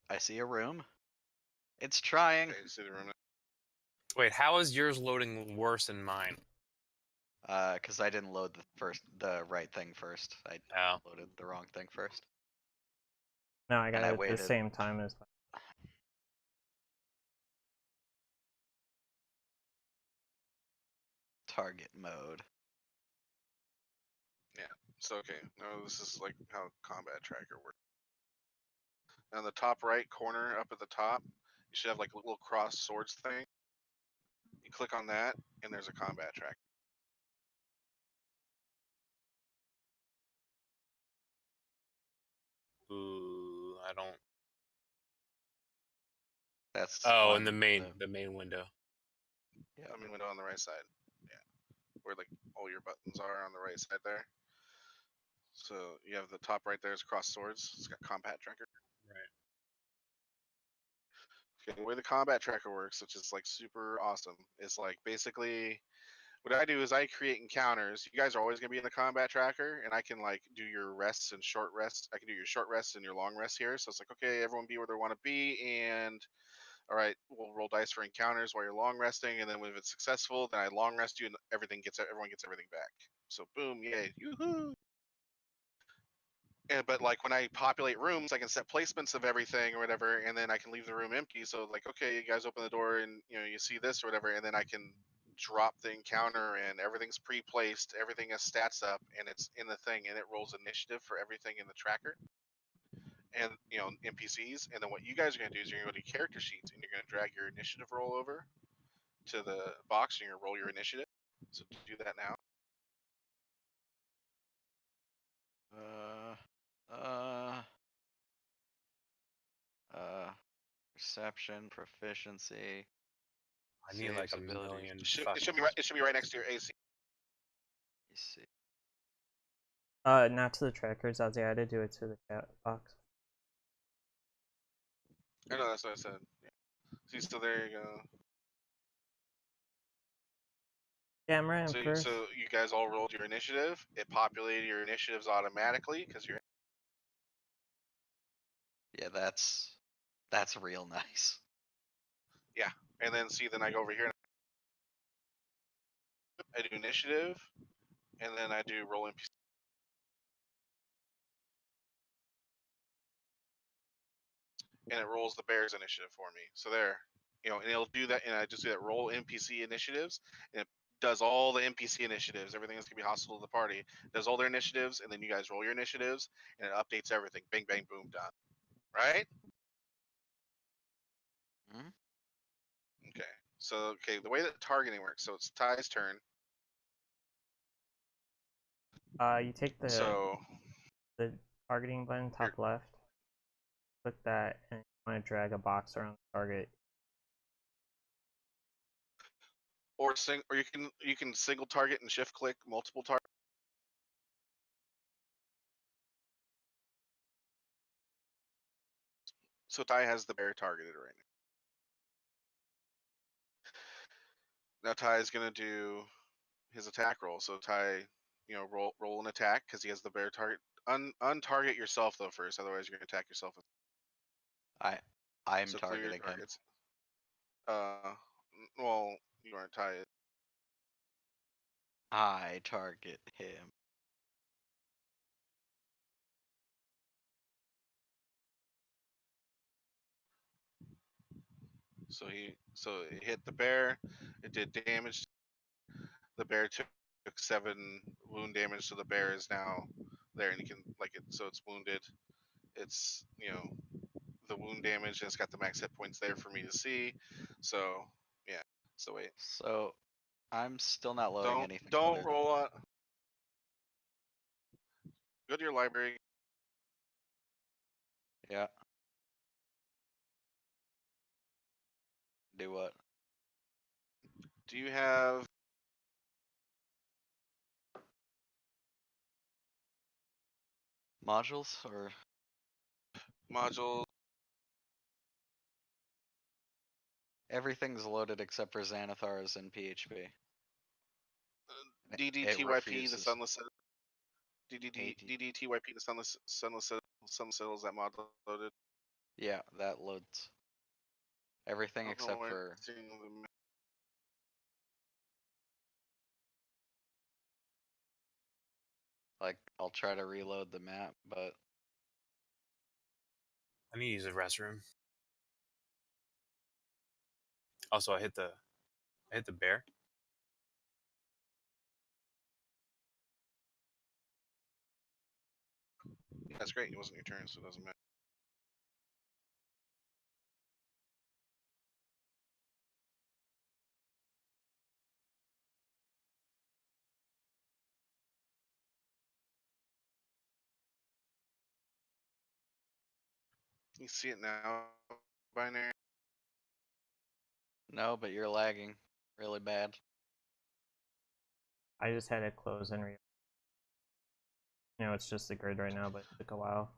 I see a room. It's trying. Okay, you see the room. Wait, how is yours loading worse than mine? Because I didn't load the right thing first. I Oh. loaded the wrong thing first. No, I got And I it at waited. the same time as. Target mode. Yeah. So okay, now this is like how combat tracker works. Now in the top right corner, up at the top, you should have like a little cross swords thing. You click on that, and there's a combat tracker. Ooh, I don't. That's Oh, in the main window. Yeah. I mean, window on the right side. Yeah, where like all your buttons are on the right side there. So you have the top right there is cross swords. It's got combat tracker. Right. Okay, the way the combat tracker works, which is like super awesome, is like basically what I do is I create encounters. You guys are always gonna be in the combat tracker, and I can like do your rests and short rests. I can do your short rests and your long rests here. So it's like, okay, everyone be where they want to be, and all right, we'll roll dice for encounters while you're long resting, and then if it's successful, then I long rest you, and everyone gets everything back. So boom, yay, yoo-hoo! But like when I populate rooms, I can set placements of everything or whatever, and then I can leave the room empty. So like, okay, you guys open the door and you see this or whatever, and then I can drop the encounter and everything's pre-placed, everything has stats up, and it's in the thing, and it rolls initiative for everything in the tracker, and NPCs. And then what you guys are gonna do is you're gonna go to character sheets and you're gonna drag your initiative roll over to the box, and you're gonna roll your initiative. So do that now. Perception, proficiency. I need like saves, a abilities. million. It should be right next to your AC. You see. Not to the trackers. I had to do it to the chat box. I know that's what I said. Yeah. See, so there you go. Yeah, I'm right first. So you guys all rolled your initiative. It populated your initiatives automatically because you're. Yeah, that's real nice. Yeah, and then see, then I go over here. I do initiative, and then I do roll NPC. And it rolls the bear's initiative for me. So there, and it'll do that, and I just do that roll NPC initiatives, and it does all the NPC initiatives. Everything that's gonna be hostile to the party does all their initiatives, and then you guys roll your initiatives, and it updates everything. Bang, bang, boom, done. Right? Mm-hmm. Okay. So the way that targeting works. So it's Ty's turn. You take the targeting button top left. Click that, and you want to drag a box around the target. Or you can single target and shift click multiple targets. So Ty has the bear targeted right now. Now Ty is gonna do his attack roll. So Ty, roll an attack because he has the bear target. Untarget yourself though first, otherwise you're gonna attack yourself. I'm so targeting him. Well, you aren't Ty. I target him. So it hit the bear. It did damage. The bear took 7 wound damage, so the bear is now there, and you can so it's wounded. It's the wound damage, and it's got the max hit points there for me to see. So yeah. So wait. So I'm still not loading anything. Don't roll on. Go to your library. Yeah. Do what? Do you have modules or modules? Everything's loaded except for Xanathar's and PHP. DDTYP, the Sunless. DDTYP, the Sunless Citadel, is that mod loaded? Yeah, that loads everything I don't know except why I'm for. seeing the map. Like, I'll try to reload the map, but I need to use the restroom. Also, I hit the bear. Yeah, that's great. It wasn't your turn, so it doesn't matter. You see it now, binary. no, but you're lagging really bad. I just had it close and it's just the grid right now, but it took a while.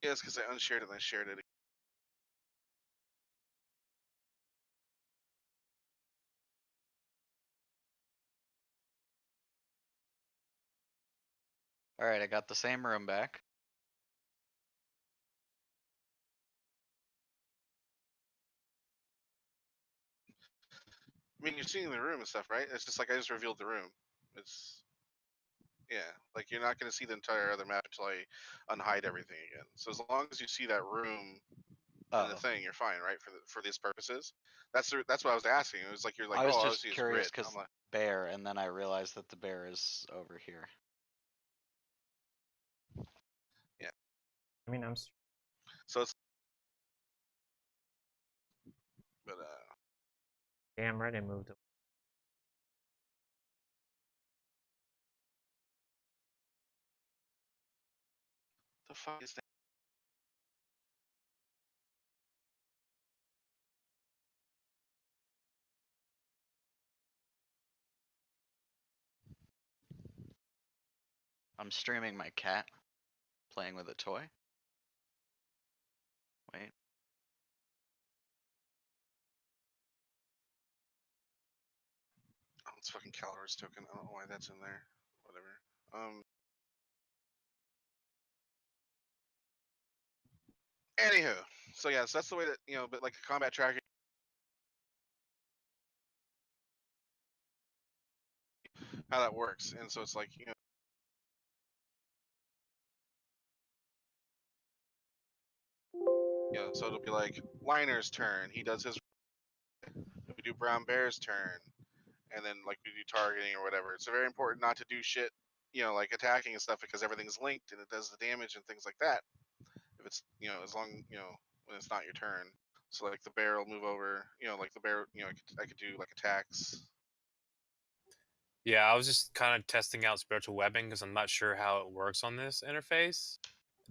Yeah, it's because I unshared it and I shared it. Alright, I got the same room back. I mean, you're seeing the room and stuff, right? It's just like I just revealed the room. It's yeah, like you're not gonna see the entire other map until I unhide everything again. So as long as you see that room in the Oh, thing, you're fine, right? For these purposes. That's what I was asking. It was like you're like, I was oh, all I just see is curious grid. because I'm like, bear, and then I realized that the bear is over here. I mean, so it's but damn right I moved it. the fuck is that? I'm streaming my cat playing with a toy. Wait. Oh, it's fucking calories token. I don't know why that's in there. Whatever. Anywho, so yeah, so that's the way that but like the combat tracker, how that works, and so it's like so it'll be like Liner's turn. He does his. We do Brown Bear's turn, and then like we do targeting or whatever. It's very important not to do shit, like attacking and stuff because everything's linked and it does the damage and things like that. If it's as long when it's not your turn. So like the bear will move over, like the bear, I could do like attacks. Yeah, I was just kind of testing out spiritual weapon because I'm not sure how it works on this interface.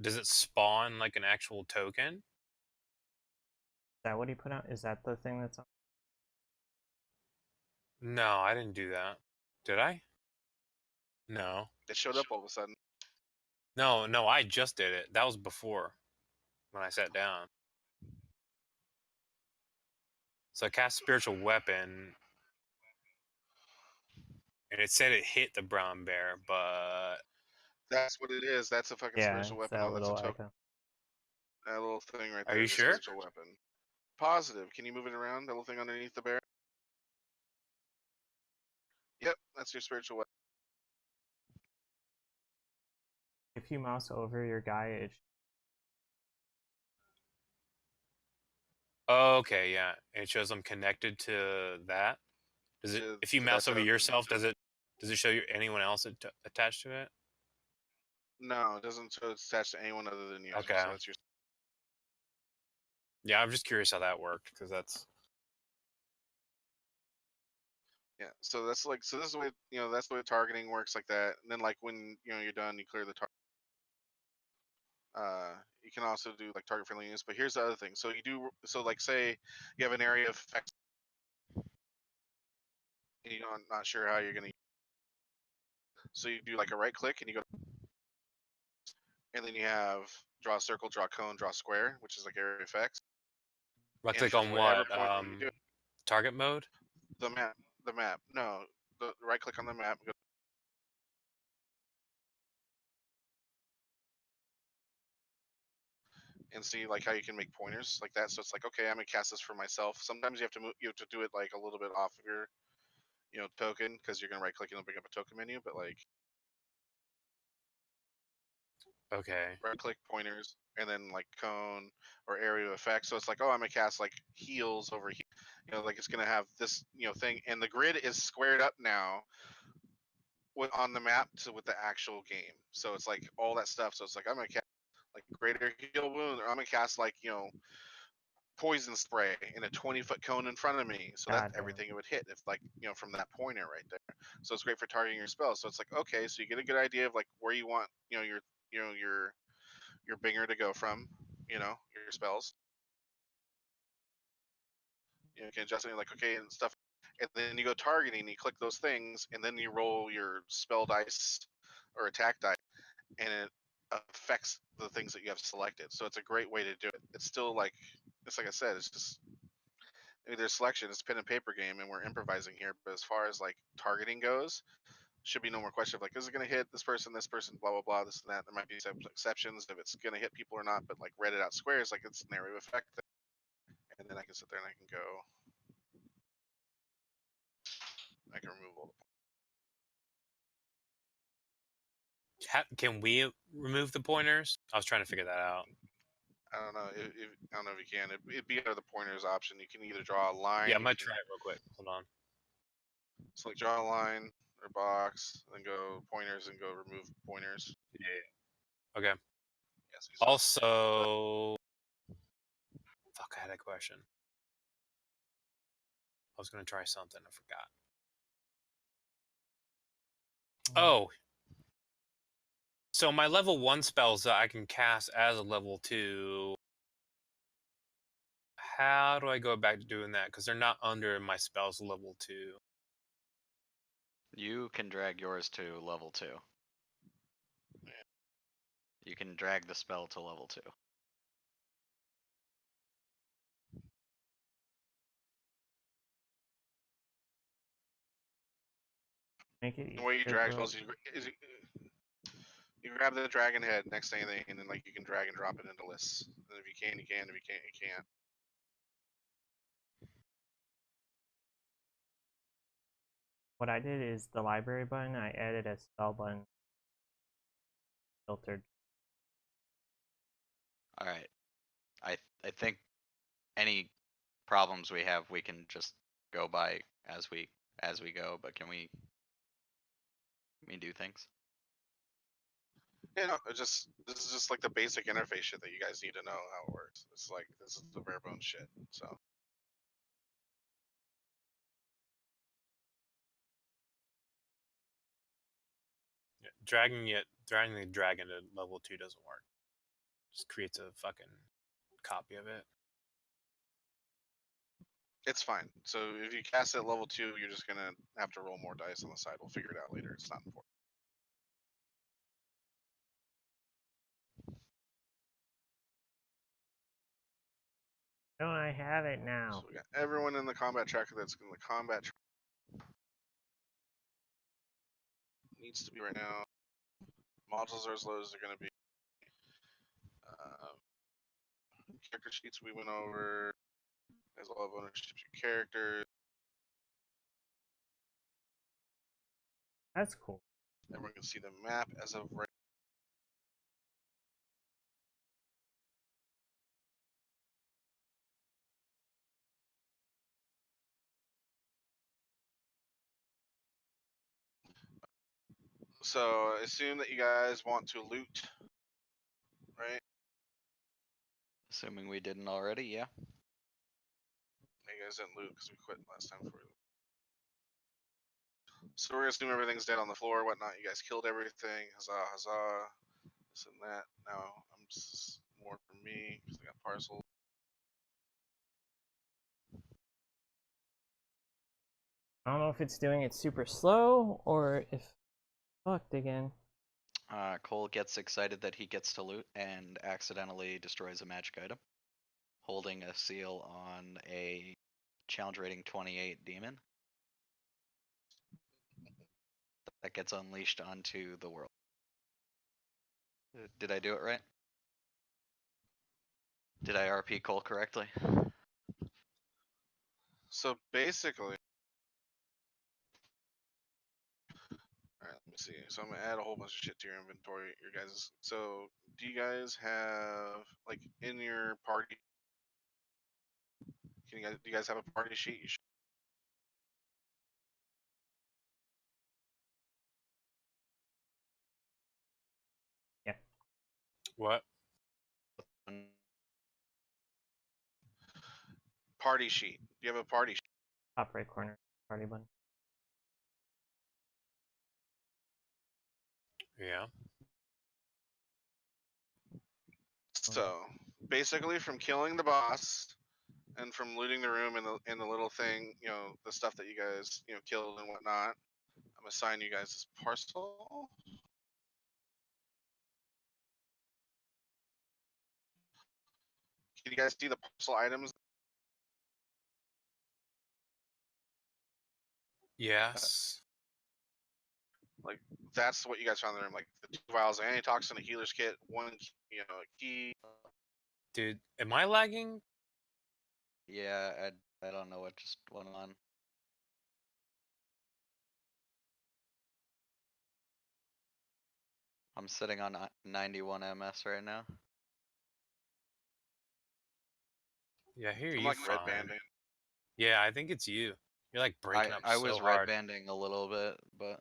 Does it spawn like an actual token? Is that what he put out? Is that the thing that's on? No, I didn't do that. Did I? No. It showed up all of a sudden. No, I just did it. That was before when I sat down. So I cast spiritual weapon and it said it hit the brown bear, but That's what it is. That's a fucking Yeah, spiritual it's weapon. that Oh, that's a little token. icon. That little thing right Are there you is a sure? spiritual weapon. Positive. Can you move it around? That little thing underneath the bear? Yep, that's your spiritual weapon. If you mouse over your guy, it okay, yeah. It shows I'm connected to that. Does it? If you To that mouse over token. yourself, does it show you anyone else attached to it? No, it doesn't. So it's attached to anyone other than you. Okay. So that's your. Yeah, I'm just curious how that worked because that's. Yeah. So that's like. So this is the way that's the way targeting works like that. And then like when you're done, you clear the target. You can also do like target friendliness. But here's the other thing. So you do. So like say you have an area of effect. And you're not sure how you're gonna. So you do like a right click and you go. And then you have draw a circle, draw a cone, draw a square, which is like area effects. Right And click from on whatever what? point that you do it, Target mode. the map. No, the right click on the map. Go and see like how you can make pointers like that. So it's like, okay, I'm gonna cast this for myself. Sometimes you have to you have to do it like a little bit off of your, token, because you're gonna right click and it'll bring up a token menu. But like Okay. right click pointers and then like cone or area of effect. So it's like, oh, I'm gonna cast like heals over here. Like it's gonna have this thing, and the grid is squared up now on the map with the actual game. So it's like all that stuff. So it's like I'm gonna cast like greater heal wound, or I'm gonna cast like poison spray in a 20-foot cone in front of me, so that's God damn. everything it would hit if like from that pointer right there. So it's great for targeting your spells. So it's like, okay, so you get a good idea of like where you want your binger to go from, your spells. You can adjust it like, okay, and stuff, and then you go targeting, you click those things, and then you roll your spell dice or attack dice, and it affects the things that you have selected. So it's a great way to do it. It's still like, it's like I said, it's just there's selection. It's a pen and paper game, and we're improvising here. But as far as like targeting goes, should be no more question of like, is it going to hit this person, blah blah blah, this and that. There might be some exceptions if it's going to hit people or not, but like read it out squares, like it's an area of effect, and then I can sit there and I can go, I can remove all the. Can we remove the pointers? I was trying to figure that out. I don't know. I don't know if you can. It'd be under the pointers option. You can either draw a line. Yeah, I might try it real quick. Hold on. So like draw a line or box, then go pointers and go remove pointers. Yeah. Okay. Yes. Also, fuck, I had a question. I was gonna try something. I forgot. Oh. So my level 1 spells that I can cast as a level 2. How do I go back to doing that? Because they're not under my spells level 2. You can drag yours to level 2. You can drag the spell to level 2. Make it The way you easier, drag bro. spells is you grab the dragon head next to anything, and then like you can drag and drop it into lists. And if you can, you can. If you can't, you can't. What I did is the library button, I added a spell button filtered. Alright. I think any problems we have we can just go by as we go, but can we do things? Yeah, no, this is just like the basic interface shit that you guys need to know how it works. It's like this is the bare bones shit. So Yeah, dragging the dragon to level 2 doesn't work. Just creates a fucking copy of it. it's fine. So if you cast it at level 2, you're just gonna have to roll more dice on the side. We'll figure it out later. It's not important. Don't I have it now? So we got everyone in the combat tracker that's in the combat needs to be right now. Modules are as low as they're going to be. Character sheets we went over. As all of ownership of characters. That's cool. Everyone can see the map as of right. So I assume that you guys want to loot, right? Assuming we didn't already, yeah. You guys didn't loot because we quit last time for you. So we're gonna assume everything's dead on the floor, whatnot. You guys killed everything. Huzzah, huzzah. This and that. Now I'm just more for me because I got parcels. I don't know if it's doing it super slow or if fucked again. Cole gets excited that he gets to loot and accidentally destroys a magic item, holding a seal on a challenge rating 28 demon that gets unleashed onto the world. Did I do it right? Did I RP Cole correctly? So basically, all right, let me see. So I'm gonna add a whole bunch of shit to your inventory, your guys. So do you guys have like in your party? Do you guys have a party sheet? You should, What? party sheet. Do you have a party sheet? Top right corner, party button. Yeah. So basically, from killing the boss and from looting the room and the little thing, you know, the stuff that you guys killed and whatnot, I'm assigning you guys this parcel. Can you guys see the parcel items? Yes. Like that's what you guys found in the room. Like the 2 vials of antitoxin, a healer's kit, one a key. Dude, am I lagging? Yeah, I don't know what just went on. I'm sitting on 91 MS right now. Yeah, I hear I'm you like red fine. banding. Yeah, I think it's you. You're like breaking up I so was red hard. banding a little bit, but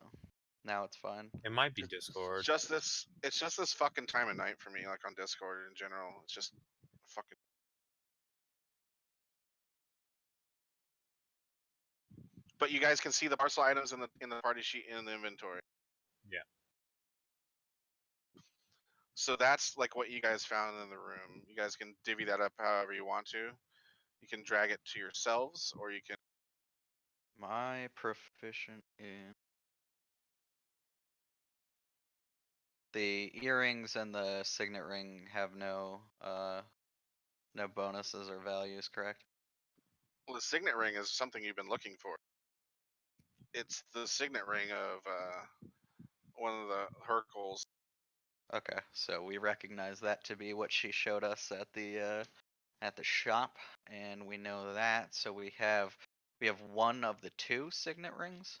now it's fine. It might be It's Discord. just this. It's just this fucking time of night for me. Like on Discord in general, it's just fucking. But you guys can see the parcel items in the party sheet in the inventory. Yeah. So that's like what you guys found in the room. You guys can divvy that up however you want to. You can drag it to yourselves, or you can. My proficient in the earrings and the signet ring have no bonuses or values, correct? Well, the signet ring is something you've been looking for. It's the signet ring of one of the Hercules. Okay, so we recognize that to be what she showed us at the shop, and we know that. So we have one of the 2 signet rings.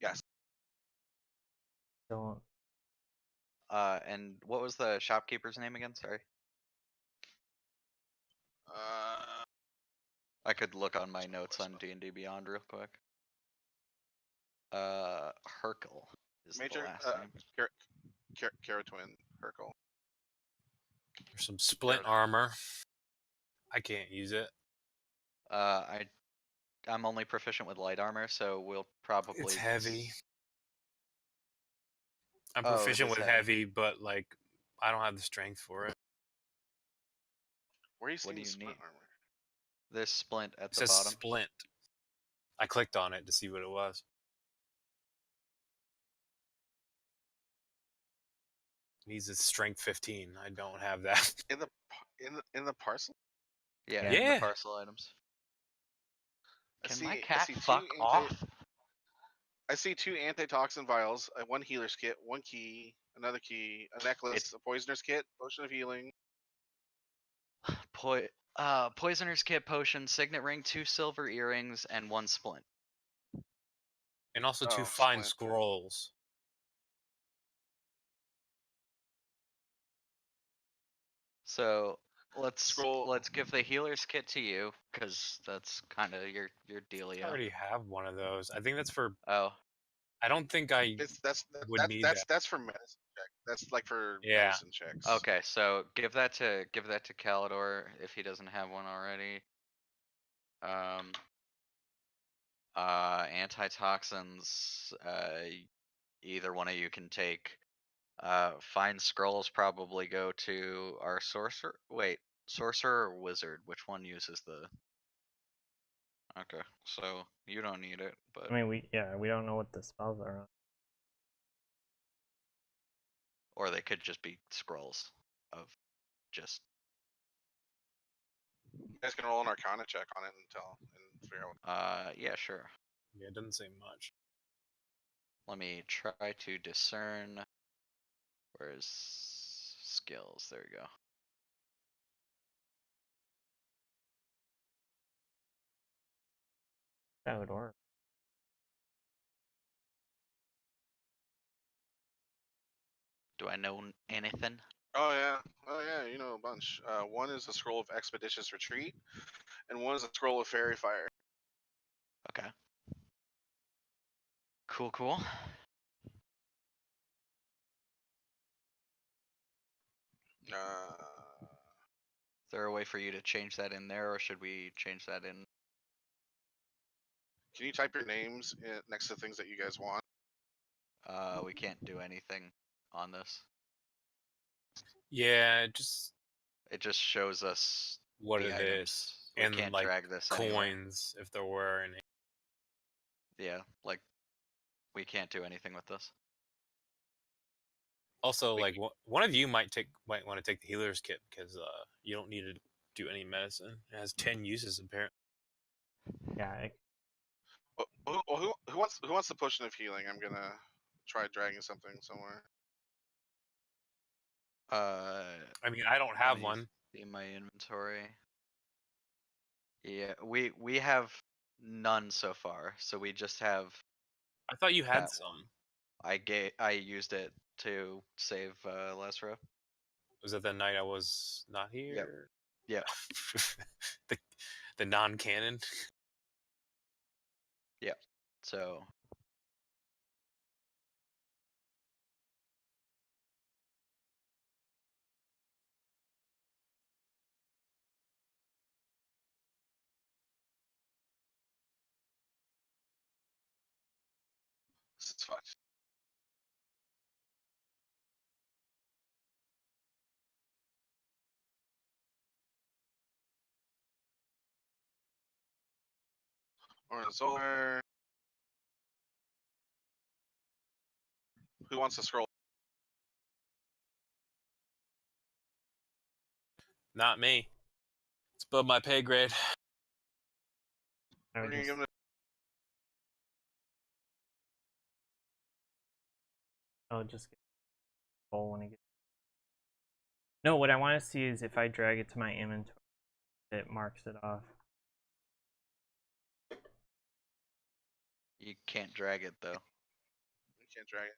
Yes. Don't. And what was the shopkeeper's name again? Sorry. I could look on my notes on D&D Beyond real quick. Hercule is Major the last name. Caratwin Hercule. There's some splint armor. I can't use it. I'm only proficient with light armor, so we'll probably. It's heavy. I'm Oh, it proficient is with heavy, but like I don't have the strength for it. Where are you What seeing do the you splint need? armor? This splint at It the says bottom. splint. I clicked on it to see what it was. It needs a strength 15. I don't have that. In the parcel. Yeah, Yeah. in the parcel items. Can my I cat see fuck off? I see 2 antitoxin vials, 1 healer's kit, 1 key, another key, a necklace, a poisoner's kit, potion of healing. Poisoner's kit, potion, signet ring, 2 silver earrings, and 1 splint. And also 2 Oh, fine splint. scrolls. So let's Scroll. give the healer's kit to you, because that's kind of your dealio. I already have one of those. I think that's for. Oh, I don't think I would need that. That's for medicine check. That's like for Yeah. medicine checks. okay. So give that to Calidor if he doesn't have one already. Antitoxins. Either one of you can take. Fine scrolls probably go to our sorcerer. Wait, sorcerer or wizard? Which one uses the? Okay, so you don't need it, but I mean, we don't know what the spells are on. or they could just be scrolls of just. You guys can roll an Arcana check on it and figure out. Yeah, sure. Yeah, it doesn't say much. Let me try to discern. Where's skills? There we go. That would work. Do I know anything? Oh yeah, you know a bunch. One is a scroll of expeditious retreat, and one is a scroll of fairy fire. Okay. Cool. Is there a way for you to change that in there, or should we change that in? Can you type your names next to things that you guys want? We can't do anything on this. Yeah, It just shows us what the it items. is, We and can't like drag this anywhere. coins if there were any. Yeah, like we can't do anything with this. Also, We- like one of you might want to take the healer's kit because you don't need to do any medicine. It has 10 uses apparently. Yeah, Who wants the potion of healing? I'm gonna try dragging something somewhere. I mean, I don't have one. See my inventory. Yeah, we have none so far, so we just have. I thought you had that some. I used it to save Lesra. Was it the night I was not here? Yep. the non-canon. Yep. So This is fun. Orange solar. Who wants to scroll? Not me. It's above my pay grade. I We're would gonna just. give them I'll just get full when I get. No, what I want to see is if I drag it to my inventory, it marks it off. you can't drag it though. We can't drag it.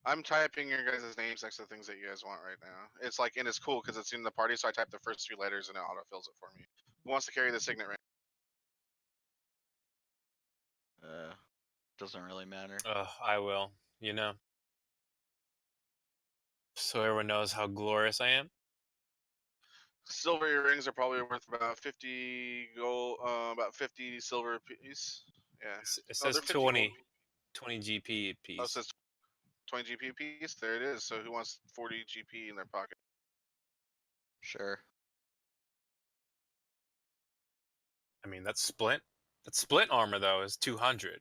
I'm typing your guys' names next to the things that you guys want right now. It's like, and it's cool because it's in the party, so I type the first 3 letters and it autofills it for me. Who wants to carry the signet ring? Doesn't really matter. I will. You know. So everyone knows how glorious I am. Silver earrings are probably worth about 50 gold, about 50 silver piece. Yeah. It Oh, says they're 50 gold. 20 GP a piece. Oh, it says 20 GP a piece. There it is. So who wants 40 GP in their pocket? Sure. I mean, that's splint. That splint armor though is 200,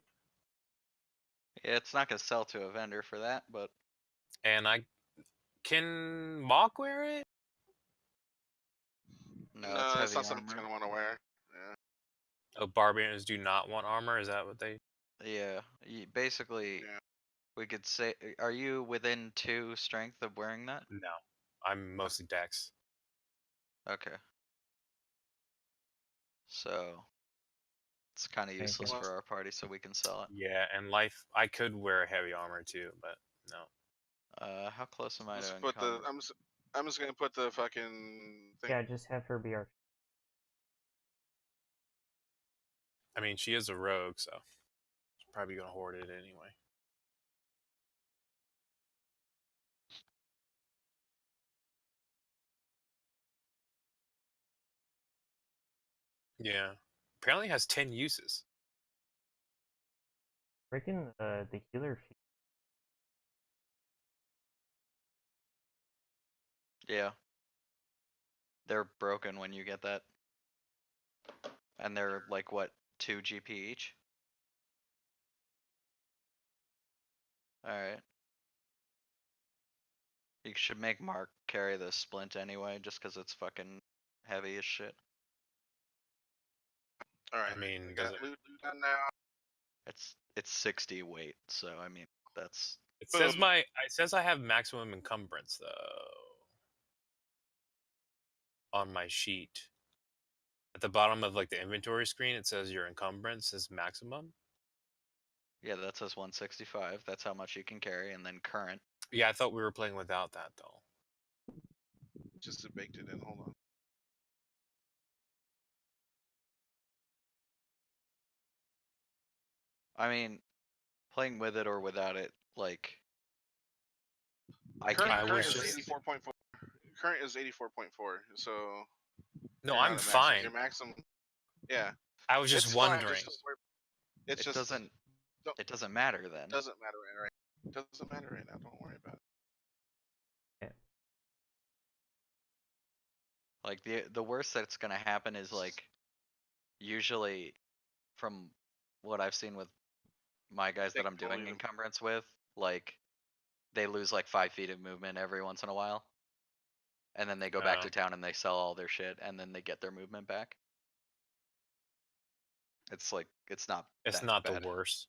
Yeah, it's not gonna sell to a vendor for that, but and I can Mock wear it. no, it's it's heavy not something he's armor. gonna want to wear. Yeah. Oh, barbarians do not want armor. Is that what they? Yeah, basically, Yeah. we could say, are you within 2 strength of wearing that? No, I'm mostly dex. Okay. So it's kind of Okay, useless good. for our party, so we can sell it. Yeah, and life. I could wear heavy armor too, but no. How close am I Let's to put the. encumber? I'm just gonna put the fucking thing. Yeah, just have her be our. I mean, she is a rogue, so she's probably gonna hoard it anyway. Yeah. Apparently it has 10 uses. Freaking the healer fee. Yeah. They're broken when you get that. And they're like, what, 2 GP each? Alright. You should make Mark carry the splint anyway, just because it's fucking heavy as shit. All right. I mean, we does got it? loot done now. It's 60 weight, so I mean, that's It says Boom. it says I have maximum encumbrance though on my sheet. At the bottom of like the inventory screen, it says your encumbrance is maximum. Yeah, that says 165. That's how much you can carry, and then current. Yeah, I thought we were playing without that though. Just baked it in. Hold on. I mean, playing with it or without it, like, I Current, can. was current is just- 84.4. Current is 84.4. So No, you're I'm not at maximum. fine. Your maximum. Yeah. I was just It's fine, wondering. just don't worry- It's It just doesn't. don't- It doesn't matter then. doesn't matter right. Doesn't matter right now. Don't worry about it. Like the worst that's gonna happen is like, usually, from what I've seen with my guys that I'm doing Thankfully- encumbrance with, like, they lose like 5 feet of movement every once in a while, and then they go back Oh. to town and they sell all their shit, and then they get their movement back. It's like it's not. It's that not bad. the worst.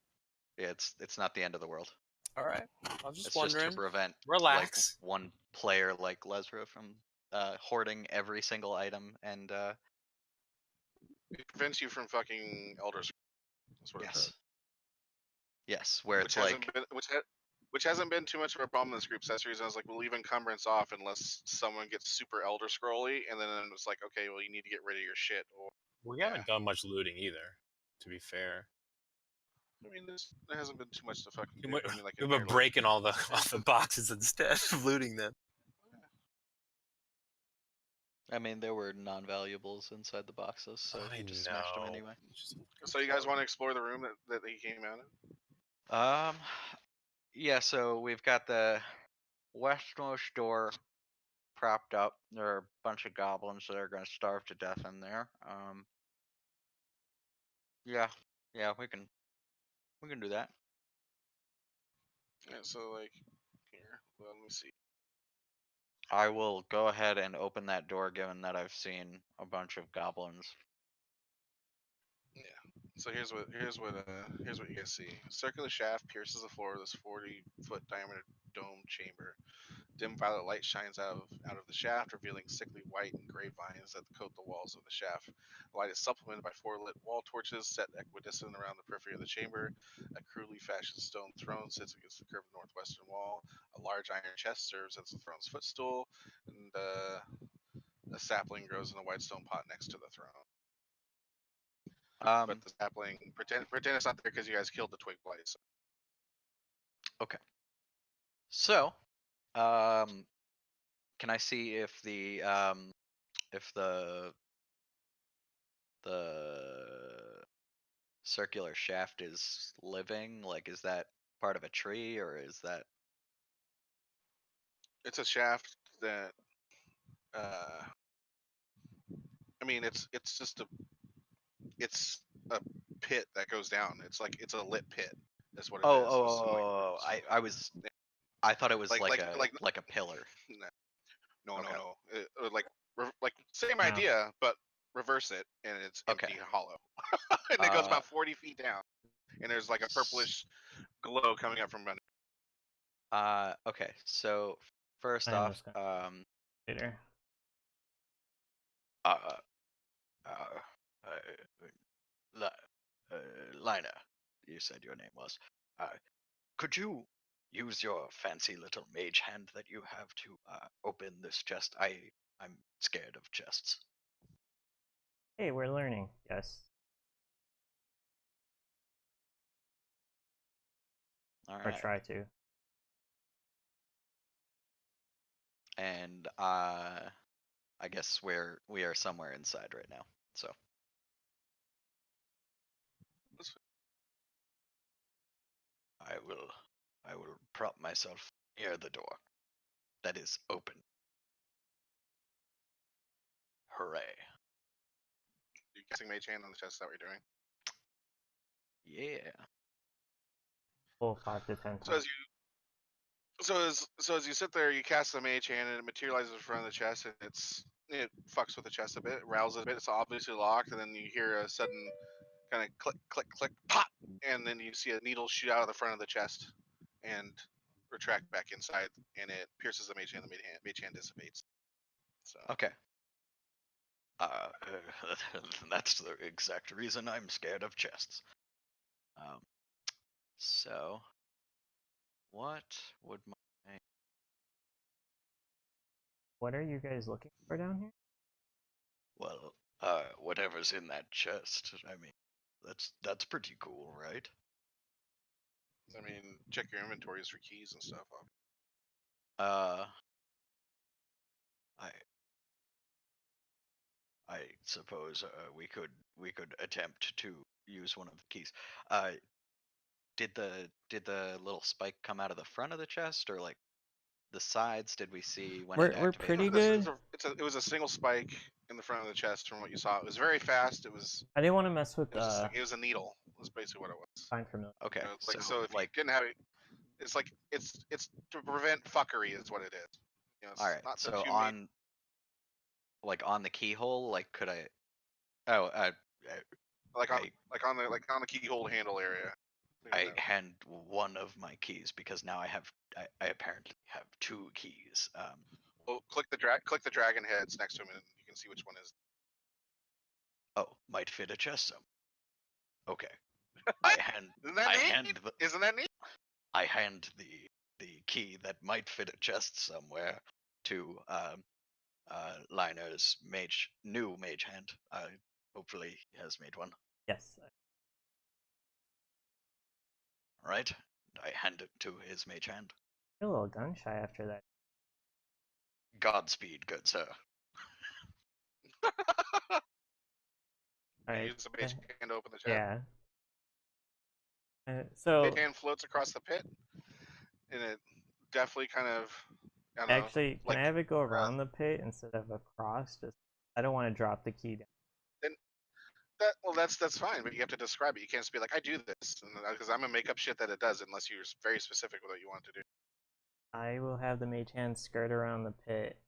Yeah, it's not the end of the world. All right. I was just It's wondering. just to prevent Relax. like, one player like Lesra from hoarding every single item and It prevents you from fucking Elder Scrolls. That's what it does. yes, where Which it's like hasn't been which hasn't been too much of a problem in this group. So that's the reason I was like, we'll leave encumbrance off unless someone gets super Elder Scrolly, and then it's like, okay, well, you need to get rid of your shit. Or We haven't done much looting either, to be fair. I mean, there hasn't been too much to fucking do. We've I mean, like been entire breaking all the boxes instead of looting them. I mean there were non-valuables inside the boxes, so I you just smashed them know. anyway. So you guys want to explore the room that he came out of? Yeah, so we've got the westmost door propped up. There are a bunch of goblins that are gonna starve to death in there. Yeah, we can do that. Yeah. So like, here, well, let me see. I will go ahead and open that door, given that I've seen a bunch of goblins. So here's what you guys see. A circular shaft pierces the floor of this 40-foot diameter dome chamber. Dim violet light shines out of the shaft, revealing sickly white and gray vines that coat the walls of the shaft. The light is supplemented by 4 lit wall torches set equidistant around the periphery of the chamber. A crudely fashioned stone throne sits against the curved northwestern wall. A large iron chest serves as the throne's footstool, and a sapling grows in a white stone pot next to the throne. But the sapling, pretend it's not there because you guys killed the twig blight. So. Okay. So, can I see if the circular shaft is living? Like, is that part of a tree or is that? It's a shaft that, I mean, it's just it's a pit that goes down. It's a lit pit. That's what it is. Oh, I thought it was like a pillar. No, Okay. like same No. idea, but reverse it, and it's Okay. empty, hollow, and it goes about 40 feet down, and there's like a purplish glow coming up from under. Okay. So first I'm off, just gonna- Later. Lyner, you said your name was. Could you use your fancy little mage hand that you have to open this chest? I'm scared of chests. Hey, we're learning. Yes. All Or right. try to. And I guess we are somewhere inside right now. So I will prop myself near the door that is open. Hooray. You casting mage hand on the chest. Is that what you're doing? Yeah. Full 5 to 10 So times. as you sit there, you cast the mage hand, and it materializes in front of the chest, and it fucks with the chest a bit, rouses it a bit. It's obviously locked, and then you hear a sudden kind of click, click, click, pop, and then you see a needle shoot out of the front of the chest and retract back inside, and it pierces the mage hand. The mage hand dissipates. So Okay. That's the exact reason I'm scared of chests. So, what would my... What are you guys looking for down here? Well, whatever's in that chest. I mean, that's pretty cool, right? I mean, check your inventories for keys and stuff. I suppose we could attempt to use one of the keys. Did the little spike come out of the front of the chest or like the sides? Did we see when it We're activated? pretty This good. is it was a single spike in the front of the chest from what you saw. It was very fast. It was I didn't want to mess with it was a needle. Was basically what it was. fine for me. Okay, So if you didn't have it, it's like it's to prevent fuckery is what it is. You know, it's all right. not So that you on on the keyhole, like could I? Oh, like on the keyhole handle area. I hand one of my keys because now I apparently have two keys. Well, click the dragon heads next to him, and you can see which one is. Oh, might fit a chest some. Okay. I hand Isn't that neat? Isn't that neat? I hand the key that might fit a chest somewhere to Lyner's new mage hand. Hopefully he has made one. Yes. All right. I hand it to his mage hand. You're a little gun shy after that. Godspeed, good sir. All right. Use the mage hand to open the chest. Yeah. So Mage hand floats across the pit, and it definitely kind of. I don't know, actually, like, can I have it go around the pit instead of across? Just I don't want to drop the key down. That's fine, but you have to describe it. You can't just be like, I do this, because I'm gonna make up shit that it does unless you're very specific with what you want to do. I will have the mage hand skirt around the pit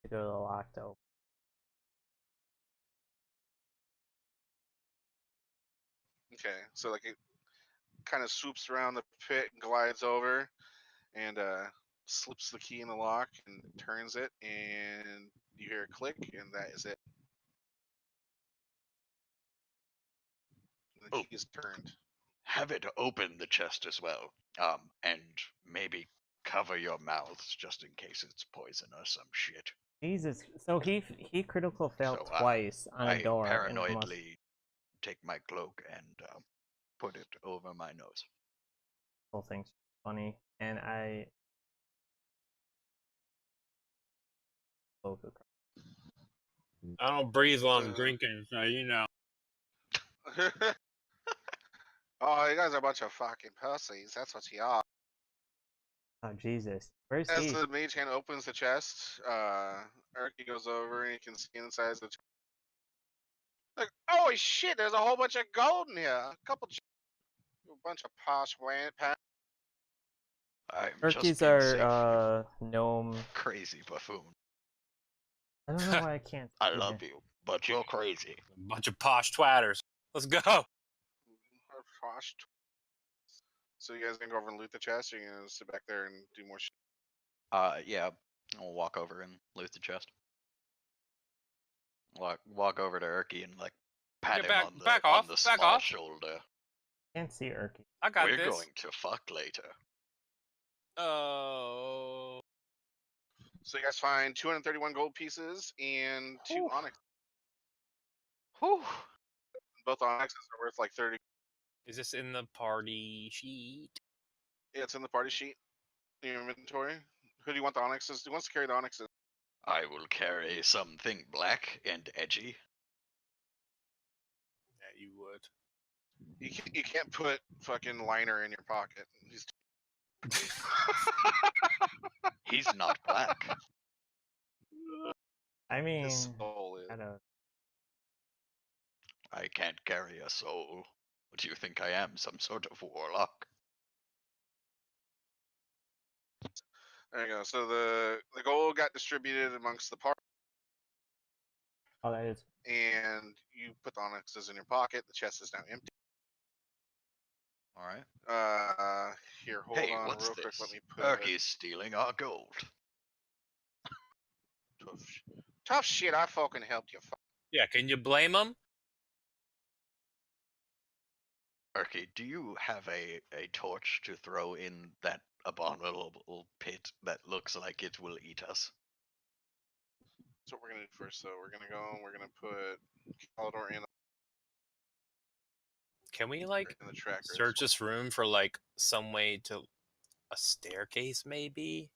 to go to the lock to open. Okay, so like it kind of swoops around the pit and glides over, and slips the key in the lock and turns it, and you hear a click, and that is it. The key is turned. Have it open the chest as well. And maybe cover your mouths just in case it's poison or some shit. Jesus. So he critical failed So, twice on a I door. And almost... paranoidly take my cloak and put it over my nose. whole thing's funny, and I I don't breathe while I'm drinking, so you know. Oh, you guys are a bunch of fucking pussies. That's what you are. Oh Jesus, where's As he? the mage hand opens the chest, Erky goes over and you can see inside the chest. Like, holy shit, there's a whole bunch of gold in here. A bunch of posh pants. Turkeys are gnome. Crazy buffoon. I don't know why I can't. I love you, but you're crazy. A bunch of posh twatters. Let's go. So you guys gonna go over and loot the chest, or you gonna sit back there and do more shit? Yeah. I'll walk over and loot the chest. Walk over to Erky and like pat him on the small shoulder. Can't see Erky. I got We're this. going to fuck later. Oh. So you guys find 231 gold pieces and 2 onyx. Whew. Both onyxes are worth like 30. Is this in the party sheet? Yeah, it's in the party sheet. In your inventory. Who do you want the onyxes? Who wants to carry the onyxes? I will carry something black and edgy. Yeah, you would. You can't put fucking Lyner in your pocket. He's not black. I mean, His soul is. I can't carry a soul. What do you think I am? Some sort of warlock? There you go. So the gold got distributed amongst the party. Oh, that is. And you put the onyxes in your pocket. The chest is now empty. All right. Here, hold on what's real this? quick. Let me put. Erky's stealing our gold. Tough shit. I fucking helped you. Yeah, can you blame him? Arky, do you have a torch to throw in that abominable pit that looks like it will eat us? That's what we're gonna do first. So we're gonna go. We're gonna put Calidor in Can we like the tracker. search this room for like some way to a staircase maybe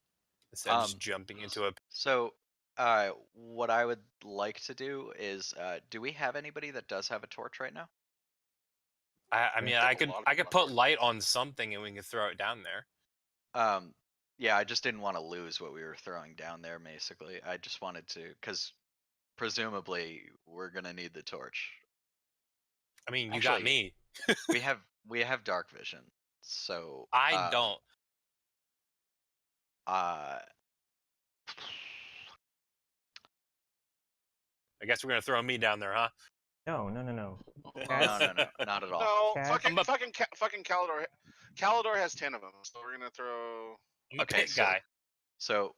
instead of just jumping into a? So, what I would like to do is, do we have anybody that does have a torch right now? I mean, There's I a could lot of I could people out put there. light on something and we can throw it down there. Yeah, I just didn't want to lose what we were throwing down there. Basically, I just wanted to, because presumably we're gonna need the torch. I mean, you got Actually, me. we have dark vision, so I don't. Uh, I guess we're gonna throw me down there, huh? No. no, not at all. No, Chad? fucking Calidor. Calidor has 10 of them, so we're gonna throw. I'm a Okay, pit guy. So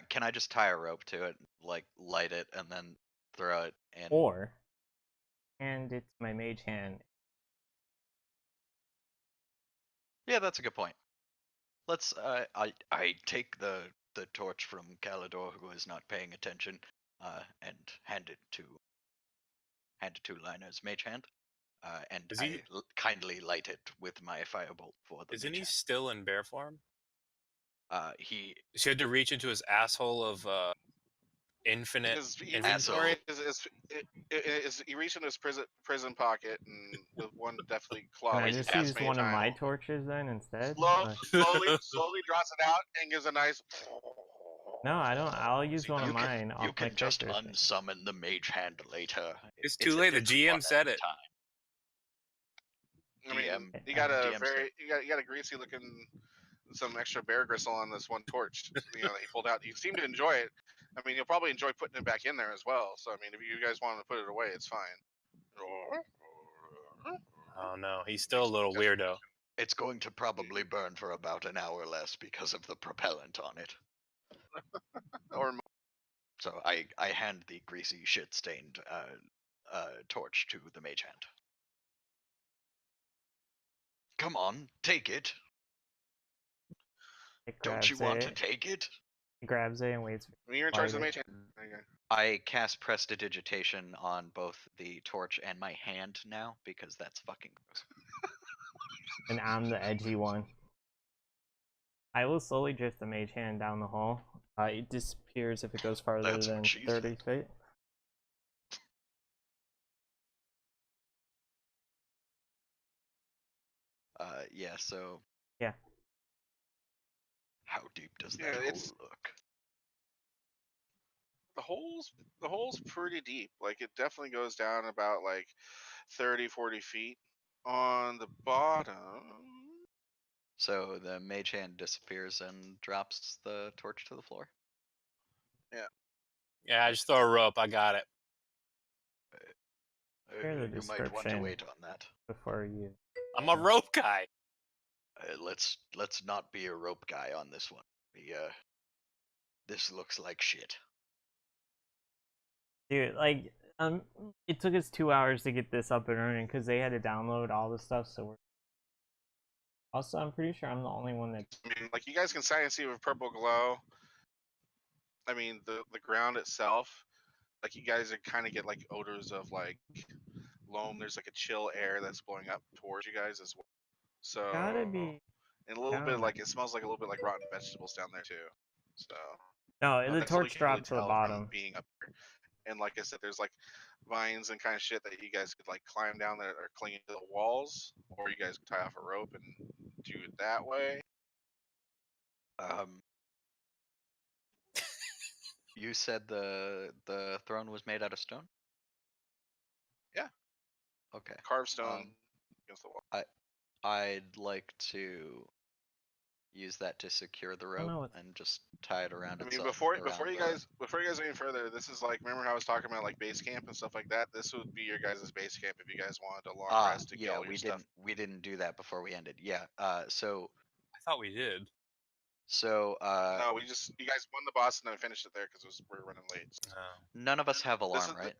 can I just tie a rope to it, like light it, and then throw it in? Or hand it to my mage hand. Yeah, that's a good point. Let's I take the torch from Calidor, who is not paying attention, and hand it to Lyner's mage hand, and Is he- kindly light it with my firebolt for the Isn't mage he hand. still in bear form? He She had to reach into his asshole of infinite His inventory. he reached into his prison pocket and with one definitely claw. Can I like, just at the use same one of my time, torches then instead? slowly draws it out and gives a nice. No, I don't. I'll use one of you mine can, you off my can just character thing. unsummon the mage hand later. It's too late. The GM said it. I mean, DM you got a DM said- you got a greasy looking, some extra bear gristle on this one torch. You know that he pulled out. You seem to enjoy it. I mean, you'll probably enjoy putting it back in there as well. So I mean, if you guys want to put it away, it's fine. Oh no, he's still a little weirdo. It's going to probably burn for about an hour less because of the propellant on it. Or So I hand the greasy shit-stained torch to the mage hand. Come on, take it. It Don't you grabs want to it. take it? He grabs it and waits. you're in charge of the Light mage it. hand. There you go. I cast prestidigitation on both the torch and my hand now because that's fucking gross. And I'm the edgy one. I will slowly drift the mage hand down the hall. It disappears if it goes farther That's what than she 30 feet. Yeah, so Yeah. how deep does Yeah, that hole it's- look? The hole's pretty deep. Like it definitely goes down about like 30-40 feet. On the bottom, So the mage hand disappears and drops the torch to the floor. Yeah, I just throw a rope. I got it. Hear the You might want to description. wait on that. Before you. I'm a rope guy. Let's not be a rope guy on this one. This looks like shit. Dude, like, it took us 2 hours to get this up and running because they had to download all the stuff. So we're also, I'm pretty sure I'm the only one that. I mean, like you guys can sight and see with purple glow. I mean, the ground itself, like you guys kind of get like odors of like loam. There's like a chill air that's blowing up towards you guys as well. So Gotta be. and a little bit down. like it smells like a little bit like rotten vegetables down there too. So No, the that's all you torch can really dropped to the tell from bottom. being up there. And like I said, there's like vines and kind of shit that you guys could like climb down that are clinging to the walls, or you guys could tie off a rope and do it that way. You said the throne was made out of stone? Yeah. Okay. Carved stone against the wall. I'd like to use that to secure the don't know rope and just tie it around I mean, itself. before around you guys go any further, this is like remember how I was talking about like base camp and stuff like that. This would be your guys' base camp if you guys wanted a long rest to get all your stuff. we didn't do that before we ended. Yeah. So I thought we did. So No, you guys won the boss and then we finished it there because we're running late. none of us have alarm, is the- right?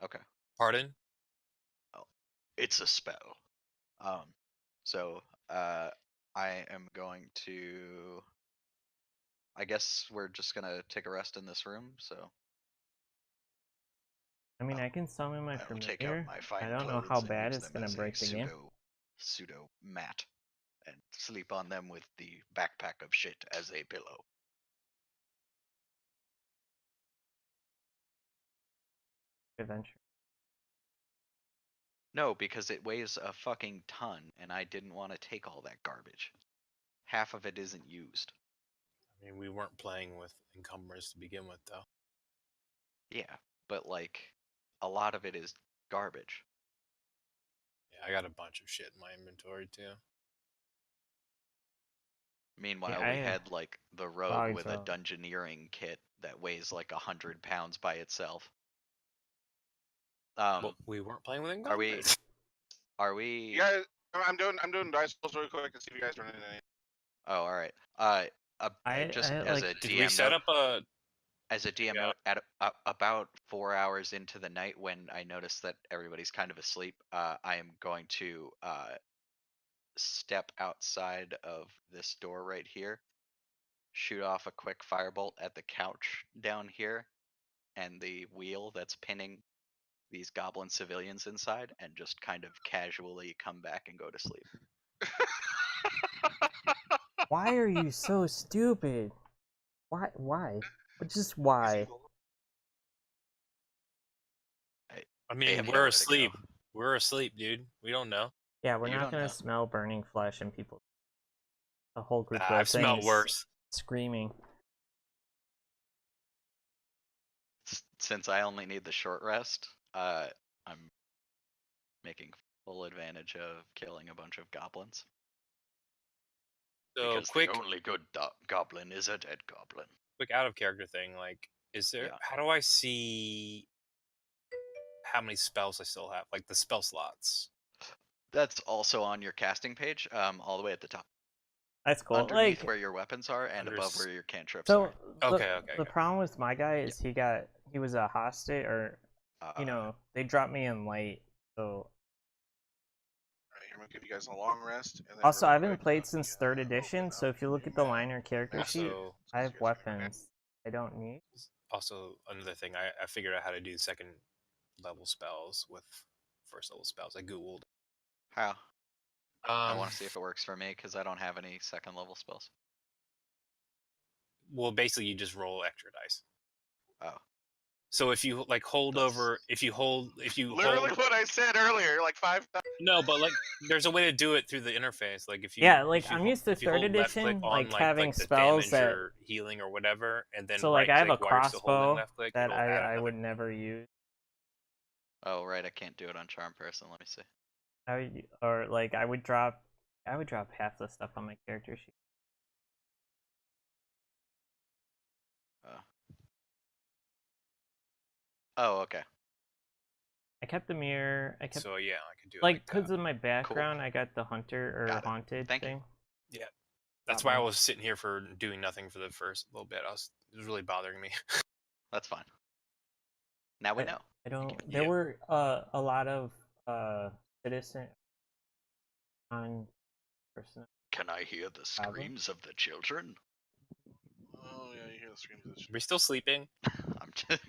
Okay. Pardon? It's a spell. So I am going to. I guess we're just gonna take a rest in this room. So I mean, I can summon my I will take out familiar. my fine I don't know clothes how and bad use it's them gonna as break a the game. pseudo mat, and sleep on them with the backpack of shit as a pillow. Adventure. No, because it weighs a fucking ton, and I didn't want to take all that garbage. Half of it isn't used. I mean, we weren't playing with encumbrance to begin with, though. Yeah, but like a lot of it is garbage. Yeah, I got a bunch of shit in my inventory too. Meanwhile, I we have had like the rogue dogs with a out. dungeoneering kit that weighs like 100 pounds by itself. Well, we weren't playing with Are we? encumbrance. Are we? You guys, I'm doing dice rolls really quick and see if you guys run into any. Oh, all right. Just I as like. a Did DM we set note, up a? as a DM Yeah. note, at about 4 hours into the night, when I notice that everybody's kind of asleep, I am going to step outside of this door right here, shoot off a quick firebolt at the couch down here, and the wheel that's pinning these goblin civilians inside, and just kind of casually come back and go to sleep. Why are you so stupid? Why? Why? But just why? I They mean, have we're nowhere to asleep. go. We're asleep, dude. We don't know. Yeah, we're You not don't gonna know. smell burning flesh and people. A whole group of I've smelled things worse. screaming. Since I only need the short rest, I'm making full advantage of killing a bunch of goblins. So Because quick, the only good goblin is a dead goblin. quick out of character thing. Like, is there? Yeah. How do I see how many spells I still have? Like the spell slots. That's also on your casting page, all the way at the top. That's cool. Underneath Like, where your weapons are and Under above s- where your cantrips so are. Okay, the problem with my guy is he was a hostage, or they dropped me in late. So Alright, I'm gonna give you guys a long rest. And then also, I really haven't quick, played let me, since third edition. open So up if you your look at the email. Lyner character sheet, Also, I have Excuse me, okay. weapons I don't need. also another thing. I figured out how to do second level spells with first level spells. I googled. How? I want to Um, see if it works for me, because I don't have any second level spells. well, basically, you just roll extra dice. Oh. So if you like hold That's- over, if you Literally hold, what I said earlier, like 5 times. no, but like there's a way to do it through the interface. Like if you Yeah, like if you I'm hold- used to if you third hold left click edition, on like like having the spells damage that. or healing or whatever, and then So right like I have a click while you're still holding crossbow left click, that it'll add I another. would never use. Oh, right, I can't do it on charm person. Let me see. Or like I would drop half the stuff on my character sheet. Oh, okay. I kept the mirror. I kept So yeah, I can do it like that. because of my background. I got the hunter or Got it. haunted Thank you. thing. Yeah, that's why I was sitting here for doing nothing for the first little bit. It was really bothering me. That's fine. Now we know. I don't. Yeah. There were a lot of citizen on person. Can I hear the screams of the children? Oh yeah, you hear the screams of the Are we still sleeping? I'm just.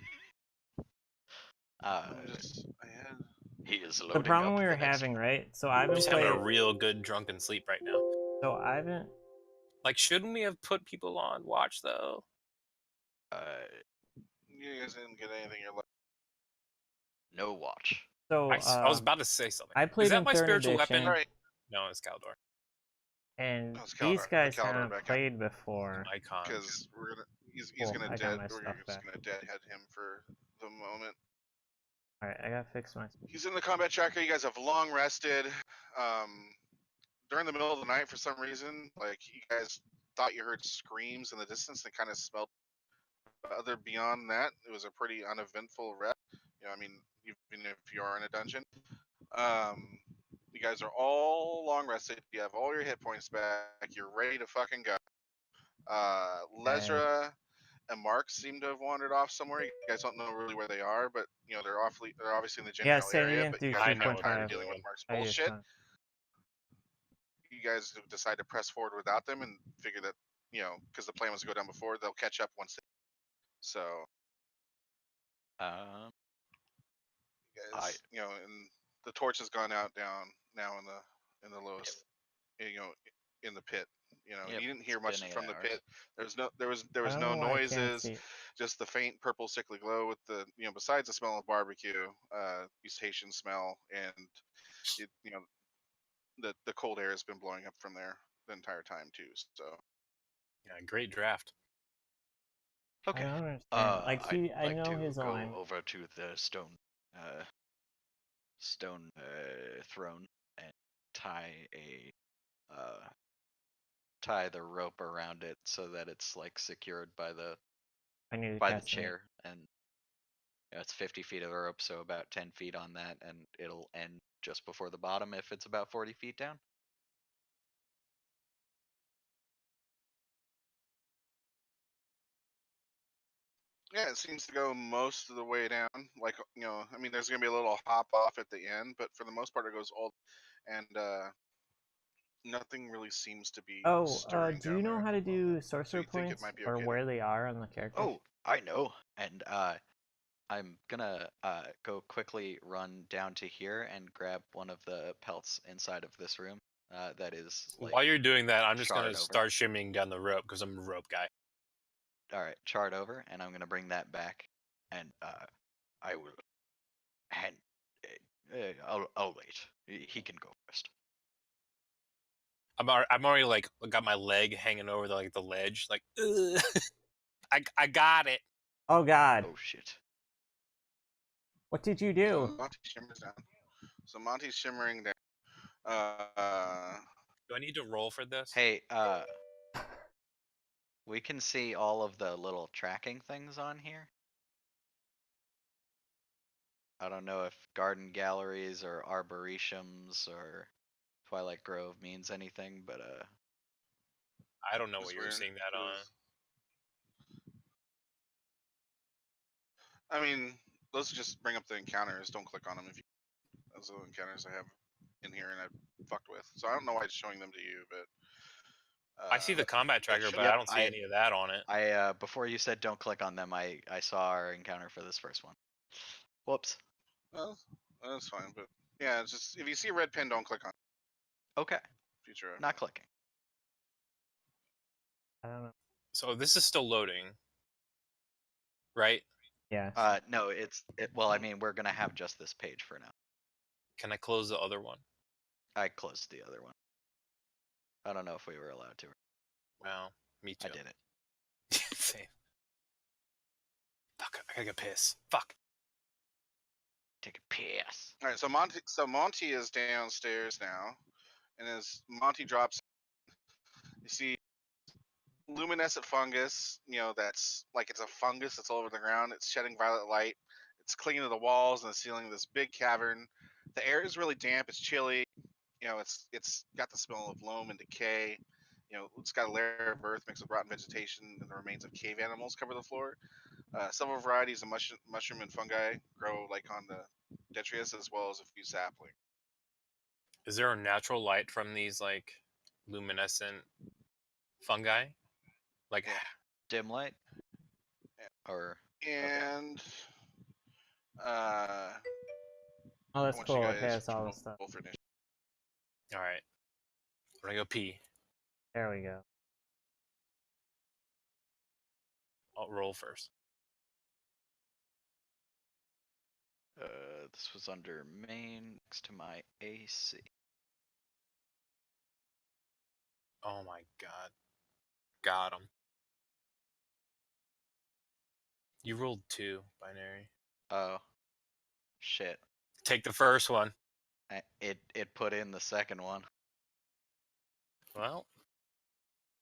He is loading The problem up we were the next having, one. right? So I'm I've just been having a playing. real good drunken sleep right now. So I haven't. Like, shouldn't we have put people on watch though? You guys didn't get anything. You're like, No watch. So I was about to say something. I played Is that in my third spiritual edition, weapon? right. No, it's Caldor. and No, it's these Caldor. guys Caldor haven't back out. played before. Icon. Because we're gonna, he's Cool, gonna I got dead. my We're stuff just back. gonna deadhead him for the moment. All right, I gotta fix my. He's in the combat tracker. You guys have long rested. During the middle of the night, for some reason, like you guys thought you heard screams in the distance and kind of smelled. Other beyond that, it was a pretty uneventful rest. You know, I mean, even if you are in a dungeon, You guys are all long rested. You have all your hit points back. You're ready to fucking go. Lesra and Mark seem to have wandered off somewhere. You guys don't know really where they are, but you know they're obviously in the Yeah, general say it area. again But through you guys are I know kind of what tired they're of dealing with doing. Mark's I bullshit. just You guys decide to press forward without them and figure that because the plan was to go down before, they'll catch up once. So Um, guys, and the torch has gone out down now in the lowest, in the pit. And Yep, you didn't hear it's much been 8 from the hours. pit. There was I don't no know why I can't noises, see. just the faint purple sickly glow with the besides the smell of barbecue, East Haitian smell, and the cold air has been blowing up from there the entire time too. So Yeah, great draft. I Okay. don't understand. Like I'd I like know to his go line. over to the stone throne and tie the rope around it so that it's like secured by the I need to by the cast it. chair, and it's 50 feet of rope, so about 10 feet on that, and it'll end just before the bottom if it's about 40 feet down. yeah, it seems to go most of the way down. Like I mean, there's gonna be a little hop off at the end, but for the most part, it goes all, and nothing really seems to be stirring do you down know there how at to the moment. do So sorcerer you think it points might be or okay. where they are on the character? Oh, I know, and I'm gonna go quickly run down to here and grab one of the pelts inside of this room. That is like While you're doing that, I'm just charred gonna over. start shimmying down the rope because I'm a rope guy. All right, charred over, and I'm gonna bring that back, and I will hand. I'll wait. He can go first. I'm already like got my leg hanging over the ledge, like ugh. I got it. Oh God! Oh shit. What did you So do? Monty shimmers down. So Monty's shimmering down. Do I need to roll for this? Hey, we can see all of the little tracking things on here. I don't know if garden galleries or arboretums or Twilight Grove means anything, but I don't know It's what you were weird, seeing that on. 'cause- I mean, let's just bring up the encounters. Don't click on them if you. Those are the encounters I have in here and I fucked with. So I don't know why it's showing them to you, but. I see the combat it tracker, should- but I don't see any of that on it. I before you said don't click on them, I saw our encounter for this first one. Whoops. Well, that's fine, but yeah, it's just if you see a red pin, don't click on it. Okay, Future. not clicking. I don't know. So this is still loading, right? Yeah. No, well, I mean, we're gonna have just this page for now. Can I close the other one? I closed the other one. I don't know if we were allowed to. Wow, me too. I did it. Same. Fuck, I gotta get piss. Fuck. Take a piss. All right, so Monty is downstairs now, and as Monty drops, you see luminescent fungus. That's like it's a fungus that's all over the ground. It's shedding violet light. It's clinging to the walls and the ceiling of this big cavern. The air is really damp. It's chilly. It's got the smell of loam and decay. It's got a layer of earth mixed with rotten vegetation, and the remains of cave animals cover the floor. Several varieties of mushroom and fungi grow like on the detritus, as well as a few saplings. Is there a natural light from these like luminescent fungi? Like, Yeah. Dim light? Or And Oh, I that's want cool. you Okay, guys that's all to the stuff. roll for initiative. all right, I'm gonna go pee. There we go. I'll roll first. this was under main next to my AC. Oh my god, got him. You rolled 2 binary. Oh, shit. Take the first one. It put in the second one. Well,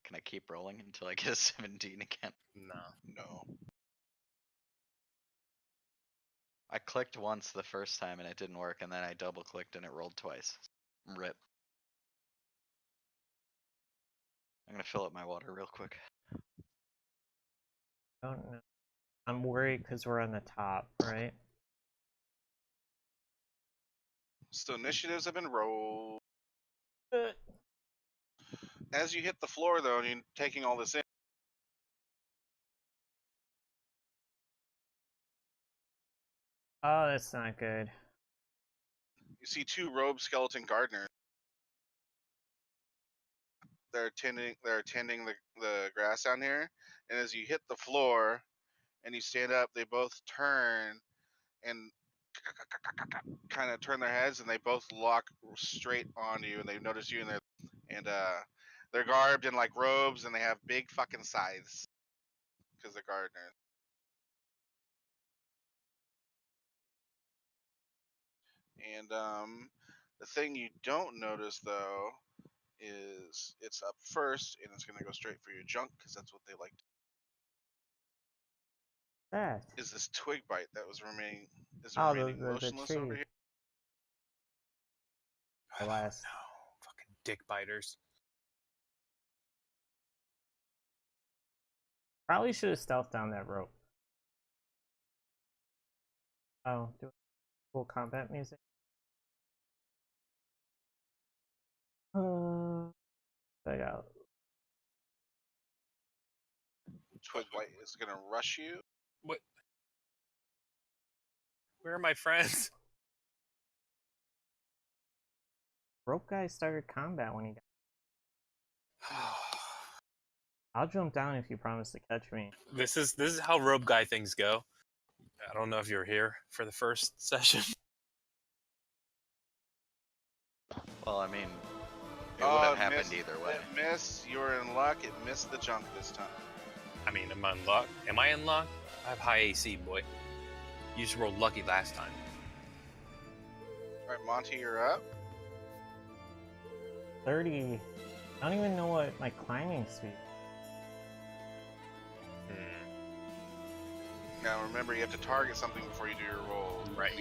Can I keep rolling until I get a 17 again? no. No. I clicked once the first time and it didn't work, and then I double clicked and it rolled twice. Rip. I'm gonna fill up my water real quick. Don't know. I'm worried because we're on the top, right? So initiatives have been rolled. As you hit the floor, though, and you're taking all this in, Oh, that's not good. you see 2 robed skeleton gardeners. They're tending the grass down here, and as you hit the floor and you stand up, they both turn and kind of turn their heads, and they both lock straight on you, and they notice you, and they're garbed in like robes, and they have big fucking scythes because they're gardeners. And the thing you don't notice though is it's up first, and it's gonna go straight for your junk because that's what they like. That. Is this twig bite that was remaining? Is Oh, remaining the motionless over tree. here? The last. No, fucking dick biters. Probably should have stealthed down that rope. Oh, do cool combat music. I got. Twig bite is gonna rush you. What? Where are my friends? Rope guy started combat when he got. I'll jump down if you promise to catch me. This is how rope guy things go. I don't know if you're here for the first session. Well, I mean, it would have happened missed, either way. It missed. You were in luck. It missed the junk this time. I mean, am I in luck? Am I in luck? I have high AC, boy. You just rolled lucky last time. All right, Monty, you're up. 30. I don't even know what my climbing speed. Now remember, you have to target something before you do your roll. Right,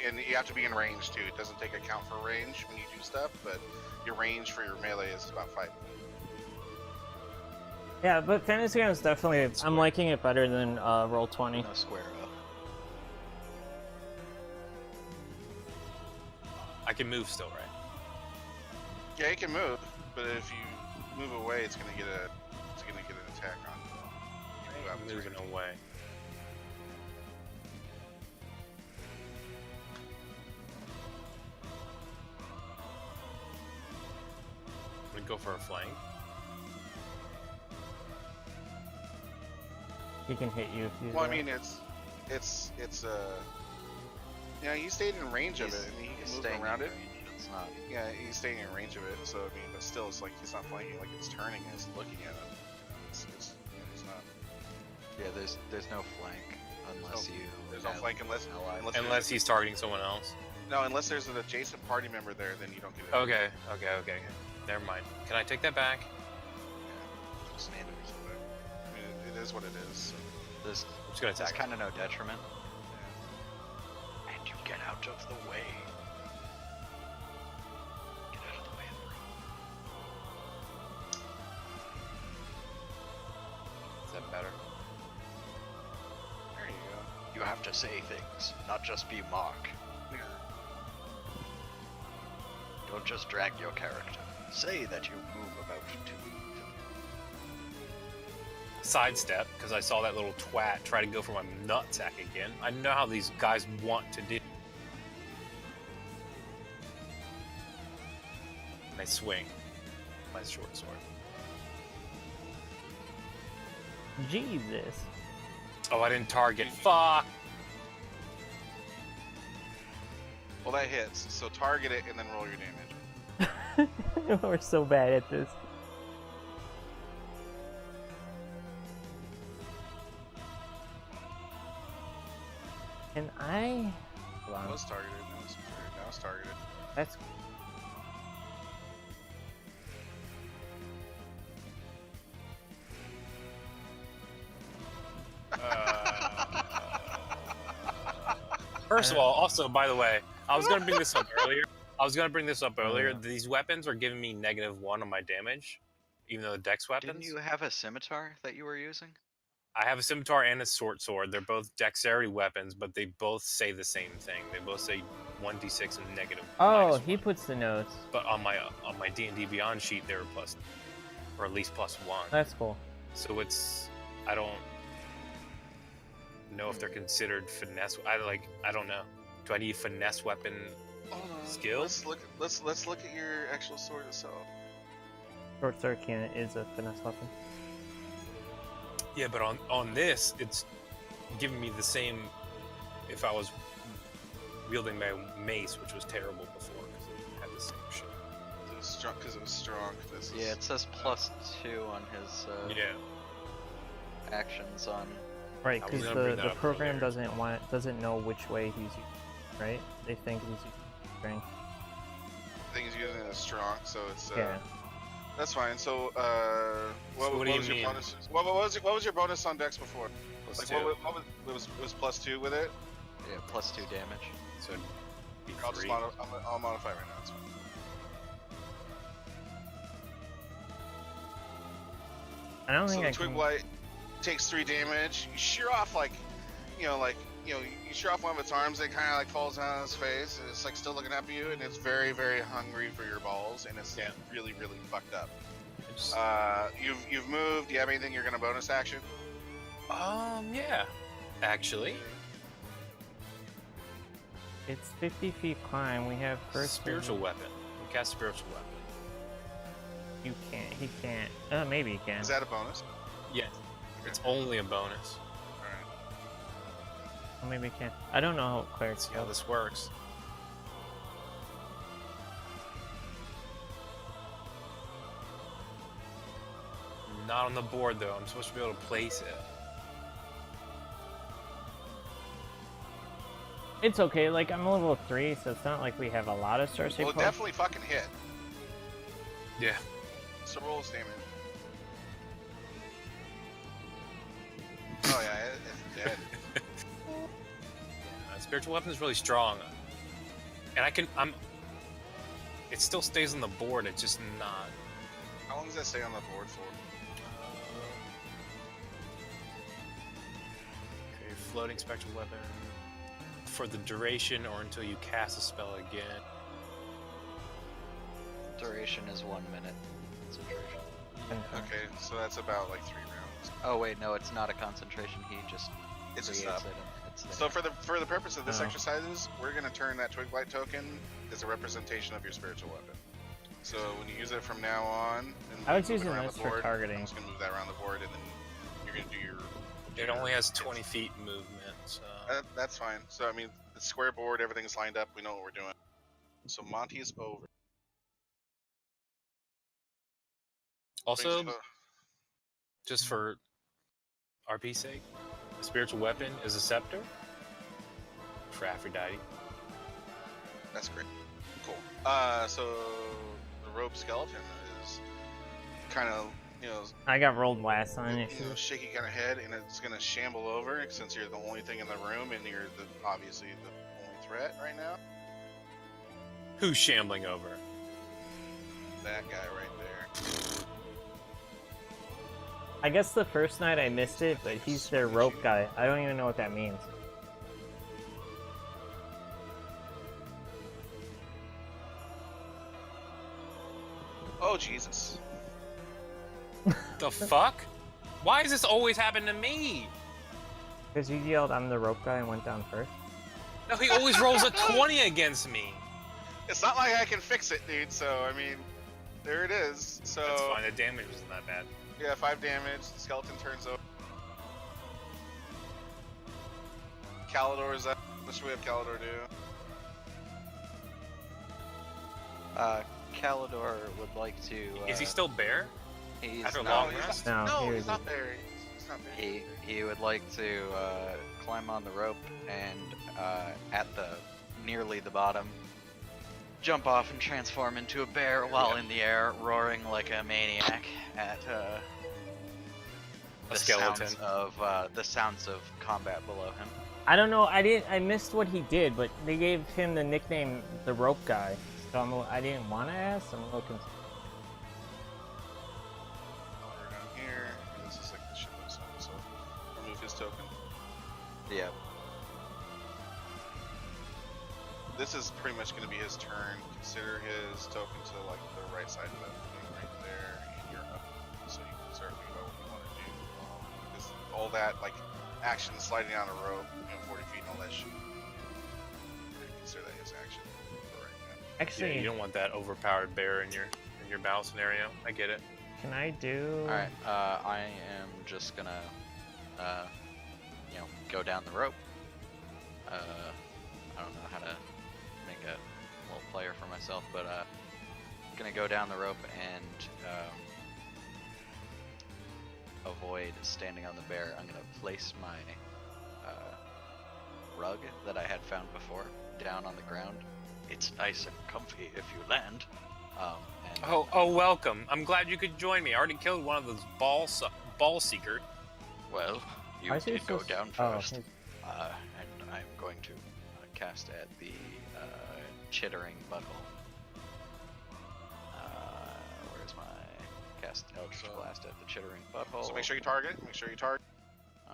And you have to be in range too. It doesn't take account for range when you do stuff, but your range for your melee is about 5. Yeah, but Fantasygram is definitely. I'm liking it better than Roll 20. No square up. I can move still, right? Yeah, you can move, but if you move away, it's gonna get an attack on you. You move out of its Moving range. away. We go for a flank. He can hit you if you. Well, I mean, it's yeah, he stayed in range of it, and he He's can move staying around in it. range. It's not. Yeah, he's staying in range of it. So I mean, but still, it's like he's not flanking. Like it's turning and it's looking at him. It's not. Yeah, there's no flank unless you. There's no have flank unless Unless he's targeting someone else. no, unless there's an adjacent party member there, then you don't get it. Okay. Never mind. Can I take that back? Yeah, just standard. I mean, it is what it is. So. There's I'm just gonna there's attack. kind of no detriment. And you get out of the way. Get out of the way of the road. Is that better? There you go. You have to say things, not just be Mark. Yeah. Don't just drag your character. Say that you move about to. Sidestep, because I saw that little twat try to go for my nutsack again. I know how these guys want to do. And I swing my short sword. Jesus. Oh, I didn't target. Fuck! Well, that hits. So target it and then roll your damage. We're so bad at this. Can I? Hold It on. was targeted. Now it's targeted. That's. First of all, also, by the way, I was going to bring this up earlier. I was gonna bring this up earlier. yeah. These weapons are giving me -1 on my damage, even though the dex weapons. Didn't you have a scimitar that you were using? I have a scimitar and a short sword. They're both dexterity weapons, but they both say the same thing. They both say 1d6 and Oh, -1. he puts the notes. But on my D&D Beyond sheet, they were plus, or at least +1. That's cool. So I don't know if they're considered finesse. I don't know. Do I need finesse weapon Hold on. skills? Let's look at your actual sword itself. Short sword cannon is a finesse weapon. Yeah, but on this, it's giving me the same. If I was wielding my mace, which was terrible before because it had the same shit. It was strong because it was strong. This Yeah, is, it says +2 on his Yeah. actions on. Right, I was because gonna bring that the up program earlier. doesn't know which way he's using, right? They think he's using strength. things using it as strong, so it's Yeah. that's fine. So what what do you was your mean? bonus? What was your bonus on Dex before? Like +2. what was +2 with it? Yeah, +2 damage. So it'd be I'll just 3. I'll modify right now. It's fine. I don't So think the I twig can. blight takes 3 damage. You shear off you shear off one of its arms. It kind of like falls down on its face, and it's like still looking up at you, and it's very, very hungry for your balls, and it's Yeah. really, really fucked up. Just, You've moved. Do you have anything you're gonna bonus action? yeah. Actually, It's 50 feet climb. We have first spiritual weapon. We cast spiritual weapon. You can't. He can't. Maybe he can. Is that a bonus? Yeah. It's only a bonus. Or maybe he can. I don't know how clerics See how go. this works. Not on the board though. I'm supposed to be able to place it. It's okay. Like I'm level 3, so it's not like we have a lot of star Well, save it points. definitely fucking hit. Yeah. So roll its damage. Oh yeah, it's dead. Spiritual weapon is really strong, and it still stays on the board. It's just not. How long does that stay on the board for? Okay, floating spectral weapon for the duration or until you cast a spell again. Duration is 1 minute. Concentration. Okay, so that's about like 3 rounds. Oh wait, no, it's not a concentration. He just It's just creates up. it. And it's there. So for the purpose of this Oh. exercises, we're gonna turn that twig blight token as a representation of your spiritual weapon. So when you use it from now on, and I was move it using around this the for board, targeting. I'm just gonna move that around the board, and then you're gonna do your. It only has 20 feet movement. So. That's fine. So I mean, the square board, everything's lined up. We know what we're doing. So Monty is over. Also, Brings just for RP's sake, a spiritual weapon is a scepter for Aphrodite. That's great. Cool. So the robe skeleton is kind of, I got rolled last on it. shaky kind of head, and it's gonna shamble over since you're the only thing in the room, and you're obviously the only threat right now. Who's shambling over? That guy right there. I guess the first night I missed it, but he's their rope guy. I don't even know what that means. Oh Jesus! The fuck? Why does this always happen to me? Because you yelled, "I'm the rope guy," and went down first. No, he always rolls a 20 against me. It's not like I can fix it, dude. So I mean, there it is. So That's fine. The damage wasn't that bad. yeah, 5 damage. The skeleton turns over. Calidor's up. What should we have Calidor do? Calidor would like to. Is he still bear? He's after not. long rest? No, No, he he's was not there. He's not there. He would like to climb on the rope and at the nearly the bottom, jump off and transform into a bear while in the air, roaring like a maniac at A skeleton. the sounds of combat below him. I don't know. I missed what he did, but they gave him the nickname the rope guy. So I didn't want to ask. I'm a little confused. We're down here. And this is like the ship zone, so remove his token. Yeah. This is pretty much going to be his turn. Consider his token to like the right side of that thing right there, and you're up. So you can start thinking about what you want to do. Because all that like action sliding down a rope, 40 feet and all that shit. Consider that his action for right now. Actually, Yeah, you don't want that overpowered bear in your battle scenario. I get it. can I do? All right. I am just gonna, go down the rope. I don't know how to make a little player for myself, but gonna go down the rope and avoid standing on the bear. I'm gonna place my rug that I had found before down on the ground. It's nice and comfy if you land. And Oh, welcome. I'm glad you could join me. I already killed one of those ball seeker. well, you Why is he did go so down oh, first. And I'm going to cast at the chittering butthole. Where's my cast Eldritch Blast at the chittering butthole? So make sure you target. Make sure you target. I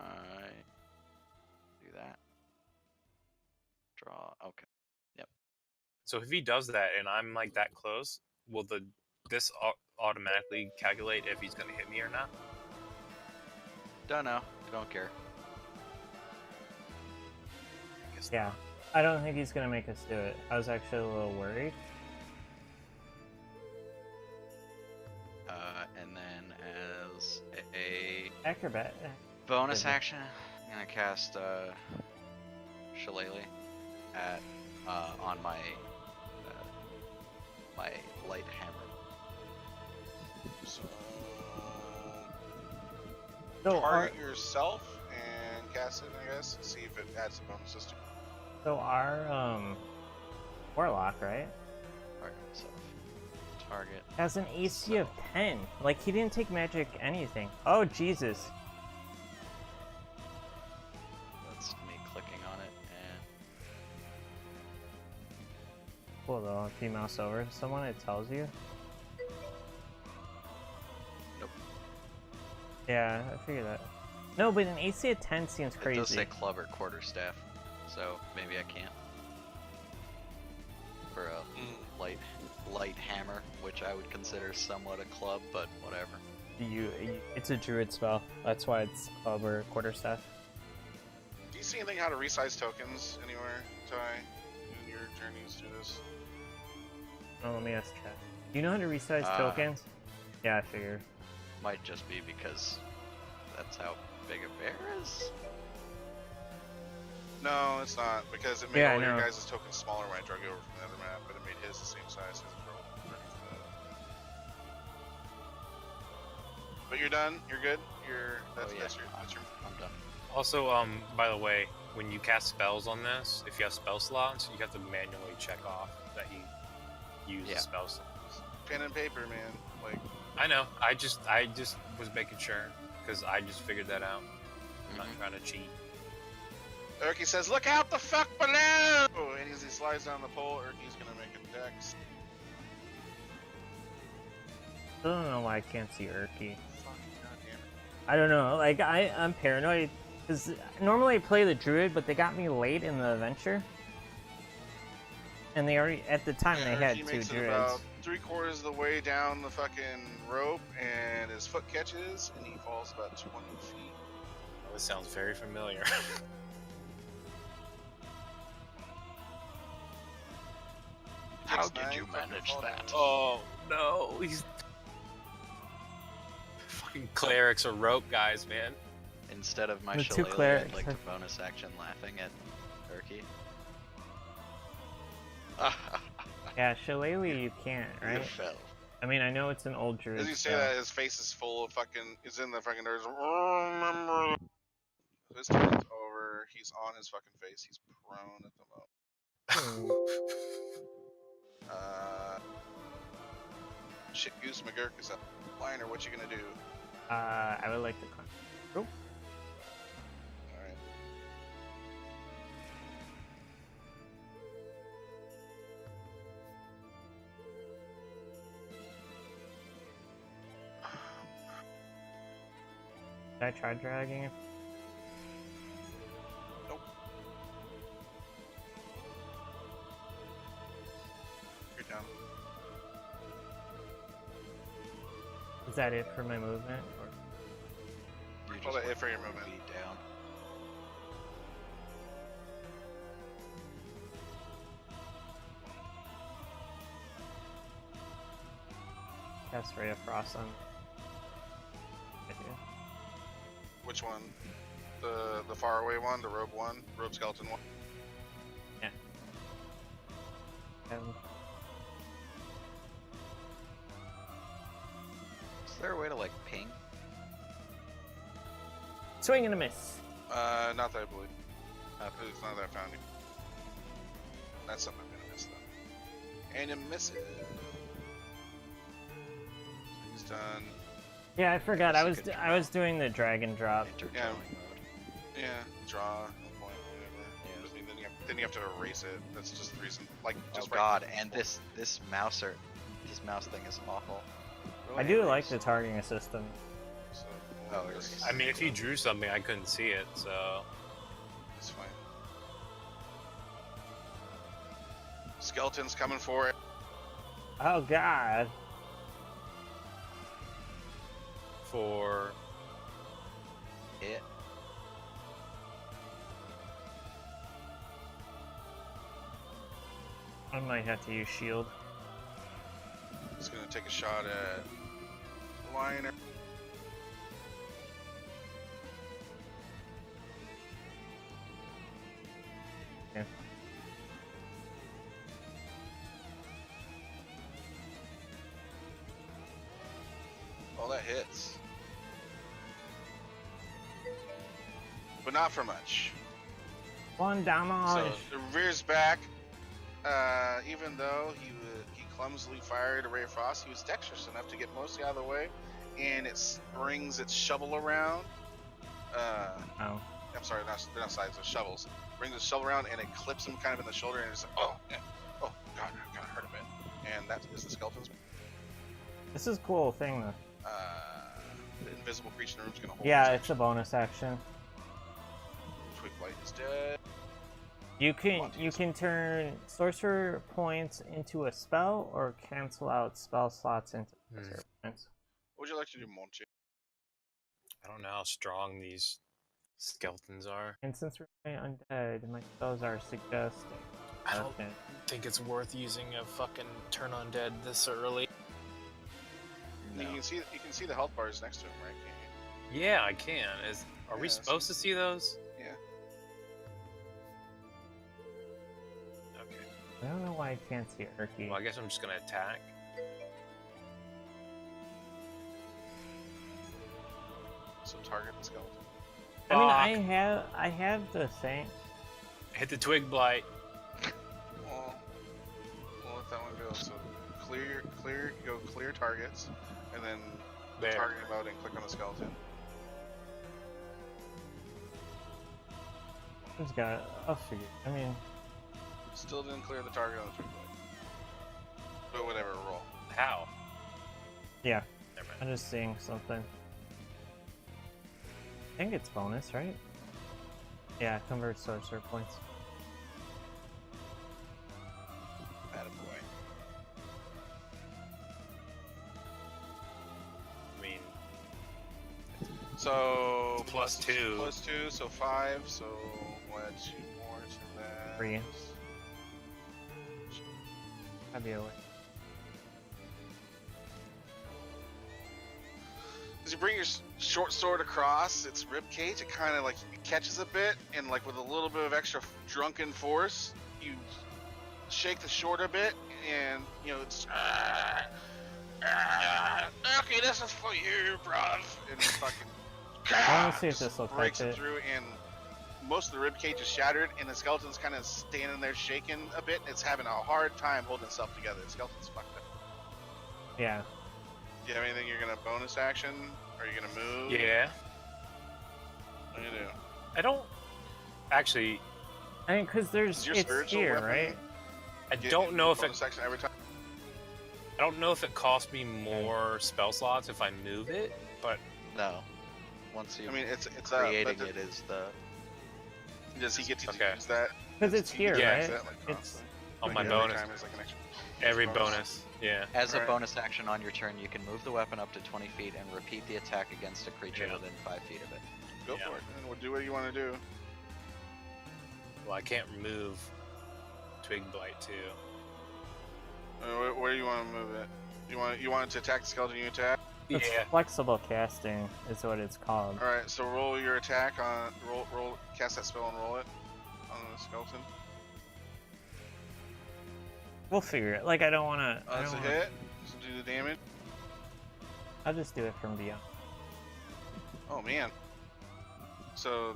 do that. Draw. Okay. So if he does that and I'm like that close, will this automatically calculate if he's gonna hit me or not? Don't know. Don't care. I guess Yeah, I don't think he's gonna make us do it. I was actually a little worried. And then as a Acrobat. bonus Goodness. action, I'm gonna cast Shillelagh at on my my light hammer. So So target yourself and cast it, I guess. See if it adds a bonus system. our warlock, right, Target myself. Target. has an AC of 10. Like he didn't take magic anything. Oh Jesus. That's me clicking on it, and Cool though. If you mouse over someone, it tells you. Nope. Yeah, I figured that. No, but an AC of 10 seems It crazy. does say club or quarterstaff, so maybe I can't. For a light hammer, which I would consider somewhat a club, but whatever. It's a druid spell. That's why it's club or quarterstaff. Do you see anything how to resize tokens anywhere, Ty, in your journeys through this? Oh, let me ask chat. Do you know how to resize tokens? Yeah, I figured. Might just be because that's how big a bear is. No, it's not, because it made Yeah, I all your know. guys' tokens smaller when I drug you over from the other map, but it made his the same size as a pro. But you're done. You're good. That's your. I'm done. Also, by the way, when you cast spells on this, if you have spell slots, you have to manually check off that you use Yeah. the spell slots. Pen and paper, man. Like, I know. I just was making sure because I just figured that out. I'm not trying to cheat. Urki says, "Look out the fuck below!" And as he slides down the pole, Urki's gonna make a dex. I don't know why I can't see Urki. Fucking goddamn it. I don't know. Like I'm paranoid because normally I play the druid, but they got me late in the adventure, and they already at the time they had Urki two makes it druids. about 3/4 of the way down the fucking rope, and his foot catches, and he falls about 20 feet. Oh, this sounds very familiar. How Takes did 9 you fucking manage fall that? damage. Oh no, he's fucking clerics or rope guys, man. Instead of my The two shillelagh, I'd clerics like to are- bonus action laughing at Urki. Yeah, Shillelagh you can't, You right? fell. I mean, I know it's an old druid. As you say spell. that, his face is full of fucking. Is in the fucking. There's. Remember. His turn's over. He's on his fucking face. He's prone at the moment. Shit Goose McGurk is up. Liner, what you gonna do? I would like to climb. Oh, Alright. I try dragging it? Nope. You're down. Is that it for my movement? Or... You Hold just it went for your movement. feet down. Cast Ray of Frost on. Which one? The far away one, the robe skeleton one. Is there a way to like ping? Swing and a miss. Not that I believe. It's not that I found you. That's something I'm gonna miss though. And it misses. He's done. Yeah, I forgot. I Guess you was could I was doing the drag and drop. Interdrawing mode. Yeah, draw, no point, whatever. Yeah. Just mean then you have to erase it. That's just the reason. Like, just Oh god, and this mouse thing is awful. I do like the targeting system. So, Oh, we'll erase. just- I mean, if you drew something, I couldn't see it, so. It's fine. Skeleton's coming for it. Oh god. For. It. I might have to use shield. He's gonna take a shot at Lyner. Okay. Oh, that hits. But not for much. One damage. So it rears back. Even though he clumsily fired a ray of frost, he was dexterous enough to get mostly out of the way, and it brings its shovel around. Oh. I'm sorry, they're not sides, they're shovels. Brings the shovel around and it clips him kind of in the shoulder, and it's like, oh, yeah. Oh, God, I got hurt a bit. And that is the skeleton's. This is a cool thing though. The invisible creature in the room's gonna hold. Yeah, its it's a bonus action. action. Twig Blight is dead. You can turn sorcerer points into a spell or cancel out spell slots into sorcerer points. What would you like to do, Monty? I don't know how strong these skeletons are. And since we're undead, my spells are suggesting. I don't Okay. think it's worth using a fucking turn undead this early. No. You can see the health bars next to him, right? Can't Yeah, I can. Are we Yeah, supposed to see those? you? Yeah. Okay. I don't know why I can't see Erky. Well, I guess I'm just gonna attack. So target the skeleton. I mean, Fuck. I have the same. Hit the twig blight. Well, we'll let that one go. So clear targets, and then There. target mode and click on the skeleton. Who's got it? I'll figure. I mean, Still didn't clear the target on the twig blade. But whatever, roll. How? yeah. Never mind. I'm just seeing something. I think it's bonus, right? Yeah, convert sorcerer points. Attaboy. I mean, So Plus two. Plus 2, so 5. So what? 2 more to that. 3. I'd be away. As you bring your short sword across its rib cage, it kind of like it catches a bit, and like with a little bit of extra drunken force, you shake the sword a bit, and you know it's okay. This is for you, bruv. And it fucking I want to see if this will breaks touch it it. through, and most of the rib cage is shattered, and the skeleton's kind of standing there shaking a bit. It's having a hard time holding itself together. The skeleton's fucked up. Yeah. Do you have anything you're gonna bonus action? Are you gonna move? yeah. What are you gonna do? I don't actually. I mean, because Is your it's spiritual here, weapon- right? I Get don't know if it. bonus action every time. I don't know if it costs me more spell slots if I move it, but No. Once you I mean, it's creating but it is the does he get to Okay. use that? Because it's Does he get to here, Yeah. use right? that, like, It's constantly? On Like, my every bonus. time is like an extra Every bonus. Yeah. as a Alright. bonus action on your turn, you can move the weapon up to 20 feet and repeat the attack against a creature Yeah. within 5 feet of it. Go Yeah. for it, and we'll do what you want to do. Well, I can't remove Twig Blight too. Where do you want to move it? You want it to attack the skeleton you attack? It's Yeah. flexible casting is what it's called. All right, so roll your attack on roll cast that spell and roll it on the skeleton. We'll figure it. Like I don't want to. That's a hit. So do the damage. I'll just do it from beyond. Oh man. So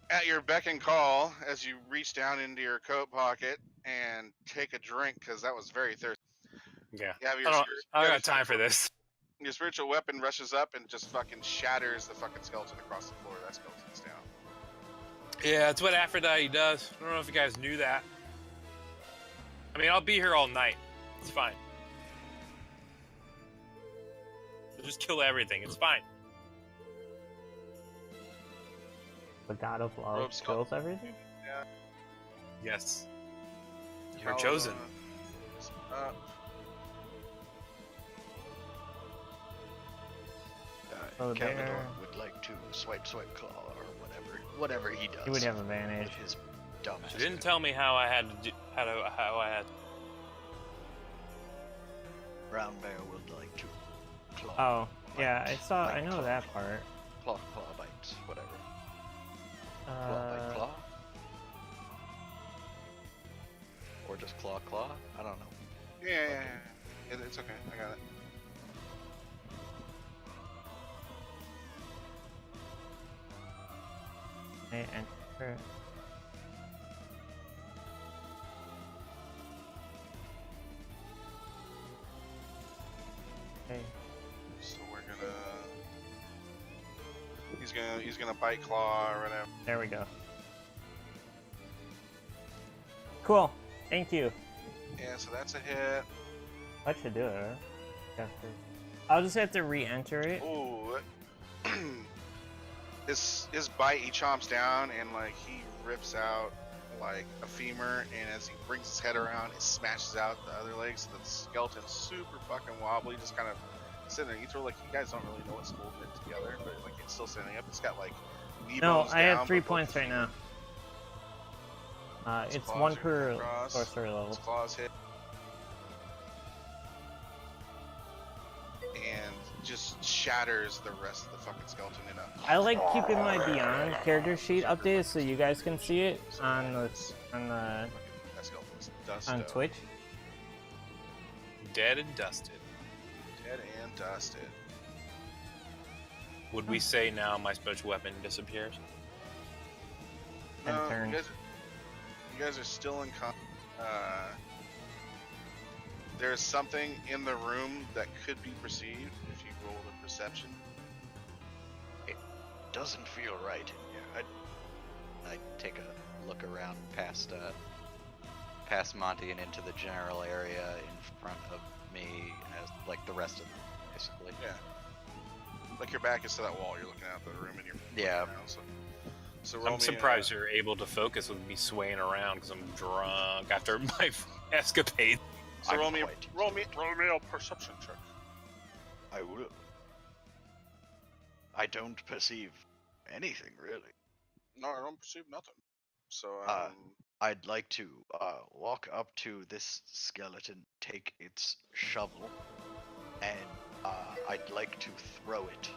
at your beck and call, as you reach down into your coat pocket and take a drink, because that was very thirsty. Yeah. You have I your don't, spirit- I you don't have got time for this. Your spiritual weapon rushes up and just fucking shatters the fucking skeleton across the floor. That skeleton's down. Yeah, that's what Aphrodite does. I don't know if you guys knew that. I mean, I'll be here all night. It's fine. We'll just kill everything. It's fine. The god of love Robe skull. kills everything. Yeah. Yes. You're How, chosen. Uh, Oh, Calvador there. would like to swipe claw or whatever he does. He would have advantage. with his dumb ass. You didn't tell me how I had to do, how I had. Brown bear would like to claw. Oh, yeah, I saw. I Like know claw. that part. Claw bite, whatever. Claw bite claw. Or just claw. I don't know. yeah. It's okay. I got it. I enter. Okay. So we're gonna. He's gonna bite claw or whatever. There we go. Cool. Thank you. Yeah, so that's a hit. That should do it, right? I'll just have to re-enter it. Ooh. His bite, he chomps down and like he rips out like a femur, and as he brings his head around, it smashes out the other leg, so the skeleton's super fucking wobbly, just kind of sitting there. You throw like you guys don't really know what's holding it together, but like it's still standing up. It's got like knee No, bones I down, have 3 but both points the right now. His It's claws one are per across. sorcery level. His claws hit. And just shatters the rest of the fucking skeleton in a. I like keeping my Beyond character sheet updated so you guys can see it on the That skeleton's dust. on Twitch. Dead and dusted. Dead and dusted. Would we say now my special weapon disappears? And No, turn. you guys are still in there's something in the room that could be perceived if you roll the perception. Doesn't feel right in here. I take a look around past Monty and into the general area in front of me, as like the rest of them, basically. Yeah. Like your back is to that wall, you're looking out the room and you're Yeah. looking around, so roll I'm me, surprised you're able to focus with me swaying around because I'm drunk after my escapade. So I'm roll me quite a perception check. I will. I don't perceive anything really. No, I don't perceive nothing. So I'd like to walk up to this skeleton, take its shovel, and I'd like to throw it.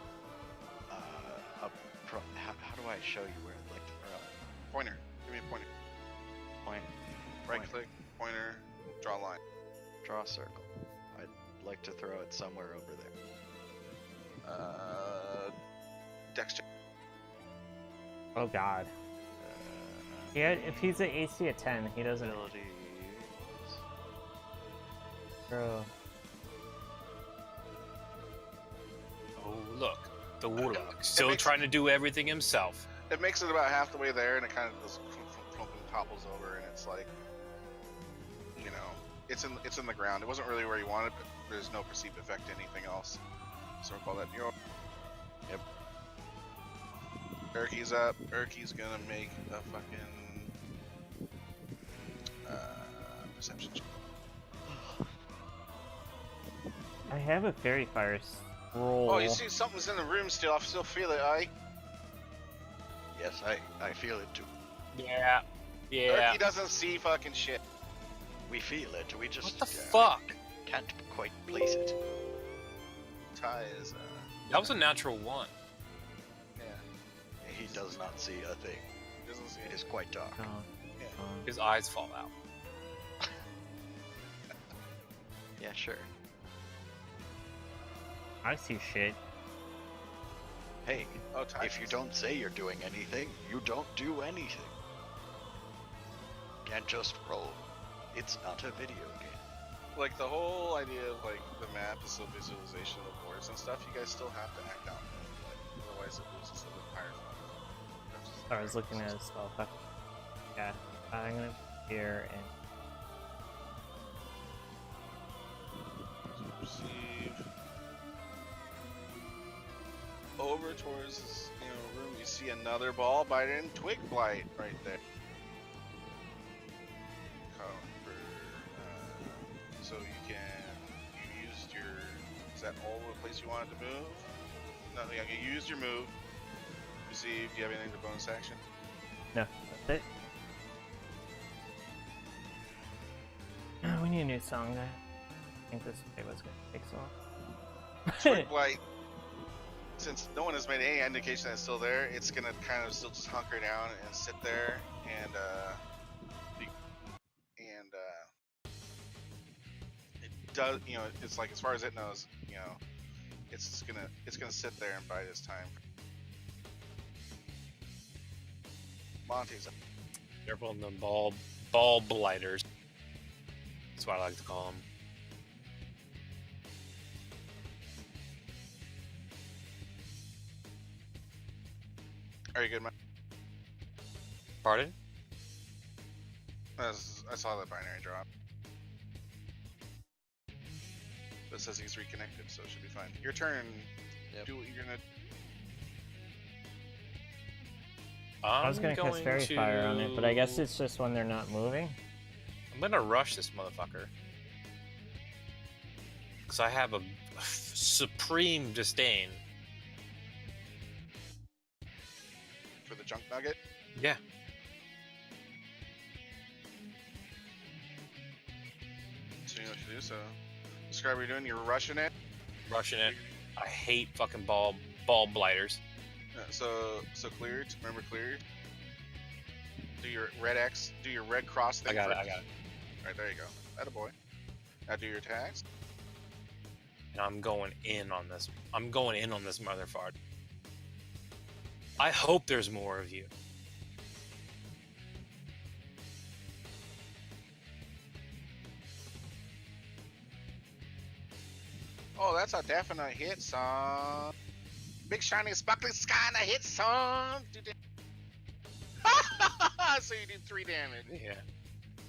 How do I show you where I'd like to throw it? pointer. Give me a pointer. Point. Right Point. click, pointer, draw a line. Draw a circle. I'd like to throw it somewhere over there. Dex check. Oh god. Yeah, if he's an AC of 10, he doesn't. Abilities. Bro. Oh, look. The warlock. Still makes- trying to do everything himself. It makes it about half the way there, and it kind of just clump and topples over, and it's like, you know, it's in the ground. It wasn't really where you wanted, but there's no perceived effect to anything else. So we'll call that your. Yep. Erky's up. Erky's gonna make a fucking perception check. I have a fairy fire scroll. Oh, you see something's in the room still. I still feel it, aye? Yes, I feel it too. Yeah. Yeah. Erky doesn't see fucking shit. We feel it. We just What the fuck? can't quite place it. Ty is That was a natural 1. yeah. He does not see a thing. He doesn't see It it. is quite dark. Oh, Yeah. oh. His eyes fall out. Yeah, sure. I see shit. Hey, Oh, Ty. if you don't say you're doing anything, you don't do anything. Can't just roll. It's not a video game. Like the whole idea of like the map is still visualization of words and stuff. You guys still have to act out, like, otherwise it loses the entire fun. I was looking at his spell. Fuck. Yeah, I'm gonna be here and Perceive. Over towards this, room, you see another ball biter and twig blight right there. Cover. So you used your. Is that all the place you wanted to move? Nothing. Okay, you used your move. Perceive. Do you have anything to bonus action? no, that's it. We need a new song. I think this is what's gonna take so long. Twig blight. Since no one has made any indication that it's still there, it's gonna kind of still just hunker down and sit there and it does, it's like as far as it knows, it's gonna sit there and bide its time. Monty's up. Careful on the ball blighters. That's what I like to call them. Are you good, man? Pardon? I saw the binary drop. It says he's reconnected, so it should be fine. Your turn. Yep. Do what you're gonna. I was gonna cast fairy fire on it, but I guess it's just when they're not moving. I'm gonna rush this motherfucker. Because I have a supreme disdain. For the junk nugget. Yeah. So you know what to do. So describe what you're doing. You're rushing it. Rushing it. I hate fucking ball blighters. So clear. Remember clear. Do your red X. Do your red cross thing. I got it. All right, there you go. Attaboy. Now do your attacks. And I'm going in on this. I'm going in on this motherfucker. I hope there's more of you. Oh, that's a definite hit, son. Big shiny sparkly sky and a hit, son. So you do 3 damage. Yeah.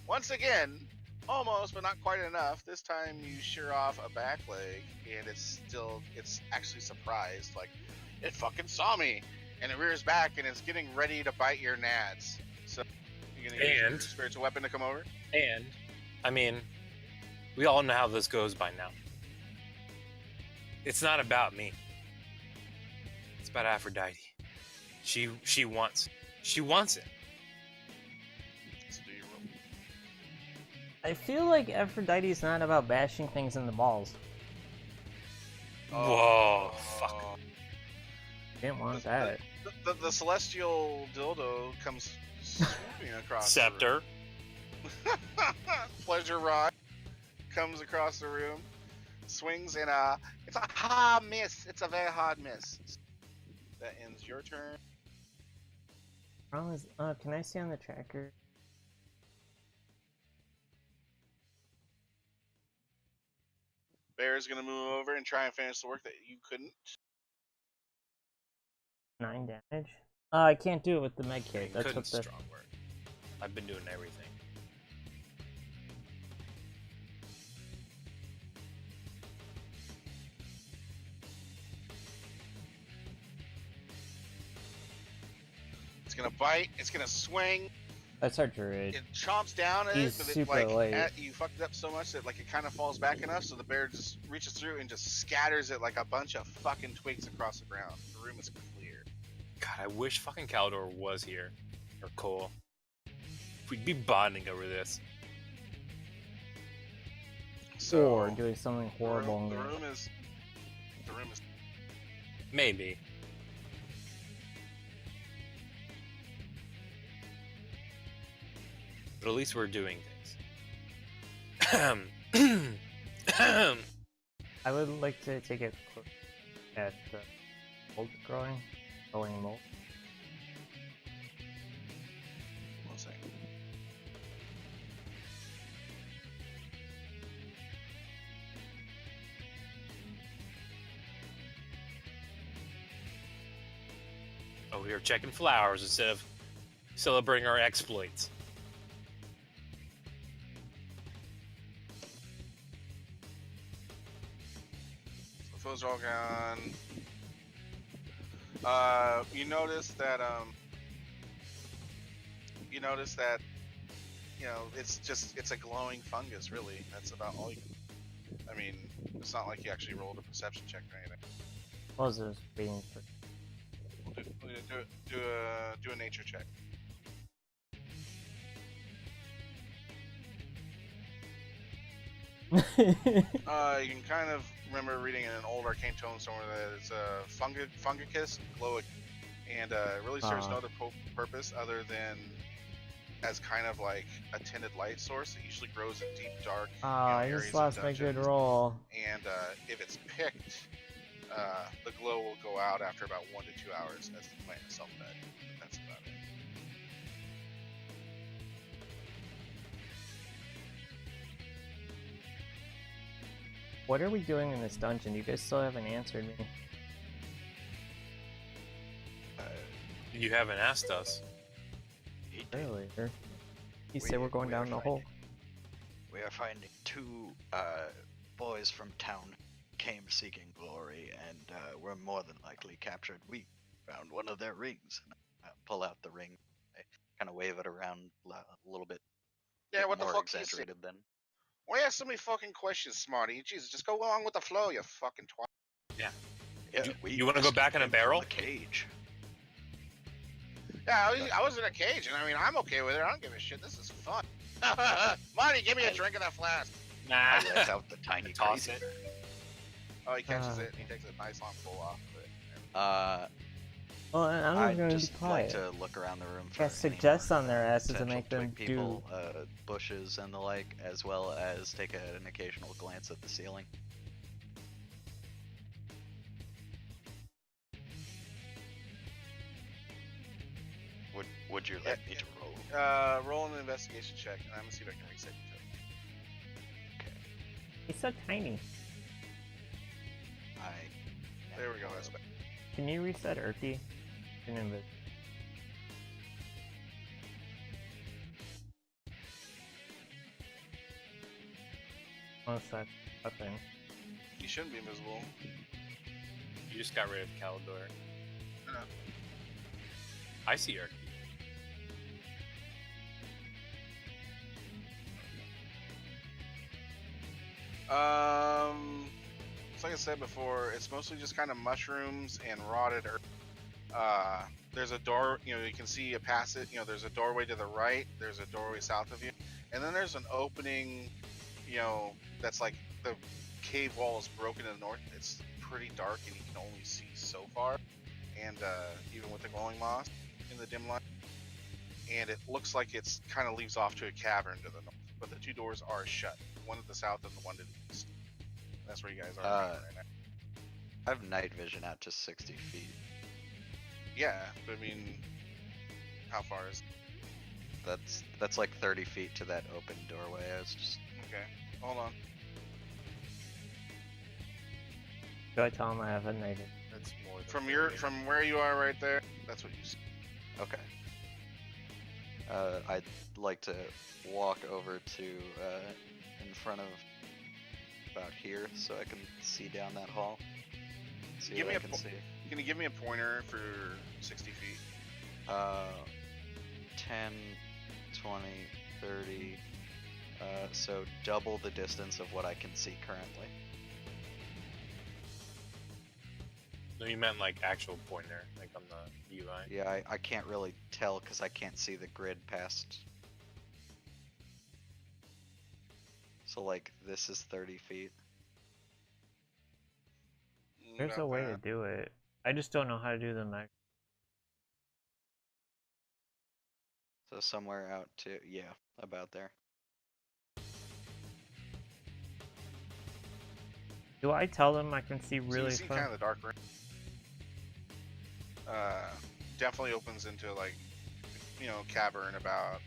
Once again, almost, but not quite enough. This time you shear off a back leg, and it's actually surprised. Like, it fucking saw me. And it rears back, and it's getting ready to bite your nads. So, you're gonna use your spiritual weapon to come over? And, I mean, we all know how this goes by now. It's not about me. It's about Aphrodite. She wants it. So do your roll. I feel like Aphrodite's not about bashing things in the balls. Whoa, fuck. Didn't want that. The celestial dildo comes swooping across Scepter. the room. Pleasure rod comes across the room, swings, and it's a hard miss. It's a very hard miss. That ends your turn. Problem is, can I see on the tracker? Bear's gonna move over and try and finish the work that you couldn't. 9 damage. I can't do it with the med kit. That's Couldn't what the. strong word. I've been doing everything. It's gonna bite. It's gonna swing. That's our druid. It chomps down at He's it, but it, super like light. you fucked it up so much that like it kind of falls back enough, so the bear just reaches through and just scatters it like a bunch of fucking twigs across the ground. The room is clear. God, I wish fucking Caldor was here. Or Cole. We'd be bonding over this. So Or doing something horrible. The room is. Maybe. But at least we're doing things. I would like to take a look at the mold growing mold. One second. Oh, we are checking flowers instead of celebrating our exploits. The foes are all gone. You notice that it's a glowing fungus. Really, that's about all you can. I mean, it's not like you actually rolled a perception check or anything. I was just waiting for. Do a nature check. You can kind of remember reading in an old arcane tome somewhere that it's a fungicus, glowic, and it really serves no other purpose other than as kind of like a tinted light source. It usually grows in deep, dark I areas just of lost my good dungeons. roll. And if it's picked, the glow will go out after about 1 to 2 hours as the plant itself died. But that's about it. What are we doing in this dungeon? You guys still haven't answered me. You haven't asked us. Earlier. You said we're going down the hole. We are finding 2 boys from town came seeking glory and were more than likely captured. We found one of their rings. Pull out the ring. I kind of wave it around a little bit. Yeah, what the more fuck do you say? exaggerated than. Why ask so many fucking questions, Smarty? Jesus, just go along with the flow, you fucking twat. Yeah, You want to go back in a barrel? The cage. Yeah, I was in a cage, and I mean, I'm okay with it. I don't give a shit. This is fun. Marty, give me a drink of that flask. Nah. I let out the tiny Toss crazy. it. Oh, he catches it. okay. He takes a nice long pull off of it. Well, I'm I'd going to be just quiet. like to look around the room for Cast any suggests more, on their asses to potential make them twig people, bushes and the like, as well as take an occasional glance at the ceiling. Would you like me to roll? Roll an investigation check, and I'm gonna see if I can reset it. He's so tiny. There we go. That's better. Can you reset RP? Unless that's a thing. He shouldn't be invisible. You just got rid of Caldor. Yeah. I see her. So like I said before, it's mostly just kind of mushrooms and rotted earth. There's a door, you can see a passage, there's a doorway to the right, there's a doorway south of you, and then there's an opening, that's like the cave wall is broken in the north. It's pretty dark and you can only see so far, and even with the glowing moss in the dim light, and it looks like it's kind of leaves off to a cavern to the north, but the 2 doors are shut, one to the south and the one to the east. That's where you guys are right now. I have night vision out to 60 feet. Yeah, but I mean, how far is? That's like 30 feet to that open doorway. I was just Okay, hold on. Do I tell him I have a night? That's more than From where you are right there, that's what you see. okay. I'd like to walk over to in front of about here, so I can see down that hall. See Give what me I a can po- see. Can you give me a pointer for 60 feet? 10, 20, 30. So double the distance of what I can see currently. No, you meant like actual pointer, like on the UI. Yeah, I can't really tell because I can't see the grid past. So like this is 30 feet. There's a way to do it. I just don't know how to do the mech. So somewhere out to, yeah, about there. Do I tell them I can see So really you see far? kind of the dark room. Definitely opens into like, cavern about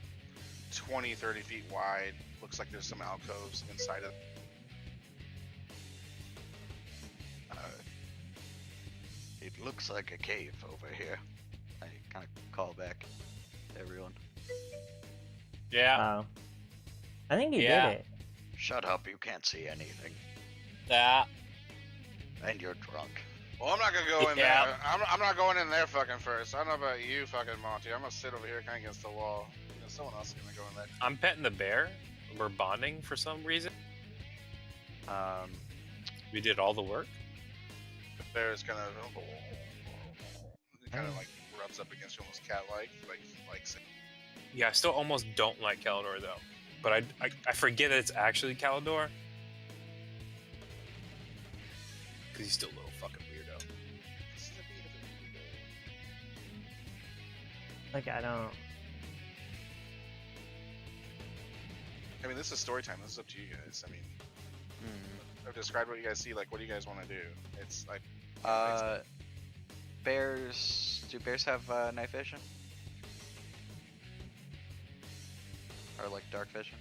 20, 30 feet wide. Looks like there's some alcoves inside of. It looks like a cave over here. I kind of call back to everyone. Yeah. Wow. I think he Yeah. did it. Shut up, you can't see anything. That. And you're drunk. Well, I'm not gonna go in Yeah. there. I'm not going in there fucking first. I don't know about you, fucking Monty. I'm gonna sit over here kind of against the wall. Someone else is gonna go in there. I'm petting the bear. We're bonding for some reason. We did all the work. The bear is kind of like rubs up against you, almost cat-like, like Yeah, I still almost don't like Calidor though, but I forget that it's actually Calidor because he's still a little fucking weirdo. Like, I don't. I mean, this is story time. This is up to you guys. I mean, I've described what you guys see. Like, what do you guys want to do? It's like. Bears. Do bears have night vision? Or like dark vision?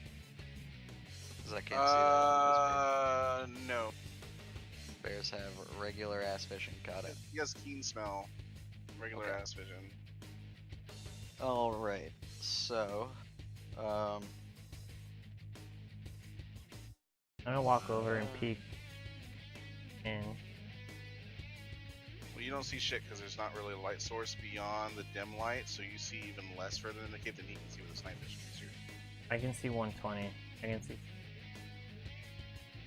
Because I can't see that. No. Bears have regular ass vision. Got it. He has keen smell. Regular Okay. ass vision. Alright, so, I'm gonna walk over and peek in. Well, you don't see shit because there's not really a light source beyond the dim light, so you see even less further in the cave than he can see with his night vision. I can see 120. I can see.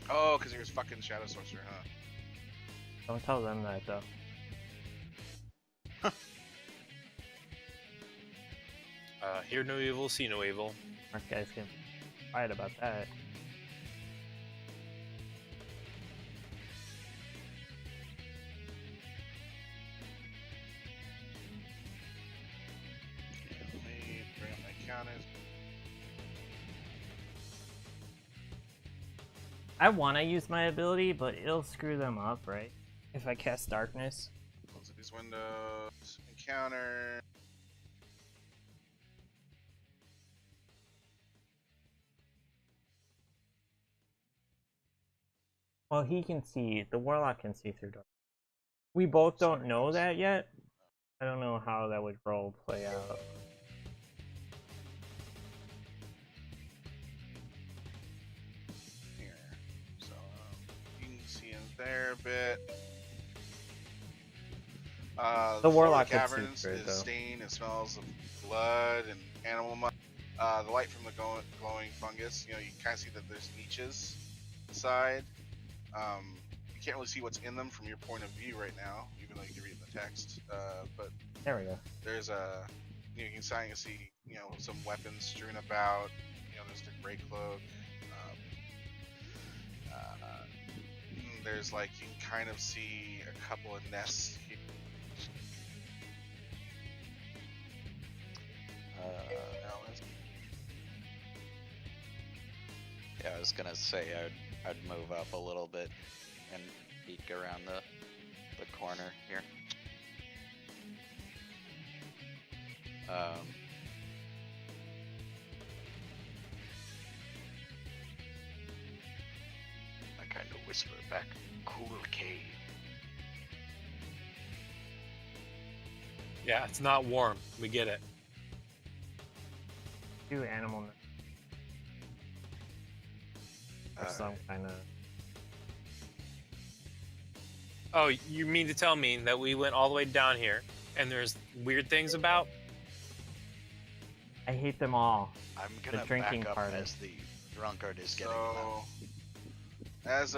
Oh, because you're his fucking shadow sorcerer, huh? Don't tell them that though. Hear no evil, see no evil. Our guys can fight about that. Let me bring up my counters. I want to use my ability, but it'll screw them up, right? If I cast darkness. Close these windows. Encounter. Well, he can see. The warlock can see through dark. We both don't know that yet. I don't know how that would role play out. Here. So, you can see in there a bit. The floor warlock of the could see caverns through it, is though. stained and smells of blood and animal mud. The light from the glowing fungus, you can kind of see that there's niches inside. You can't really see what's in them from your point of view right now, even though you can read the text. But There we go. there's you can see, some weapons strewn about. There's the gray cloak. There's like, you can kind of see a couple of nests here. Yeah, I was gonna say I'd move up a little bit and peek around the corner here. I kind of whisper back, "Cool cave." Yeah, it's not warm. We get it. Do animal or some kind of. Oh, you mean to tell me that we went all the way down here and there's weird things about? I hate them all. I'm gonna drinking back up party. as the drunkard is getting So, loud. as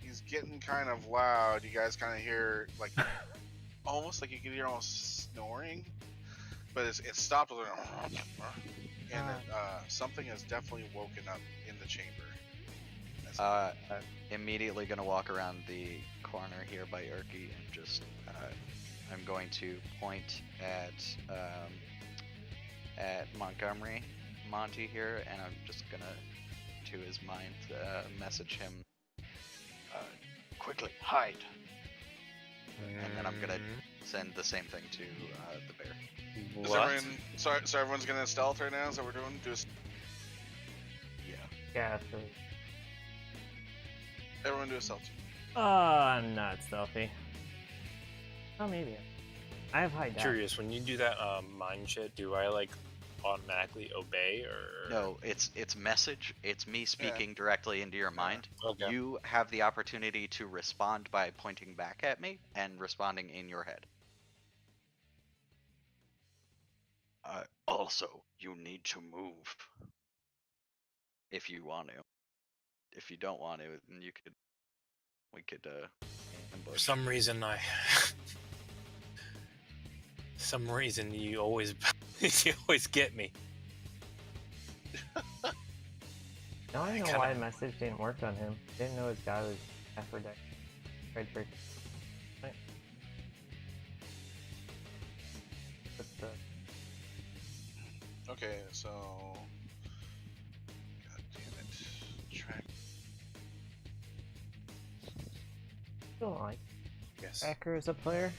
he's getting kind of loud, you guys kind of hear like almost like you can hear almost snoring, but it stopped with and something has definitely woken up in the chamber. Immediately gonna walk around the corner here by Erky and just I'm going to point at Montgomery Monty here, and I'm just gonna, to his mind, message him, quickly hide, and then I'm gonna send the same thing to the bear. Is What? everyone, so everyone's gonna stealth right now? Is that what we're doing? Yeah. Yeah. Everyone do a stealth. I'm not stealthy. Oh, maybe. I have high dash. Curious, when you do that mind shit, do I like automatically obey or No, it's message. It's me speaking directly into your mind. Okay. You have the opportunity to respond by pointing back at me and responding in your head. Also, you need to move if you want to. If you don't want to, then we could For ambush. some reason you always you always get me. Now I know kinda- why message didn't work on him. Didn't know his guy was Aphrodite. Tried for. Right. What's the? Okay, so. God damn it. Track. Don't like Yes. Tracker as a player.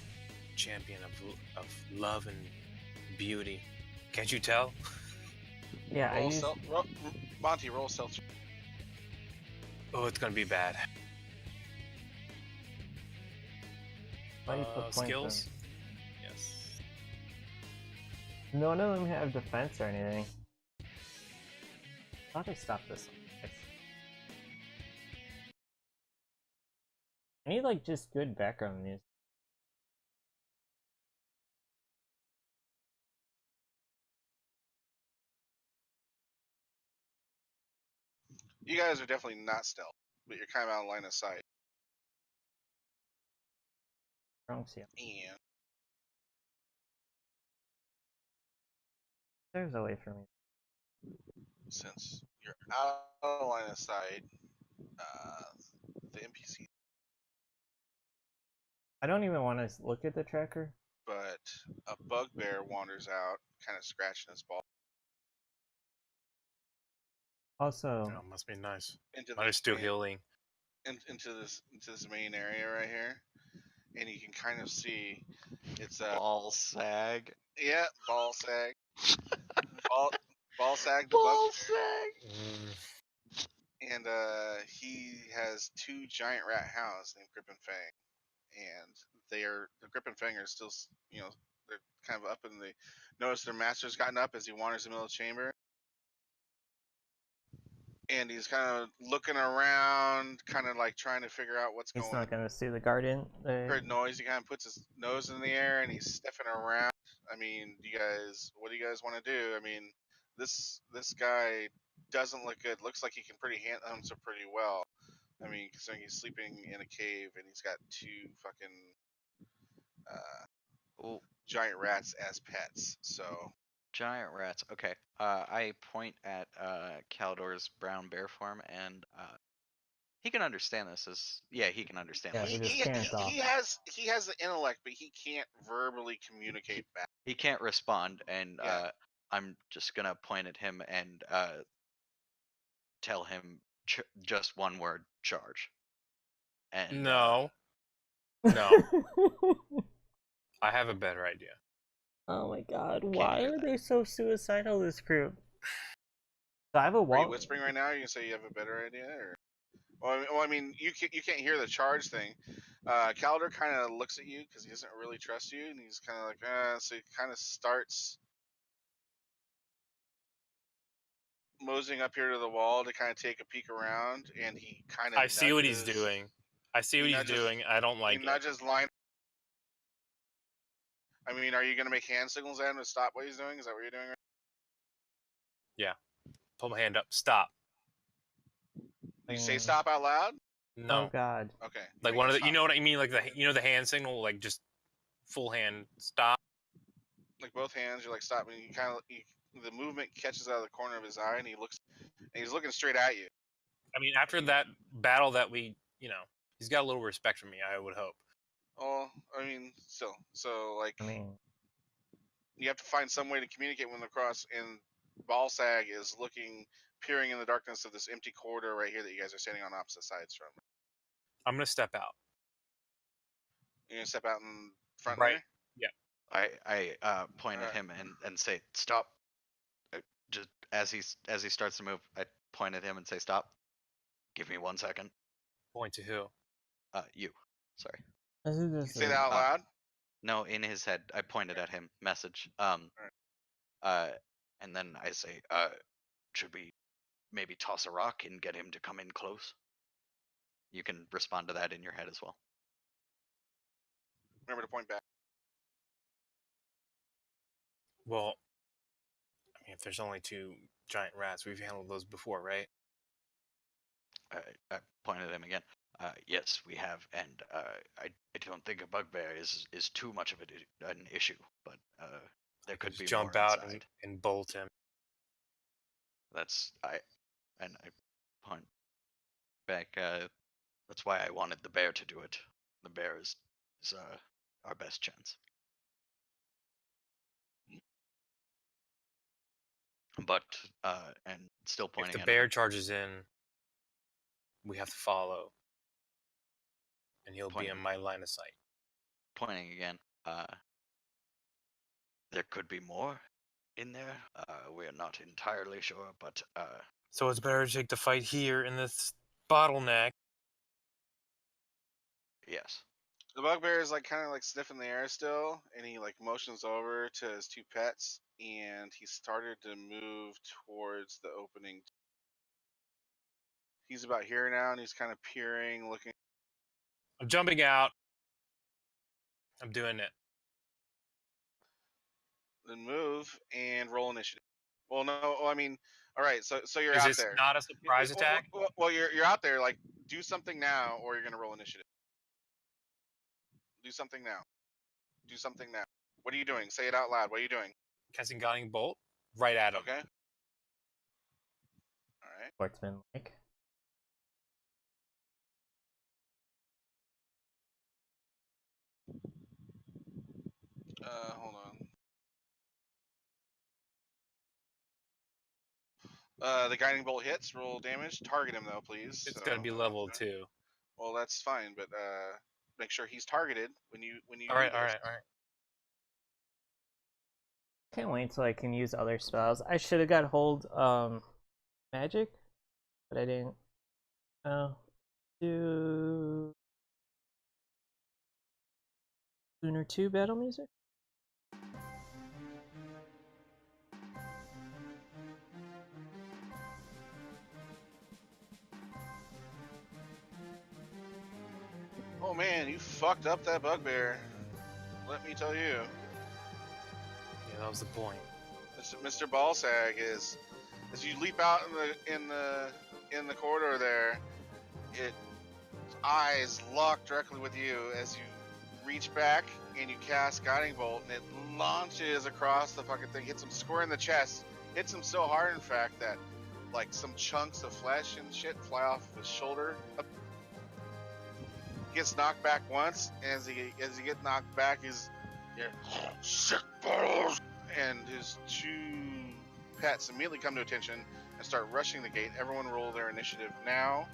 Champion of love and beauty. Can't you tell? Yeah, I Roll use. stealth. Monty, roll stealth. Oh, it's gonna be bad. Why do you put points on? Skills? Yes. None of them have defense or anything. Thought I stopped this. I need like just good background music. You guys are definitely not stealth, but you're kind of out of line of sight. Wrong seal. And There's away from me. since you're out of line of sight, the NPC, I don't even want to look at the tracker. but a bugbear wanders out, kind of scratching his ball Also, Oh, must be nice. into Mine is still main- healing. into this main area right here, and you can kind of see it's a Ball sag. ball sag, ball sag, the Ball bug, sag. and he has two giant rat hounds named Grip and Fang, and the Grip and Fang are still, they're kind of up in the. Notice their master's gotten up as he wanders in the middle of the chamber, and he's kind of looking around, kind of like trying to figure out what's he's going. not gonna see the guardian. Heard noise. He kind of puts his nose in the air and he's sniffing around. I mean, what do you guys want to do? I mean, this guy doesn't look good. Looks like he can handle himself pretty well. I mean, considering he's sleeping in a cave and he's got two fucking Ooh, giant rats as pets. So giant rats. Okay. I point at Caldor's brown bear form, and he can understand this. He can understand. Yeah, this. he just can't talk. he has the intellect, but he can't verbally communicate back. He can't respond, and Yeah. I'm just gonna point at him and tell him just one word: charge. And No. No. I have a better idea. Oh my god, Can't why hear are that. they so suicidal, this group? So I have a Are you wall. whispering right now? Or you can say you have a better idea, or? Well, I mean, you can't hear the charge thing. Calder kind of looks at you because he doesn't really trust you, and he's kind of like, so he kind of starts moseying up here to the wall to kind of take a peek around, and he kind of. I see what he's doing. I see what he he's nudges- doing. I don't like He it. nudges line. I mean, are you gonna make hand signals at him to stop what he's doing? Is that what you're doing? Pull my hand up. Stop. You say stop out loud? No. Oh God. Okay. Like one of the, you know what I mean? Like the hand signal, like just full hand stop. Like both hands, you're like stopping. You kind of the movement catches out of the corner of his eye, and he's looking straight at you. I mean, after that battle that we, he's got a little respect for me. I would hope. Oh, I mean, still, so like, I mean, you have to find some way to communicate with him across. And Ballsag is peering in the darkness of this empty corridor right here that you guys are standing on opposite sides from. I'm gonna step out. You're gonna step out in front Right. there. Yeah. I point at Alright. him and say stop. Just as he starts to move, I point at him and say stop. Give me 1 second. Point to who? You. Sorry. this is You just say that out loud. No, in his head, I pointed at him. Message. And then I say, should we maybe toss a rock and get him to come in close? You can respond to that in your head as well. Remember to point back. Well, I mean, if there's only 2 giant rats, we've handled those before, right? I pointed at him again. Yes, we have, and I don't think a bugbear is too much of an issue, but there could be jump more out inside. and bolt him. I point back. That's why I wanted the bear to do it. The bear is our best chance. But and still pointing If the at bear him, charges in, we have to follow, and he'll be Pointing. in my line of sight. pointing again. There could be more in there. We're not entirely sure, but So it's better to take the fight here in this bottleneck. yes. The bugbear is like kind of like sniffing the air still, and he like motions over to his 2 pets, and he started to move towards the opening. He's about here now, and he's kind of peering, looking. I'm jumping out. I'm doing it. Then move and roll initiative. Well, no, I mean, all right. So you're Is out this there. not a surprise attack? Well, you're out there. Like, do something now, or you're gonna roll initiative. Do something now. Do something now. What are you doing? Say it out loud. What are you doing? Casting Guiding Bolt right at him. Okay. All right. sportsman like. Hold on. The guiding bolt hits. Roll damage. Target him though, please. It's gonna be level 2. Well, that's fine, but make sure he's targeted when you All do right, this. all right. Can't wait till I can use other spells. I should have got hold magic, but I didn't. Do Lunar 2 battle music? Oh man, you fucked up that bugbear. Let me tell you. Yeah, that was the point. Mr. Ballsag is as you leap out in the corridor there, its eyes lock directly with you as you reach back and you cast Guiding Bolt, and it launches across the fucking thing, hits him square in the chest, hits him so hard in fact that like some chunks of flesh and shit fly off of his shoulder. Gets knocked back once, as he gets knocked back, sick balls, and his 2 pets immediately come to attention and start rushing the gate. Everyone roll their initiative now.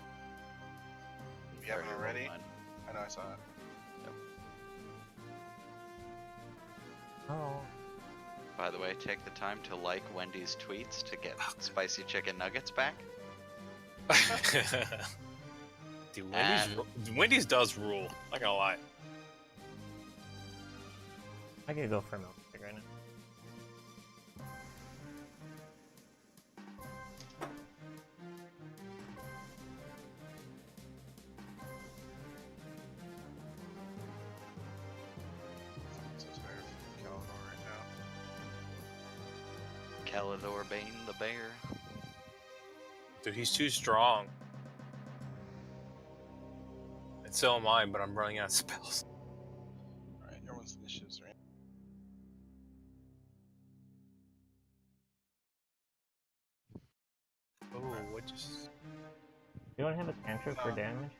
If you haven't already. I know I saw it. Oh. By the way, take the time to like Wendy's tweets to get spicy chicken nuggets back. Dude, Wendy's does rule. Not gonna lie. I could go for a milkshake right now. Calidor Bane the bear. Dude, he's too strong. And so am I, but I'm running out of spells. Alright, everyone's initiatives, right? Oh, what just... You don't have a cantrip for No. damage?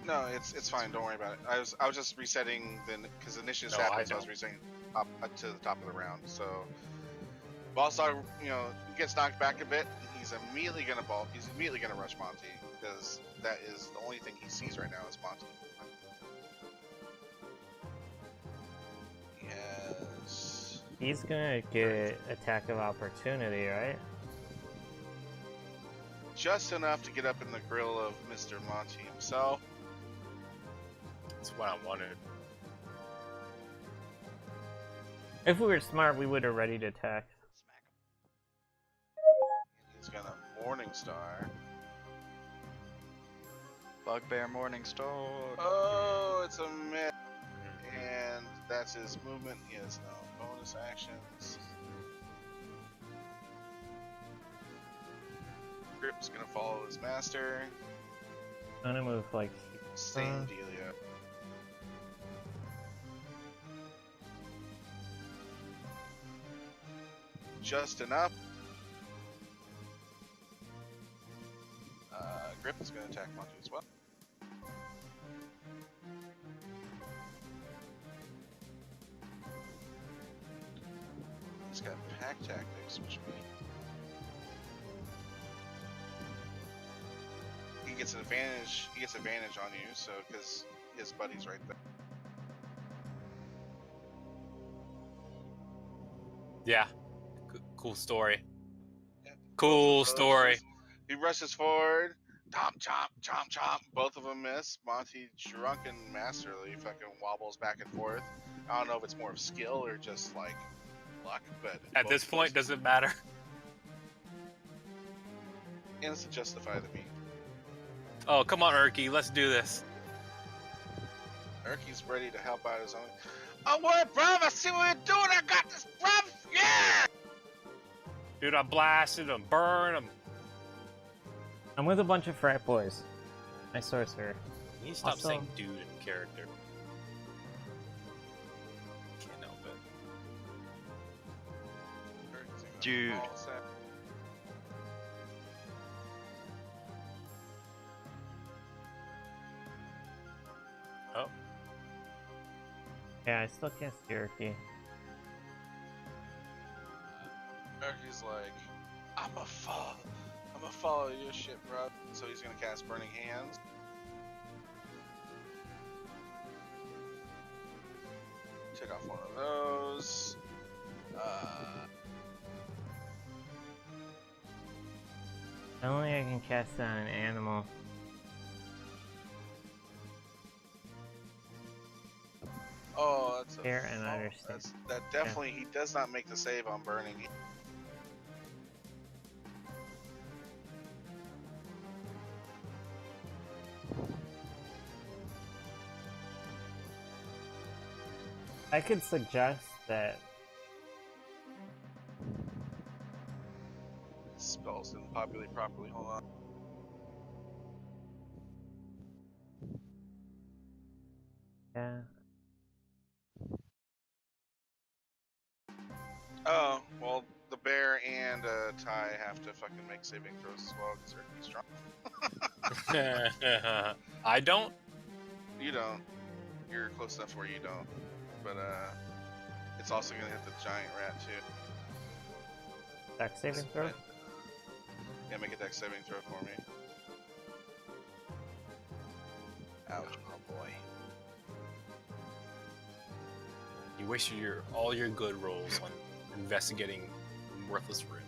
No, it's fine. Don't worry about it. I was just resetting because initiatives No, I happened, so I was know. resetting up to the top of the round. So Boss Dog, gets knocked back a bit. He's immediately gonna He's immediately gonna rush Monty because that is the only thing he sees right now is Monty. Yes. He's gonna get attack of opportunity, right? Just enough to get up in the grill of Mr. Monty himself. That's what I wanted. If we were smart, we would have ready to attack. Smack He's gonna Morningstar. Bugbear Morningstar. Oh, it's a miss. And that's his movement. He has no bonus actions. Grip's gonna follow his master. I'm gonna move like Same dealio. Just enough. Grip is gonna attack Monty as well. He's got pack tactics, which means he gets an advantage. He gets advantage on you, so because his buddy's right there. Yeah. Cool story. Yeah. Cool story. He rushes forward. Chomp, chomp, chomp, chomp. Both of them miss. Monty, drunken masterly, fucking wobbles back and forth. I don't know if it's more of skill or just like luck, but At this point, doesn't matter. and it's to justify the mean. Oh, come on, Urky, let's do this. Erky's ready to help out his own. Oh, what, bruv? I see what you're doing. I got this, bruv. Yeah. Dude, I blasted him, burn him. I'm with a bunch of frat boys. My sorcerer. Can you stop Also- saying dude in character? Can't help it. Erky's gonna Dude. all set. Oh, Yeah, I still can't see Urky. Erky's like, I'ma follow your shit, bro. So he's gonna cast Burning Hands. Take off one of those. Only I can cast it on an animal. Oh, that's a Fair and fault. understand. That definitely he does not make the save on burning. I could suggest that Spells didn't populate properly. Hold on. yeah. Oh, well, the bear and Ty have to fucking make saving throws as well because they're strong. I don't. You don't. You're close enough where you don't. But it's also gonna hit the giant rat too. Dex saving throw? Yeah, make a dex saving throw for me. Ouch, oh boy. You wasted all your good rolls on investigating worthless room.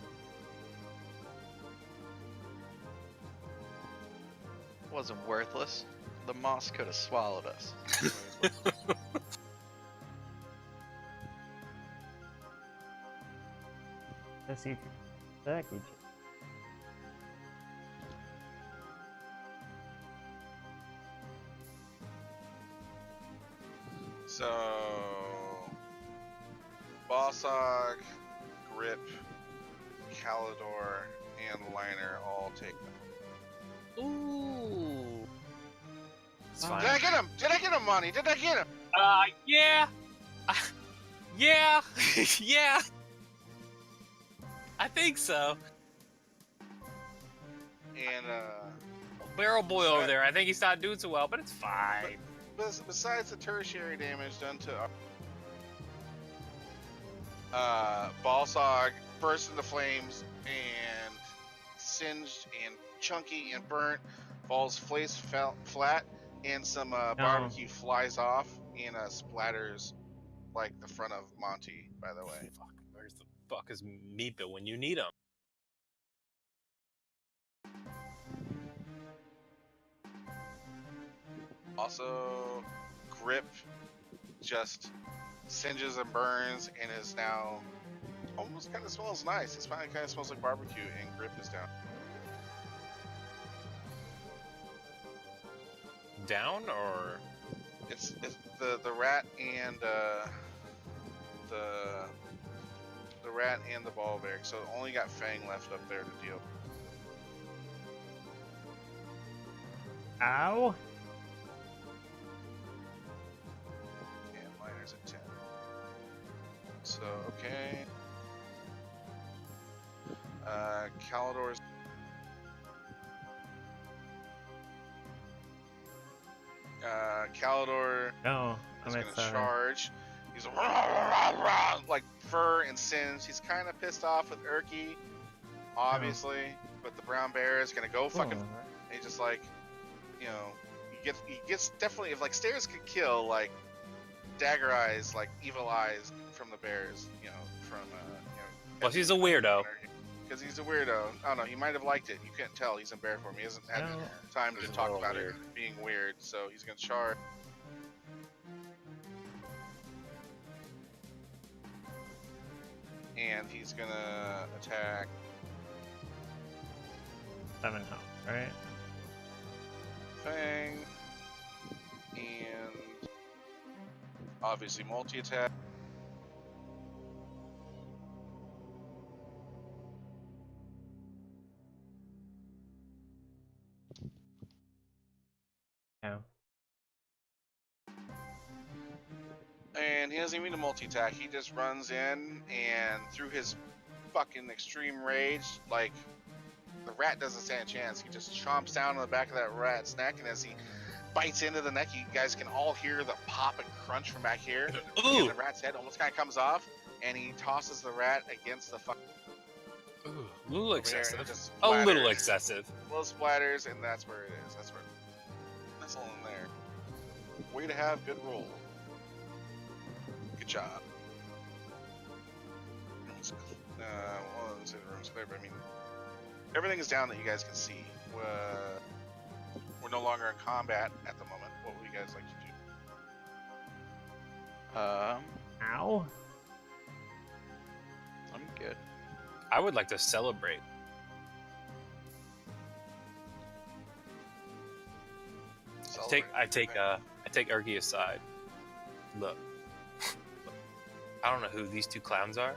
Wasn't worthless. The moss could have swallowed us. Let's see if you attack each. So, Bossog, Grip, Calidor and Lyner all take them. Ooh. It's fine. Did I get him? Did I get him, Monty? Did I get him? Yeah. Yeah. Yeah. I think so. And Barrel boy over there. I think he's not doing so well, but it's fine. besides the tertiary damage done to Balsog burst into flames and singed and chunky and burnt, falls flat, and some barbecue flies off and splatters like the front of Monty, by the way. Fuck, where's the fuck is Meepa when you need him? Also, Grip just singes and burns and is now almost kind of smells nice. It kind of smells like barbecue, and Grip is down. Down or It's the rat and the rat and the ball bear. So only got Fang left up there to deal. Ow. And Liner's at 10. So okay. Calidor's. Calidor No, is I'm going to excited. charge. He's like fur and singed. He's kind of pissed off with Urky, obviously, but the brown bear is going to go fucking. Ooh. He's just like, you know, he gets definitely, if like Stairs could kill, like dagger eyes, like evil eyes from the bears, you know, from well, he's a weirdo. Because he's a weirdo. I don't know. He might have liked it. You couldn't tell. He's in bear form. He hasn't had No. time to He's a talk little about weird. it being weird. So he's gonna charge. And he's gonna attack. 7 health, right? Fang. And obviously multi-attack. Yeah. And he doesn't even need a multi-attack. He just runs in and through his fucking extreme rage, like the rat doesn't stand a chance. He just chomps down on the back of that rat's neck, and as he bites into the neck, you guys can all hear the pop and crunch from back here. Ooh. And the rat's head almost kind of comes off, and he tosses the rat against the fucking Ooh, a little over there, and excessive. it just A little splatters. excessive. Little splatters, and that's where it is. That's all in there. Way to have good roll. Good job. Well, I didn't say the room's clear, but I mean, everything is down that you guys can see. We're no longer in combat at the moment. What would you guys like to do? Ow. I'm good. I would like to celebrate. I take Urgi aside. Look. I don't know who these two clowns are.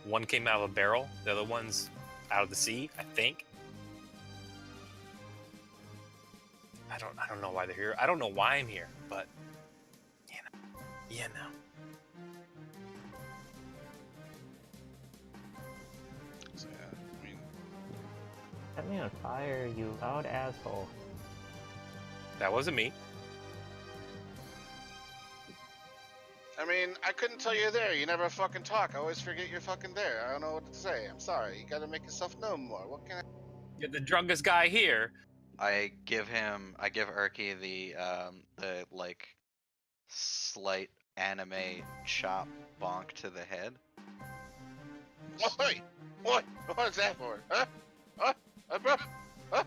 One came out of a barrel, the other one's out of the sea, I think. I don't know why they're here. I don't know why I'm here, but you know. So, yeah, I mean, Set me on fire, you loud asshole. That wasn't me. I couldn't tell you there. You never fucking talk. I always forget you're fucking there. I don't know what to say. I'm sorry. You gotta make yourself known more. What can I? You're the drunkest guy here. I give Urky the like slight anime chop bonk to the head. Oi! What? What is that for? Huh? Huh? Bro? Huh?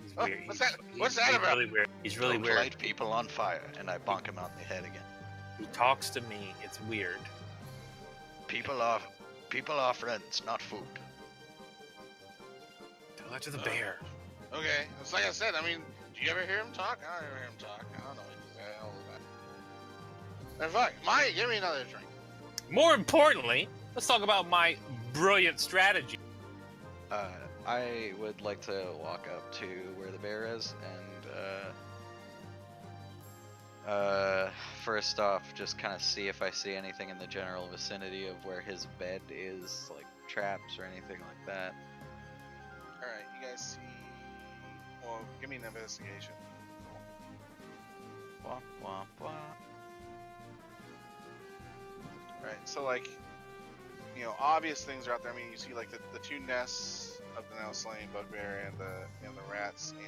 He's Oh, weird. what's He's- that? he's- What's that he's about? really weird. He's really Don't weird. light people on fire, and I bonk him on the head again. He talks to me. It's weird. People are friends, not food. Tell that to the bear. Okay, it's like I said. Do you ever hear him talk? I don't ever hear him talk. I don't know what he's all about. And fuck, Maya, give me another drink. More importantly, let's talk about my brilliant strategy. I would like to walk up to where the bear is and first off, just kind of see if I see anything in the general vicinity of where his bed is, like traps or anything like that. All right, you guys see? Well, give me an investigation. Wah, wah, wah. Right, so like, obvious things are out there. I mean, you see like the two nests of the now slain bugbear and the rats, and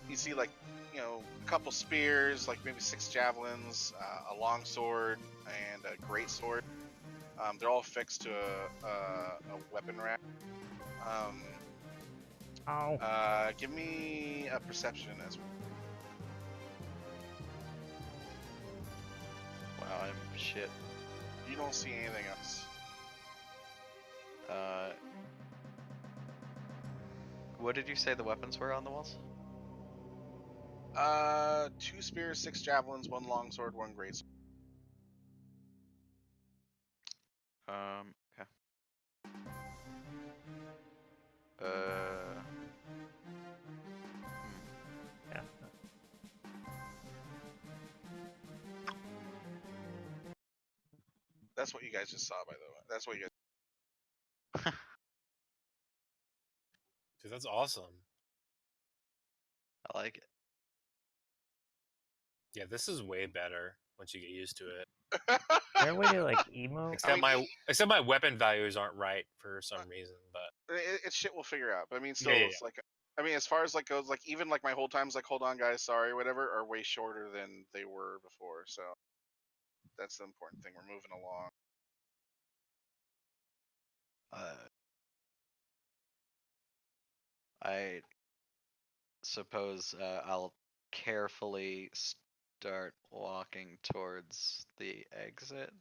you see like a couple spears, like maybe 6 javelins, a long sword, and a great sword. They're all fixed to a weapon rack. Ow. Give me a perception as well. Wow, I'm shit. You don't see anything else. What did you say the weapons were on the walls? 2 spears, 6 javelins, 1 longsword, 1 greatsword. Okay. Yeah. That's what you guys just saw, by the way. That's what you guys. Dude, that's awesome. I like it. Yeah, this is way better once you get used to it. Is there a way to like emote? Except my weapon values aren't right for some reason, but It's shit we'll figure out. But I mean, still, Yeah. it's like, I mean, as far as like goes, like even like my hold times, like hold on, guys, sorry, whatever, are way shorter than they were before. So that's the important thing. We're moving along. I suppose I'll carefully start walking towards the exit.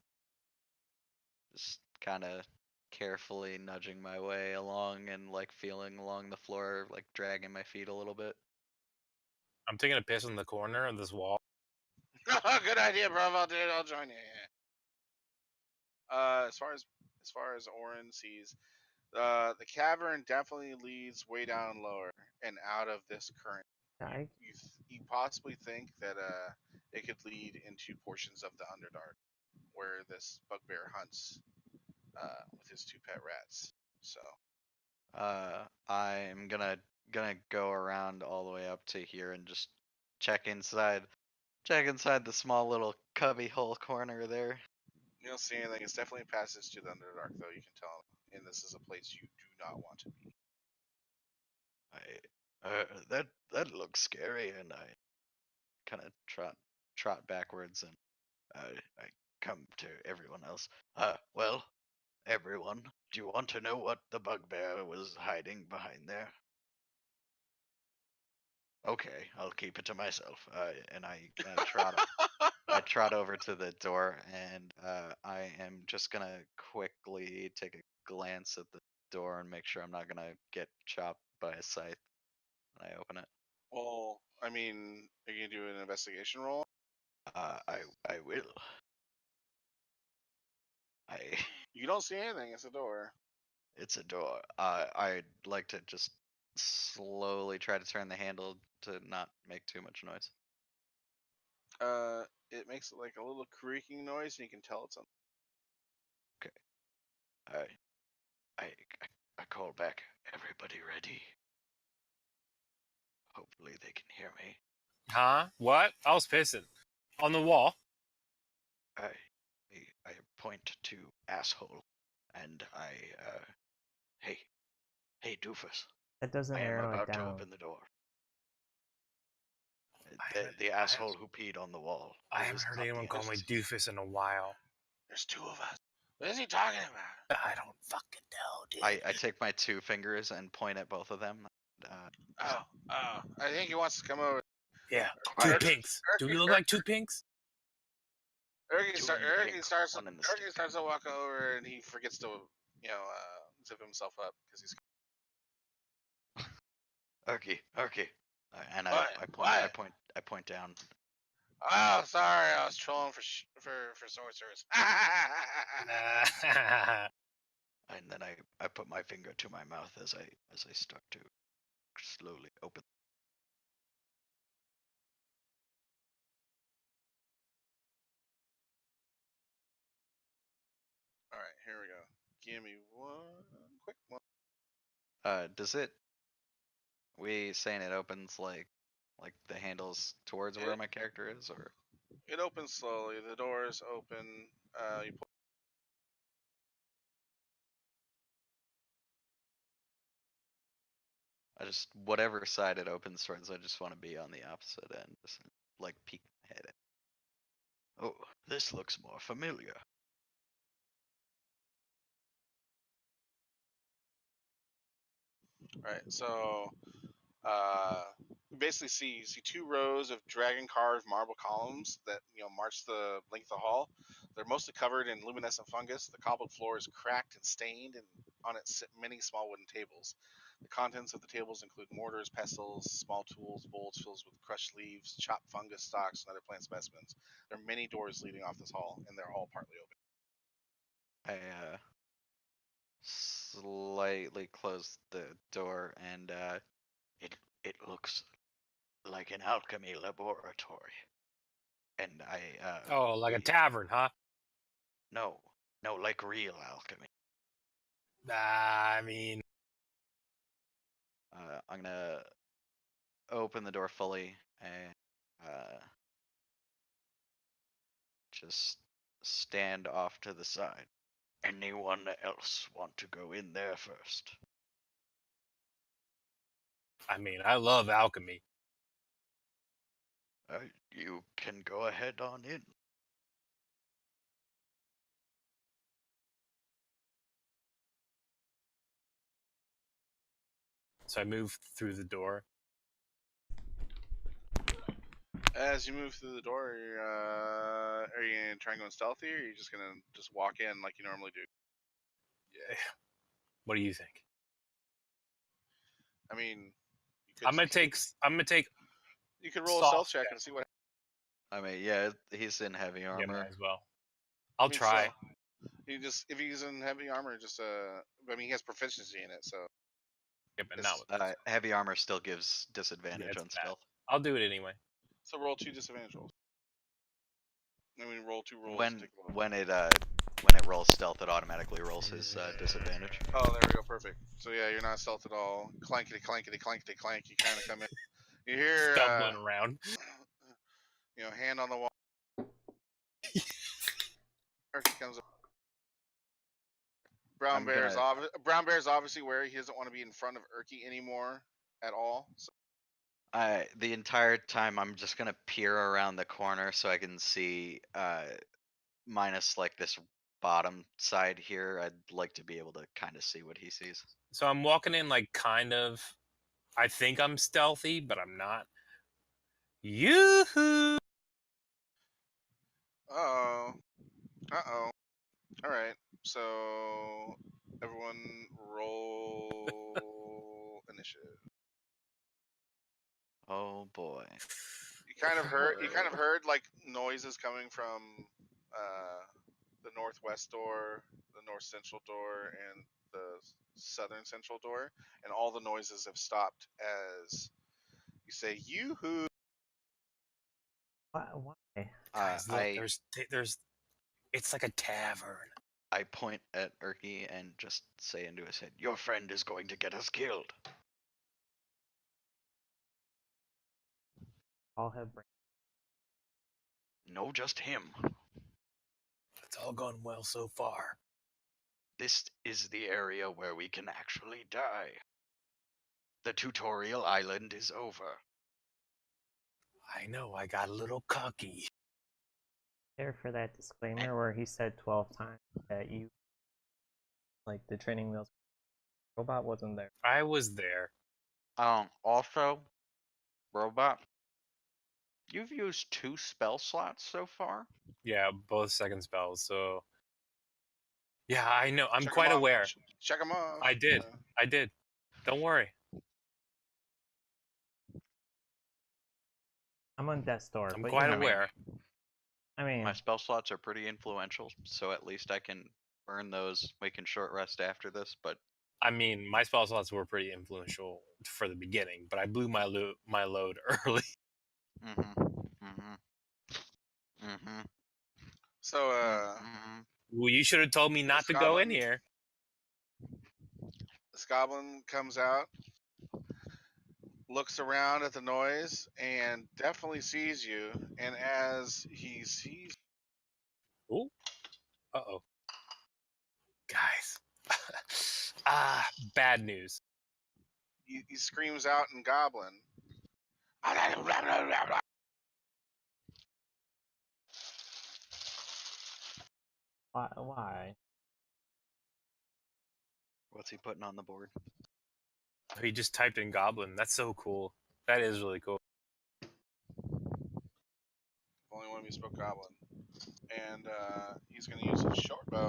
Just kind of carefully nudging my way along and like feeling along the floor, like dragging my feet a little bit. I'm taking a piss in the corner of this wall. Good idea, bravo, dude. I'll join you. As far as Orin sees, the cavern definitely leads way down lower and out of this current. You possibly think that it could lead into portions of the Underdark, where this bugbear hunts with his 2 pet rats. So I'm gonna go around all the way up to here and just check inside the small little cubby hole corner there. you don't see anything. It's definitely a passage to the Underdark, though. You can tell, and this is a place you do not want to be. That looks scary, and I kind of trot backwards, and I come to everyone else. Well, everyone, do you want to know what the bugbear was hiding behind there? Okay, I'll keep it to myself. And I trot over to the door, and I am just gonna quickly take a glance at the door and make sure I'm not gonna get chopped by a scythe when I open it. Well, I mean, are you gonna do an investigation roll? I will. You don't see anything. It's a door. It's a door. I'd like to just slowly try to turn the handle to not make too much noise. It makes like a little creaking noise, and you can tell it's on. Okay. I call back. Everybody ready? Hopefully they can hear me. Huh? What? I was pissing. On the wall? I point to asshole, and hey doofus. That doesn't I am narrow it about to down. open the door. The asshole who peed on the wall. I haven't heard anyone call me doofus in a while. There's 2 of us. What is he talking about? I don't fucking know, dude. I take my 2 fingers and point at both of them. I think he wants to come over. Yeah, 2 pinks. Do we look like 2 pinks? Erky starts to walk over, and he forgets to, zip himself up because he's. Erky. And I point down. Oh, sorry, I was trolling for sorcerers. And then I put my finger to my mouth as I start to slowly open. All right, here we go. Give me one quick one. Does it? We saying it opens like the handles towards where my character is, or? It opens slowly. The doors open. You pull. I just whatever side it opens towards, I just want to be on the opposite end, just like peek my head in. Oh, this looks more familiar. All right, so you basically see two rows of dragon carved marble columns that march the length of the hall. They're mostly covered in luminescent fungus. The cobbled floor is cracked and stained, and on it sit many small wooden tables. The contents of the tables include mortars, pestles, small tools, bowls filled with crushed leaves, chopped fungus stalks, and other plant specimens. There are many doors leading off this hall, and they're all partly open. I slightly close the door, and it looks like an alchemy laboratory. And I Oh, like a tavern, huh? No, like real alchemy. I mean, I'm gonna open the door fully and just stand off to the side. Anyone else want to go in there first? I love alchemy. You can go ahead on in. So I move through the door. As you move through the door, are you gonna try and go stealthy, or are you just gonna walk in like you normally do? Yeah. What do you think? I mean, I'm gonna take. You could roll a soft stealth check and see what. I mean, yeah, he's in heavy armor. Yeah, might as well. I'll I mean, try. So, if he's in heavy armor, I mean, he has proficiency in it, so. Yeah, but not with this. Heavy armor still gives disadvantage it's on bad. stealth. I'll do it anyway. So roll 2 disadvantage rolls. I mean, roll 2 rolls. When it rolls stealth, it automatically rolls his disadvantage. Oh, there we go, perfect. So yeah, you're not stealth at all. Clankety clankety clankety clank. You kind of come in. You hear stumbling around. Hand on the wall. Turkey comes up. Brown Bear's obviously where he doesn't want to be in front of Erky anymore at all. So. The entire time I'm just gonna peer around the corner so I can see minus like this bottom side here. I'd like to be able to kind of see what he sees. So I'm walking in like kind of. I think I'm stealthy, but I'm not. Yoo-hoo! Uh-oh. All right. So everyone roll initiative. Oh boy. You kind of heard like noises coming from the northwest door, the north central door, and the southern central door, and all the noises have stopped as you say "yoo-hoo." Why? Guys, look, there's. It's like a tavern. I point at Erky and just say into his head, "Your friend is going to get us killed." I'll have brain. No, just him. It's all gone well so far. This is the area where we can actually die. The tutorial island is over. I know, I got a little cocky. There for that disclaimer where he said 12 times that you, like, the training wheels robot wasn't there. I was there. Also, robot, you've used 2 spell slots so far? Yeah, both second spells, so... Yeah, I know. I'm Check 'em quite off. aware. Check them off. I did. I did. Don't worry. I'm on death's door, I'm but quite you know, aware. I mean, My spell slots are pretty influential, so at least I can burn those. We can short rest after this, but I mean, my spell slots were pretty influential for the beginning, but I blew my load early. So Well, you should have told me not to go in here. this goblin comes out, looks around at the noise, and definitely sees you. And as he sees, Ooh. Uh-oh. Guys. Bad news. he screams out in goblin. why? what's he putting on the board? He just typed in goblin. That's so cool. That is really cool. Only one of you spoke goblin, and he's going to use his short bow.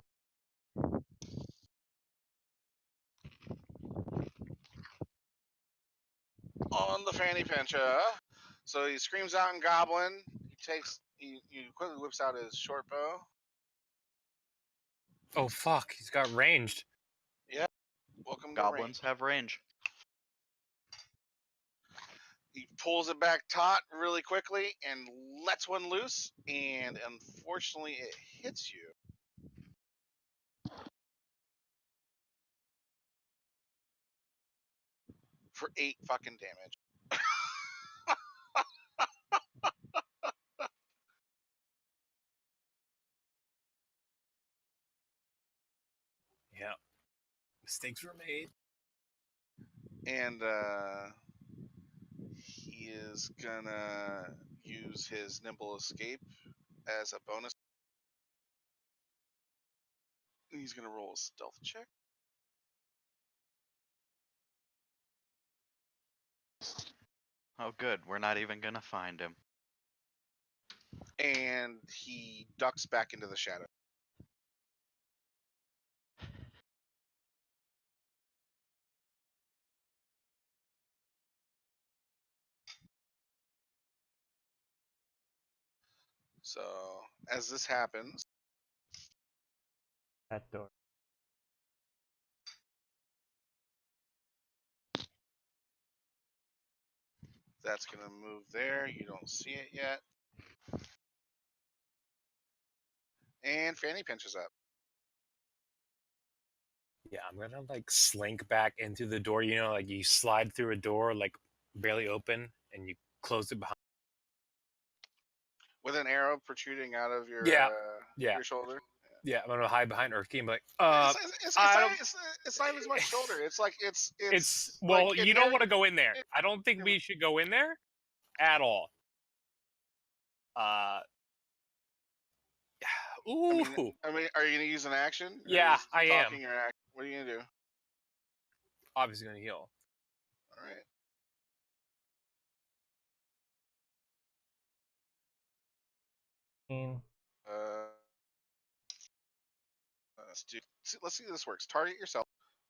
On the fanny pincher. So he screams out in goblin. He quickly whips out his short bow. Oh, fuck. He's got ranged. Yeah. Welcome Goblins to range. have range. He pulls it back taut really quickly and lets one loose, and unfortunately it hits you. For 8 fucking damage. Yeah. Mistakes were made. And he is gonna use his nimble escape as a bonus. He's gonna roll a stealth check. Oh, good. We're not even gonna find him. And he ducks back into the shadow. So as this happens, That door. that's gonna move there. You don't see it yet. And Fanny pinches up. Yeah, I'm gonna like slink back into the door. You know, like you slide through a door, like barely open, and you close it behind. With an arrow protruding out of your Yeah. your shoulder. Yeah, I'm gonna hide behind Earth Key and be like, It's not even my shoulder. It's like it's well, like you don't want to go in there. I don't think Yeah. we should go in there at all. Ooh. I mean, are you gonna use an action? Or Yeah, is I am. talking or act? What are you gonna do? Obviously gonna heal. All right. Let's see how this works. Target yourself,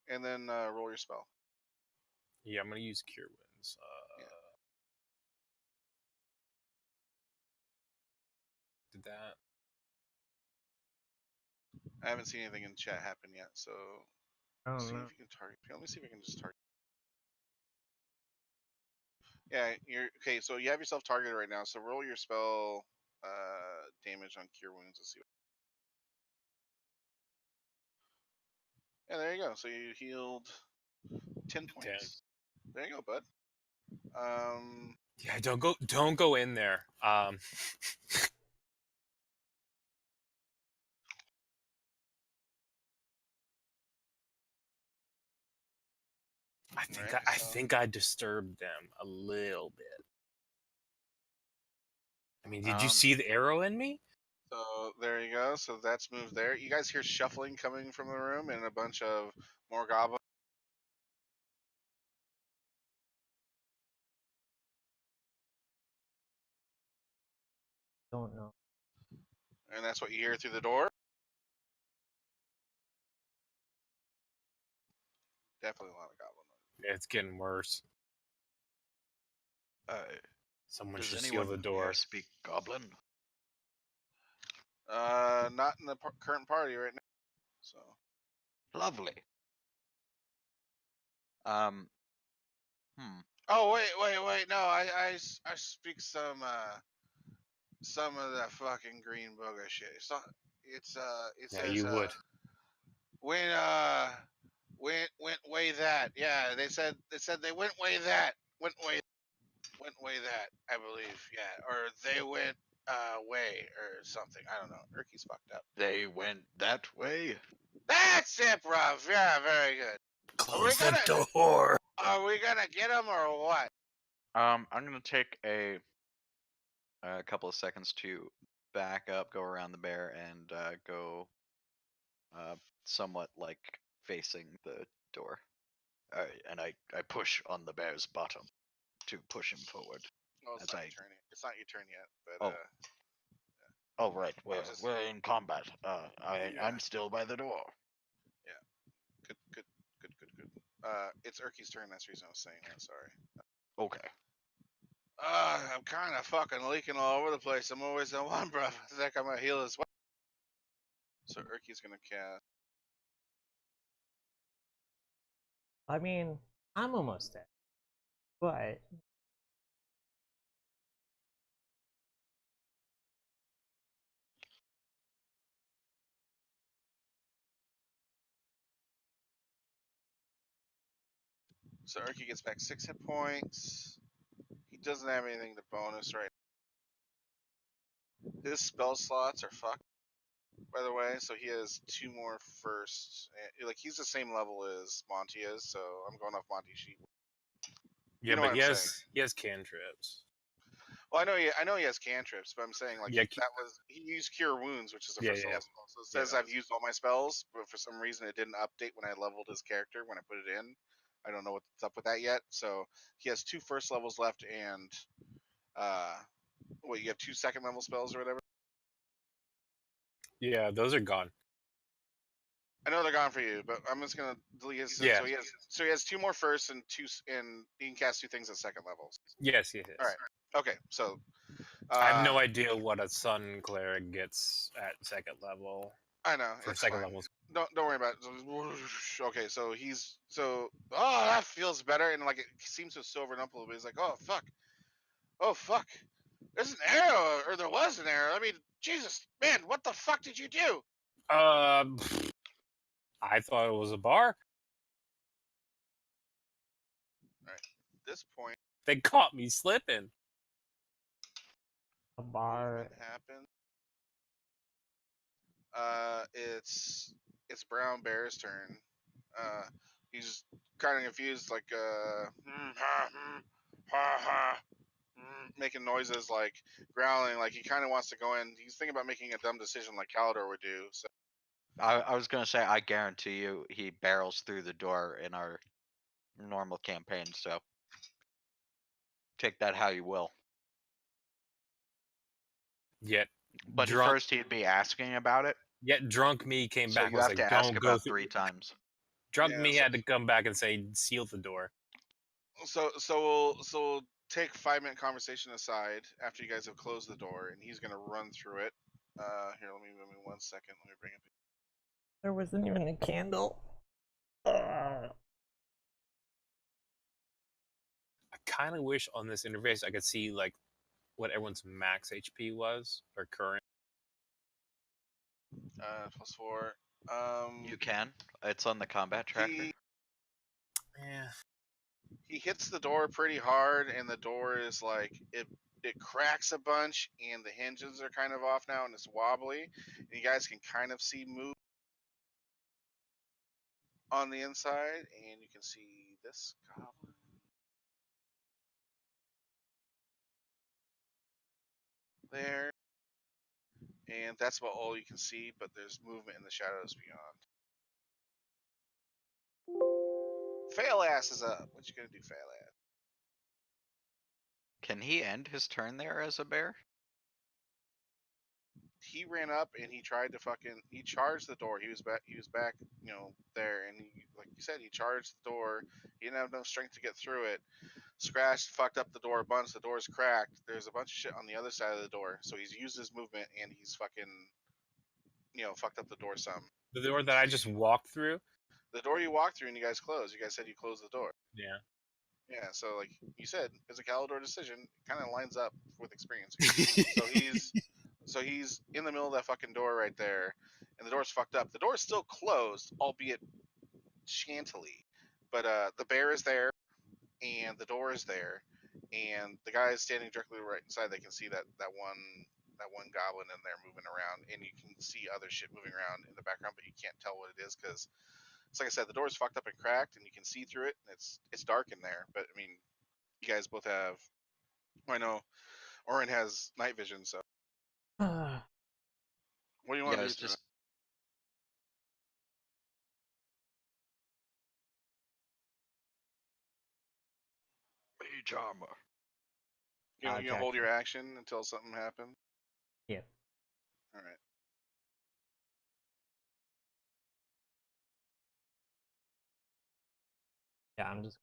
and then roll your spell. Yeah, I'm gonna use Cure Wounds. Did that? I haven't seen anything in chat happen yet, so Oh see no. if you can target. Let me see if I can just target. Yeah, you're okay. So you have yourself targeted right now. So roll your spell damage on Cure Wounds and see. Yeah, there you go. So you healed 10 points. 10. There you go, bud. Yeah, don't go in there. I think I disturbed them a little bit. I mean, did you see the arrow in me? So there you go. So that's moved there. You guys hear shuffling coming from the room and a bunch of more goblins. Don't know. And that's what you hear through the door. Definitely a lot of goblin. It's getting worse. Someone Does should seal anyone the here door. speak Goblin? Not in the current party right now. So Lovely. Hmm. oh wait no I speak some of that fucking green booger shit. It Yeah, says you would. went way that. Yeah, they said they went way that. Went way that, I believe. Yeah, or they went way or something. I don't know. Erky's fucked up. They went that way. That's it, bruv. Yeah, very good. Close the door. Are we gonna get him or what? I'm gonna take a couple of seconds to back up, go around the bear, and go somewhat like facing the door. And I push on the bear's bottom to push him forward. Oh, it's As not I your turn. It's not your turn yet. But oh right, just- we're in combat. Yeah. I'm still by the door. good. It's Erky's turn. That's the reason I was saying that. Sorry. Okay. I'm kind of fucking leaking all over the place. I'm always on one, bruv. I think I'm gonna heal as well. So Erky's gonna cast. I mean, I'm almost dead. But So Erky gets back 6 hit points. He doesn't have anything to bonus right. His spell slots are fucked, by the way. So he has 2 more firsts. Like he's the same level as Monty is. So I'm going off Monty's sheet. Yeah, You know but what he I'm has saying. he has cantrips. Well, I know he has cantrips, but I'm saying like Yeah, he used Cure Wounds, which is the Yeah, first yeah. level spell. So it says I've used all my spells, but for some reason it didn't update when I leveled his character when I put it in. I don't know what's up with that yet. So he has 2 first levels left, and you have 2 second level spells or whatever. Yeah, those are gone. I know they're gone for you, but I'm just gonna delete his. Yeah. So he has 2 more firsts and he can cast 2 things at second levels. Yes, he is. All right. Okay, so I have no idea what a sun cleric gets at second level I know for it's second fine. levels. Don't worry about it. Okay, so he's oh, that feels better, and like it seems to have sobered up a little bit. He's like, oh fuck, there's an arrow, or there was an arrow. I mean, Jesus, man, what the fuck did you do? I thought it was a bar. At this point, They caught me slipping. a bar. movement happened. It's Brown Bear's turn. He's kind of confused, like making noises, like growling, like he kind of wants to go in. He's thinking about making a dumb decision, like Calidor would do. So I was gonna say I guarantee you he barrels through the door in our normal campaign. So take that how you will. Yet, But drunk, first he'd be asking about it. yet drunk me came So back you and was have like, to ask "Don't go about through." 3 times. Drunk Yeah, me so- had to come back and say, "Seal the door." So we'll take 5-minute conversation aside after you guys have closed the door, and he's gonna run through it. Here, let me 1 second. Let me bring it. There wasn't even a candle. Ugh. I kind of wish on this interface I could see like what everyone's max HP was or current. +4. You can. It's on the combat tracker. Yeah. He hits the door pretty hard, and the door is like it cracks a bunch, and the hinges are kind of off now, and it's wobbly. And you guys can kind of see move on the inside, and you can see this goblin. There. And that's about all you can see, but there's movement in the shadows beyond. Fail ass is up. What you gonna do, fail ass? Can he end his turn there as a bear? he ran up and he tried to he charged the door. He was back, there, and like you said, he charged the door. He didn't have enough strength to get through it. Scratched, fucked up the door a bunch. The door's cracked. There's a bunch of shit on the other side of the door. So he's used his movement and he's fucked up the door some. The door that I just walked through. The door you walked through and you guys closed. You guys said you closed the door. Yeah. Yeah, so like you said, it's a Calidor decision. Kind of lines up with experience. So he's in the middle of that fucking door right there, and the door's fucked up. The door's still closed, albeit scantily, but the bear is there, and the door is there, and the guy is standing directly right inside. They can see that one goblin in there moving around, and you can see other shit moving around in the background, but you can't tell what it is because it's like I said, the door's fucked up and cracked, and you can see through it. And it's dark in there, but I mean, you guys both have. I know, Orin has night vision, so what do you want Yeah, to it's do? just mage armor. You Jackson. hold your action until something happens. Yeah. All right. Yeah, I'm just.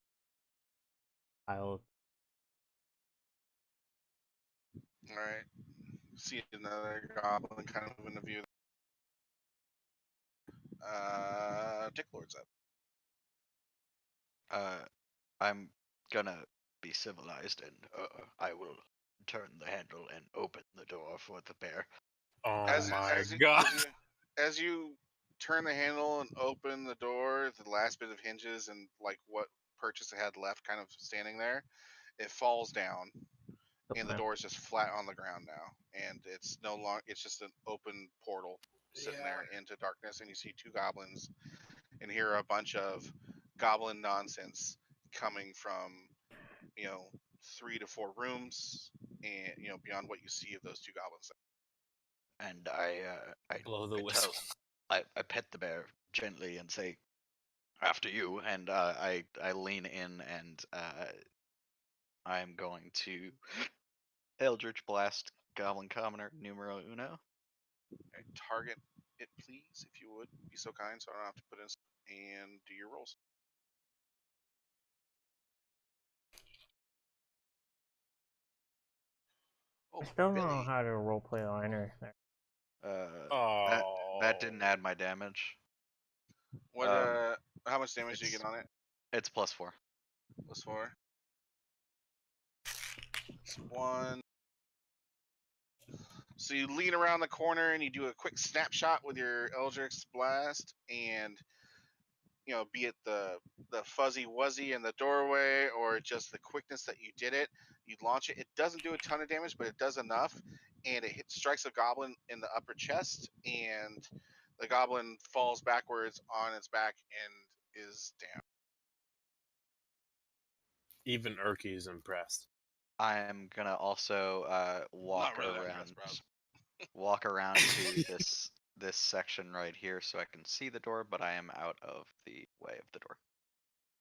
I'll. All right. See another goblin kind of in the view. Dick Lord's up. I'm gonna be civilized and I will turn the handle and open the door for the bear. Oh As god. as you turn the handle and open the door, the last bit of hinges and like what purchase it had left, kind of standing there, it falls down, and the door is just flat on the ground now, and it's no longer. It's just an open portal sitting there into darkness, and you see two goblins, and hear a bunch of goblin nonsense coming from 3 to 4 rooms, and beyond what you see of those two goblins. And I Blow the I whistle. I pet the bear gently and say, "After you." And I lean in and I'm going to Eldritch Blast Goblin Commoner numero uno. Okay, target it, please, if you would be so kind, so I don't have to put in and do your rolls. Oh, I still don't know Billy. how to roleplay Liner there. That didn't add my damage. What? How much damage do you get on it? It's +4. +4. It's 1. So you lean around the corner and you do a quick snapshot with your Eldritch Blast, and be it the fuzzy wuzzy in the doorway or just the quickness that you did it, you launch it. It doesn't do a ton of damage, but it does enough, and it strikes a goblin in the upper chest, and the goblin falls backwards on its back and is down. Even Urki is impressed. I'm gonna also walk Not really that around, impressed, walk around to this section right here so I can see the door, but I am out of the way of the door.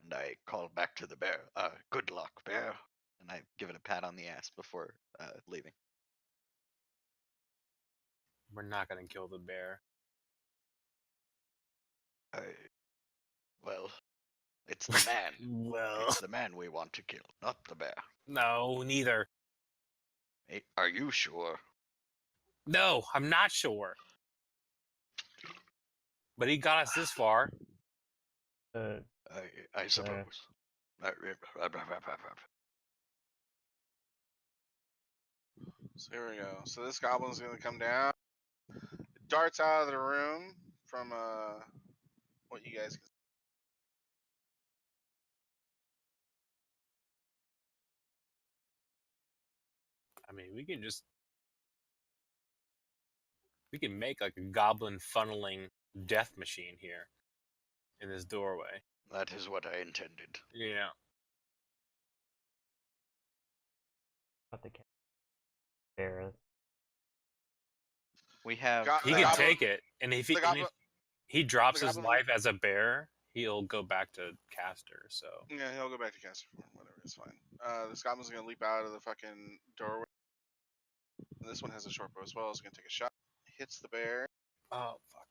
And I call back to the bear. Good luck, bear. And I give it a pat on the ass before leaving. We're not gonna kill the bear. Well, it's the man. Well, It's the man we want to kill, not the bear. no, neither. Hey, are you sure? No, I'm not sure. But he got us this far. I suppose. So here we go. So this goblin's going to come down. It darts out of the room from what you guys can see. I mean, we can make like a goblin funneling death machine here in this doorway. That is what I intended. Yeah. About the bear. We have. He can take it, and if he drops his life as a bear, he'll go back to caster. So yeah, he'll go back to caster form. Whatever, it's fine. This goblin's gonna leap out of the fucking doorway. And this one has a short bow as well. It's gonna take a shot, hits the bear. Oh fuck.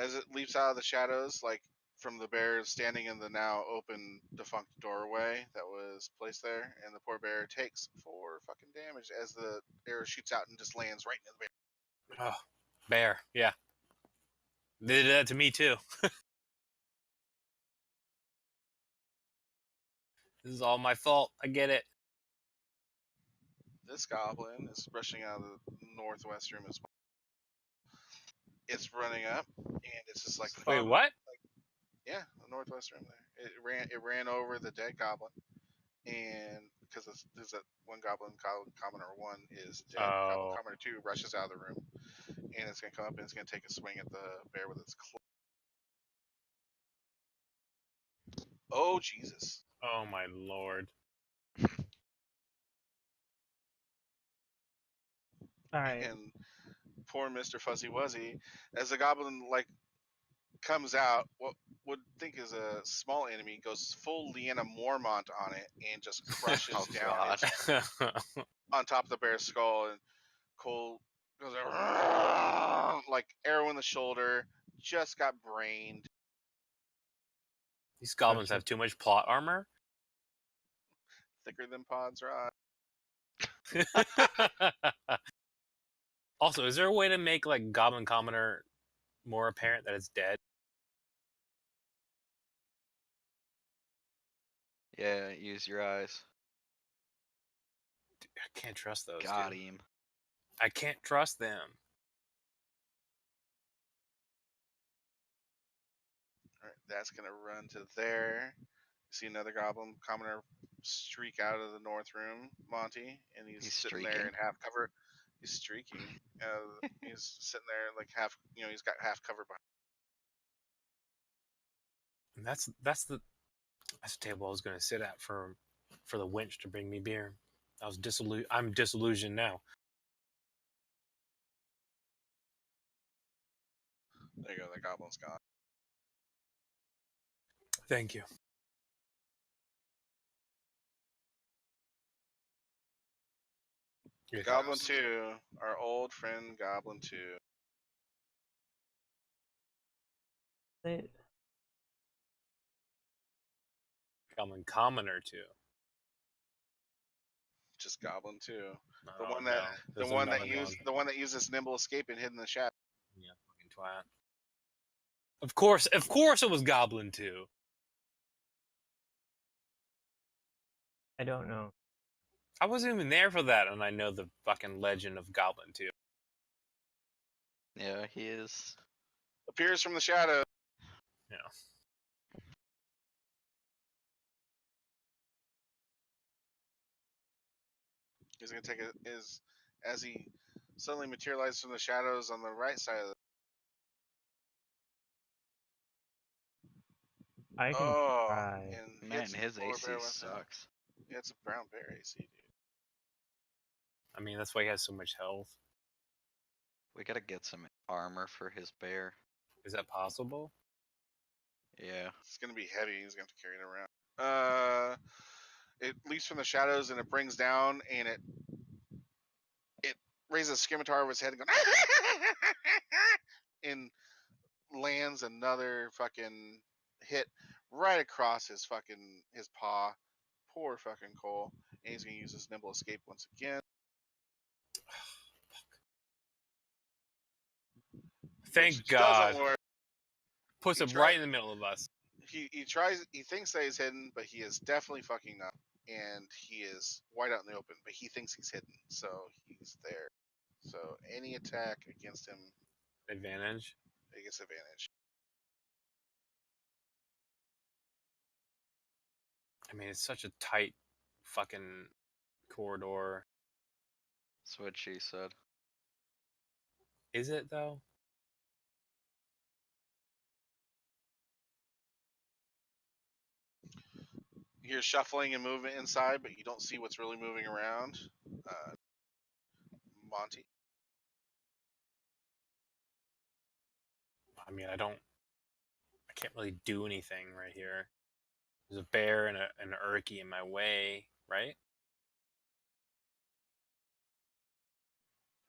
As it leaps out of the shadows, like from the bear standing in the now open defunct doorway that was placed there, and the poor bear takes 4 fucking damage as the arrow shoots out and just lands right into the bear. Oh, bear. Yeah. They did that to me too. This is all my fault. I get it. This goblin is rushing out of the northwest room as well. It's running up, and it's just like, Wait, fuck. what? Yeah, the northwest room there. It ran over the dead goblin, and because there's that one goblin, commoner 1 is dead. Goblin Oh. commoner 2 rushes out of the room, and it's gonna come up and it's gonna take a swing at the bear with its claw. Oh Jesus! Oh my lord. All right. And poor Mr. Fuzzy Wuzzy, as the goblin comes out, what would think is a small enemy goes full Leanna Mormont on it and just crushes Oh, down God. on top of the bear's skull, and Cole goes like arrow in the shoulder, just got brained. These goblins have too much plot armor. Thicker than Pod's rod. Also, is there a way to make like Goblin Commoner more apparent that it's dead? Yeah, use your eyes. Dude, I can't trust those. Got dude. him. I can't trust them. All right, that's gonna run to there. See another goblin commoner streak out of the north room, Monty, and he's sitting there streaking. in half cover. He's streaking. He's sitting there like half. He's got half cover behind. And that's the table I was going to sit at for the wench to bring me beer. I'm disillusioned now. There you go. The goblin's gone. Thank you. Goblin 2, our old friend Goblin 2. Goblin Commoner too. Just Goblin 2. Oh, The one that no. the one that uses nimble escape and hid in the shadow. Yeah, fucking twat. Of course it was Goblin 2. I don't know. I wasn't even there for that, and I know the fucking legend of Goblin 2. Yeah, he is. Appears from the shadow. Yeah. He's gonna take as he suddenly materializes from the shadows on the right side of the. I can try. And Man, hits his the poor AC bear with sucks. Yeah, it's a brown bear AC, dude. I mean, that's why he has so much health. We gotta get some armor for his bear. Is that possible? Yeah. It's gonna be heavy. He's gonna have to carry it around. It leaps from the shadows and it brings down and it raises a scimitar over his head and goes and lands another fucking hit right across his paw. Poor fucking Cole. And he's gonna use his nimble escape once again. Thank God. Doesn't work. Puts him right in the middle of us. He thinks that he's hidden, but he is definitely fucking not. And he is wide out in the open, but he thinks he's hidden, so he's there. So any attack against him, Advantage. he gets advantage. I mean, it's such a tight fucking corridor. That's what she said. Is it though? You hear shuffling and movement inside, but you don't see what's really moving around. Monty. I mean, I can't really do anything right here. There's a bear and an Urky in my way, right?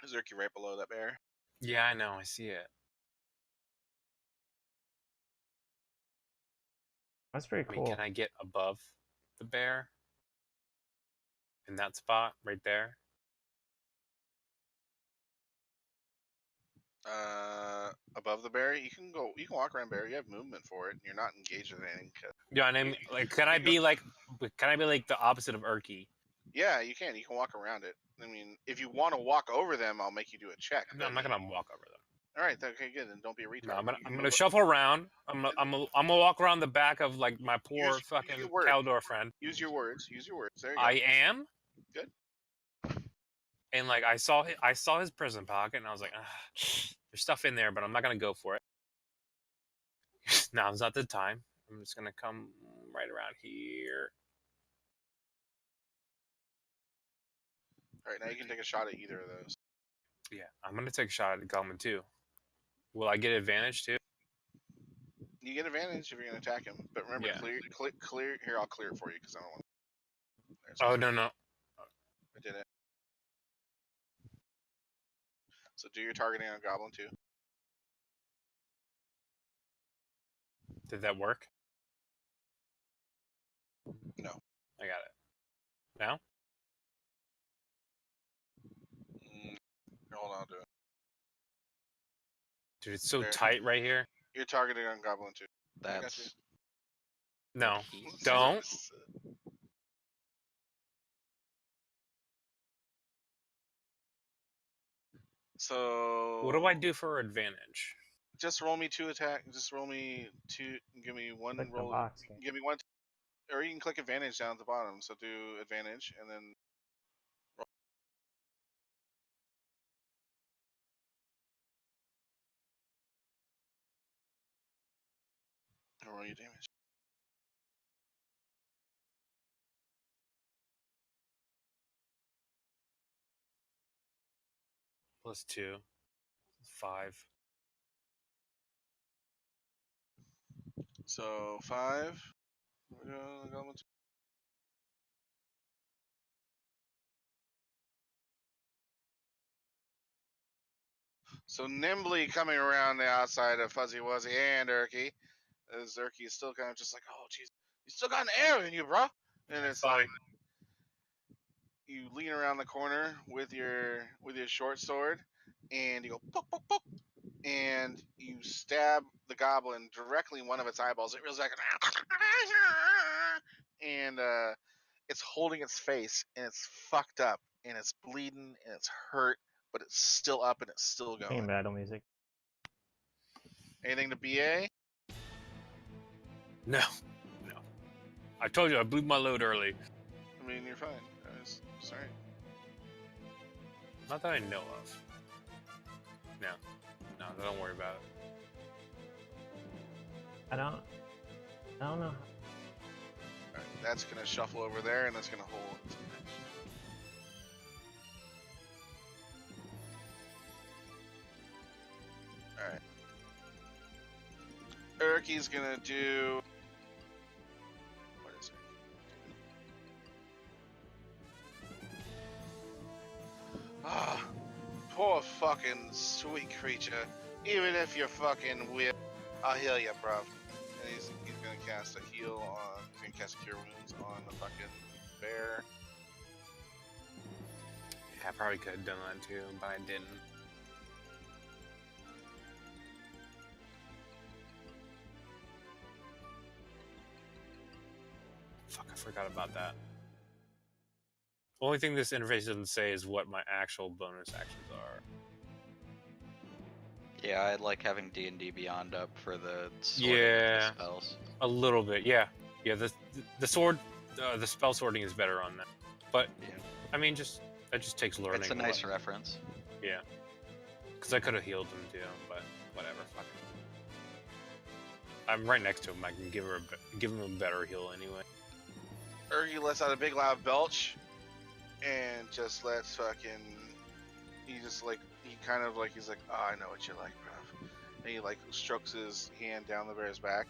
Zerky right below that bear. Yeah, I know. I see it. That's pretty I mean, cool. can I get above the bear? In that spot right there? Above the bear, you can walk around bear. You have movement for it. You're not engaged with anything. Yeah, and I mean, like, can I be like the opposite of Urky? Yeah, you can. You can walk around it. I mean, if you want to walk over them, I'll make you do a check. No, I'm not gonna walk over them. All right, okay, good. Then don't be a retard. No, I'm You gonna move- shuffle around. I'm gonna walk around the back of like my poor Use fucking your word. Caldor friend. Use your words. Use your words. There you go. I am. Good. And like I saw his prison pocket, and I was like, there's stuff in there, but I'm not gonna go for it. Now's not the time. I'm just gonna come right around here. All right, now you can take a shot at either of those. Yeah, I'm gonna take a shot at the Goblin too. Will I get advantage too? You get advantage if you're gonna attack him, but remember, Yeah. clear. Here, I'll clear it for you because I don't want. Oh no. I did it. So do your targeting on Goblin too. Did that work? No. I got it. Now? Hold on, I'll do it. Dude, it's so There. tight right here. You're targeting on Goblin too. I got you. That's No. he's- Don't. So What do I do for advantage? Just roll me 2 attack. Just roll me 2. Give me one Click the roll. box, yeah. Give me one, or you can click advantage down at the bottom. So do advantage and then roll your damage. +2. 5. So 5. Goblin 2. So nimbly coming around the outside of Fuzzy Wuzzy and Urky. Urky is still kind of just like, oh jeez, you still got an arrow in you, bro. And it's Fine. like you lean around the corner with your short sword, and you go poke, poke, poke, and you stab the goblin directly in one of its eyeballs. It feels like, and it's holding its face, and it's fucked up, and it's bleeding, and it's hurt, but it's still up, and it's still Game going. battle music. Anything to BA? No. I told you I blew my load early. I mean, you're fine. Sorry. Not that I know of. No, don't worry about it. I don't know. Alright, that's gonna shuffle over there, and that's gonna hold. Alright. Urky's gonna do. What is it? Ah, poor fucking sweet creature. Even if you're fucking weird, I'll heal you, bruv. And he's gonna cast a heal on. He's gonna cast Cure Wounds on the fucking bear. Yeah, I probably could have done that too, but I didn't. Fuck, I forgot about that. Only thing this interface doesn't say is what my actual bonus actions are. Yeah, I like having D&D Beyond up for the sorting Yeah. of the spells. A little bit, yeah. The sword, the spell sorting is better on that. But Yeah. I mean, that just takes learning. It's a nice reference. Yeah. Because I could have healed him too, but whatever. Fuck it. I'm right next to him. I can give him a better heal anyway. Urgy lets out a big loud belch, and just lets fucking. He's like, oh, I know what you like, bruv. And he like strokes his hand down the bear's back,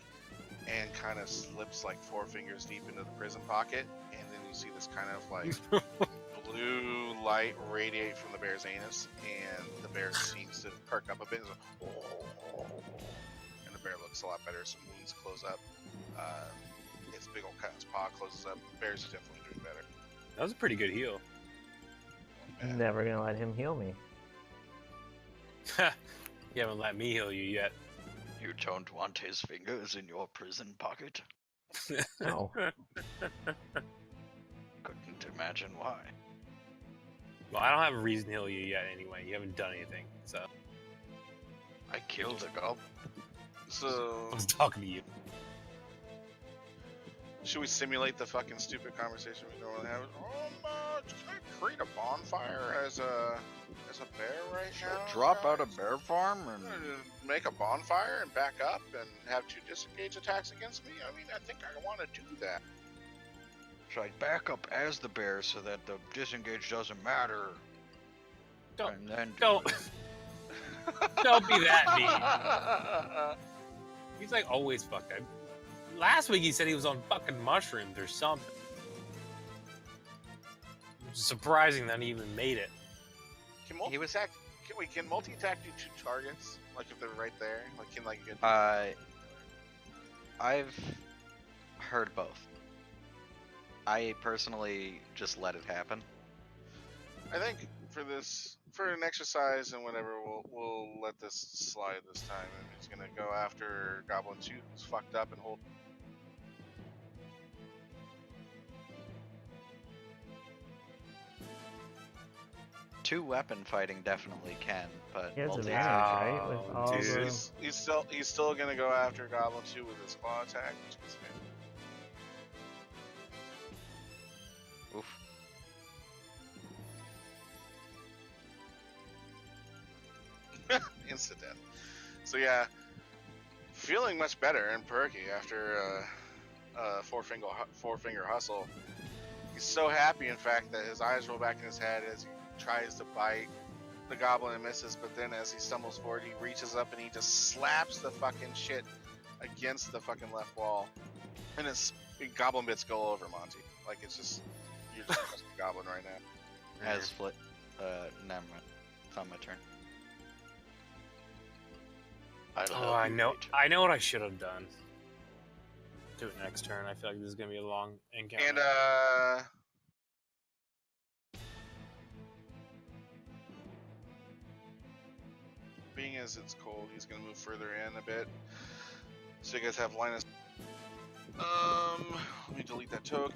and kind of slips like 4 fingers deep into the prison pocket, and then you see this kind of like blue light radiate from the bear's anus, and the bear seems to perk up a bit. And the bear looks a lot better. Some wounds close up. Its big old cut's paw closes up. The bear's definitely doing better. That was a pretty good heal. Yeah. Never gonna let him heal me. You haven't let me heal you yet. You don't want his fingers in your prison pocket? No. Couldn't imagine why. Well, I don't have a reason to heal you yet anyway. You haven't done anything, so. I killed a goblin. So, I was talking to you. should we simulate the fucking stupid conversation we normally have? Can I create a bonfire as a bear right now? Drop out guys? a bear farm and Make a bonfire and back up and have 2 disengage attacks against me? I mean, I think I want to do that. should I back up as the bear so that the disengage doesn't matter? Don't- And then don't- Don't be that mean. He's like always fucked up. Last week he said he was on fucking mushrooms or something. Which is surprising that he even made it. Can multi-attack? Can multi-attack do 2 targets? Like if they're right there? Like can like you get? I've heard both. I personally just let it happen. I think for an exercise and whatever, we'll let this slide this time. And he's gonna go after Goblin 2, who's fucked up and hold. Two weapon fighting definitely can, but He has multi- advantage, right? With Oh, all dude. the... He's still gonna go after Goblin 2 with his claw attack, which is Oof. instant death. So yeah, feeling much better and perky after four finger hustle. He's so happy, in fact, that his eyes roll back in his head as he tries to bite the goblin and misses. But then, as he stumbles forward, he reaches up and he just slaps the fucking shit against the fucking left wall, and it's goblin bits go over Monty. Like it's just you're just a goblin right now. As flip. Never mind. It's on my turn. Oh, I know. I know what I should have done. Do it next turn. I feel like this is gonna be a long encounter. And being as it's cold, he's gonna move further in a bit. So you guys have Linus. Let me delete that token.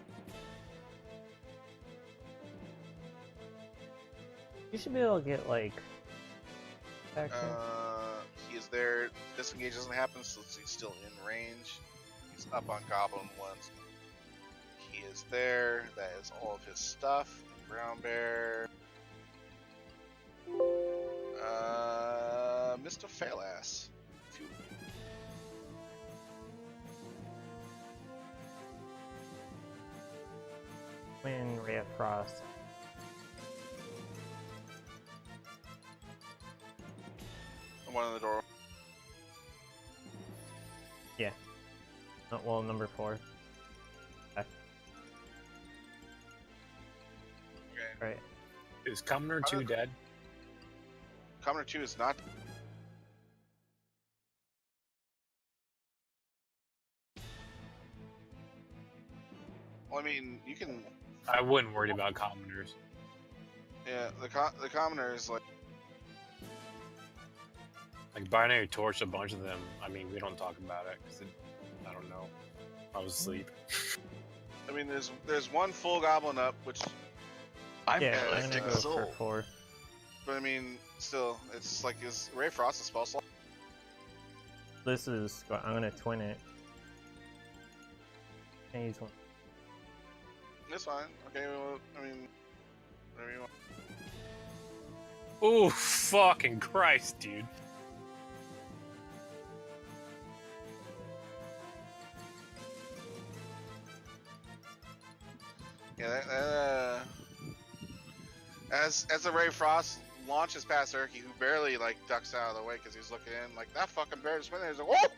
You should be able to get, like... back there. He is there. Disengage doesn't happen, so he's still in range. He's up on Goblin once. He is there. That is all of his stuff. Brown Bear. Mr. Failass. Wynn, Ray of Frost. One on the door. Yeah. Oh, well, number 4. Okay. Okay. Right. Is Commoner 2 dead? Commoner 2 is not. Well, I mean, you can. I wouldn't worry about Commoners. Yeah, the Commoner is like. Like Binary Torch, a bunch of them. I mean, we don't talk about it because I don't know. I was asleep. I mean, there's one full goblin up, which. I'm Yeah, I'm collecting gonna go soul. for 4. But I mean, still, it's like is Ray Frost a spell slot? This is... I'm gonna twin it. Can't use one. It's fine. Okay, well, I mean, whatever you want. Oh, fucking Christ, dude. Yeah, as the Ray Frost launches past Erky, who barely like ducks out of the way because he's looking in, like that fucking bear just went there. He's like, whoa!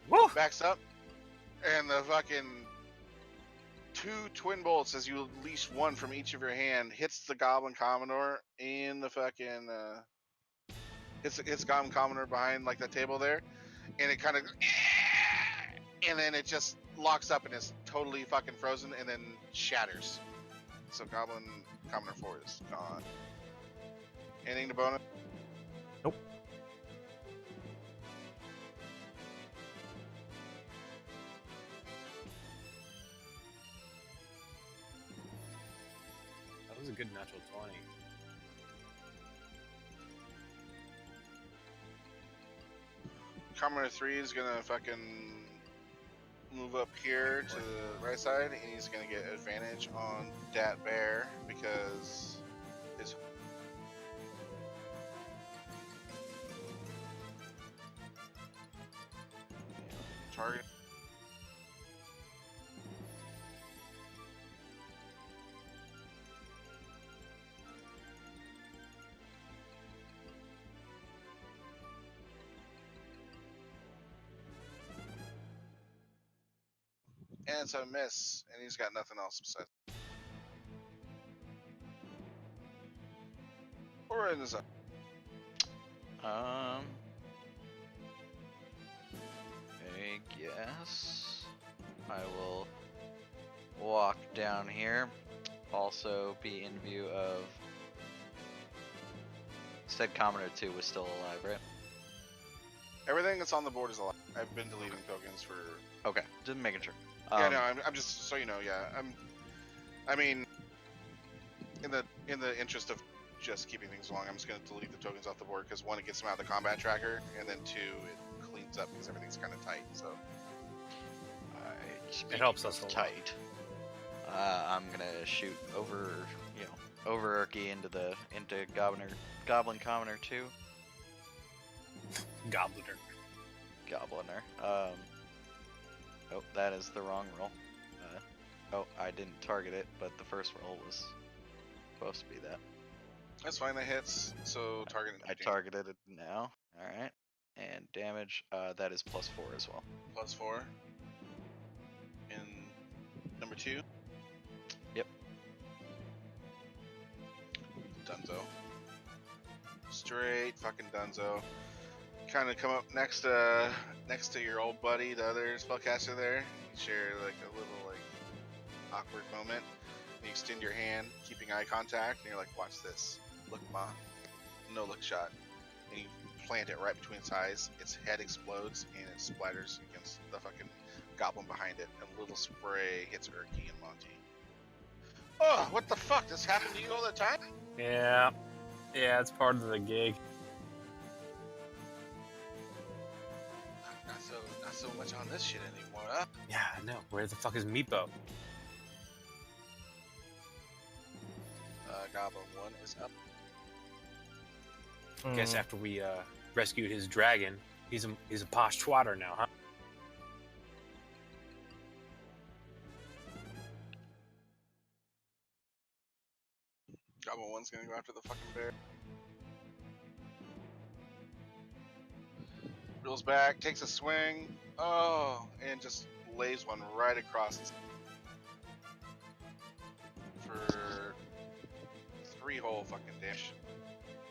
Woo! Backs up, and the fucking 2 twin bolts, as you unleash one from each of your hand, hits the Goblin Commodore in the fucking it's Goblin Commodore behind like that table there, and it kind of and then it just locks up and is totally fucking frozen and then shatters. So Goblin Commodore 4 is gone. Anything to bonus? Nope. That was a good natural 20. Commodore 3 is gonna fucking move up here to the right side, and he's gonna get advantage on that bear because his target. And it's a miss, and he's got nothing else besides. Orin is up. I guess I will walk down here. Also be in view of. Said Commodore 2 was still alive, right? Everything that's on the board is alive. I've been deleting tokens for. Okay, just making sure. Yeah, no, I'm just so you know. Yeah, I mean, in the interest of just keeping things along, I'm just gonna delete the tokens off the board because one, it gets them out of the combat tracker, and then two, it cleans up because everything's kind of tight. So. It helps us a lot. tight. I'm gonna shoot over, over Urky into Goblin Commoner 2. Gobliner. Gobliner. Oh, that is the wrong roll. Oh, I didn't target it, but the first roll was supposed to be that. That's fine, that hits. So target. I targeted it now. Alright. And damage, that is +4 as well. +4. In number 2. Yep. Dunzo. Straight fucking Dunzo. Kind of come up next to your old buddy, the other spellcaster there. You share like a little like awkward moment. You extend your hand, keeping eye contact, and you're like, "Watch this. Look, ma." No look shot. And you plant it right between its eyes. Its head explodes and it splatters against the fucking goblin behind it. And a little spray hits Urky and Monty. Oh, what the fuck? This happened to you all the time? Yeah, it's part of the gig. Not so much on this shit anymore, huh? Yeah, I know. Where the fuck is Meepo? Goblin 1 is up. Guess after we rescued his dragon, he's a posh twatter now, huh? Goblin 1's gonna go after the fucking bear. Reels back, takes a swing. Oh, and just lays one right across his for 3 whole fucking damage.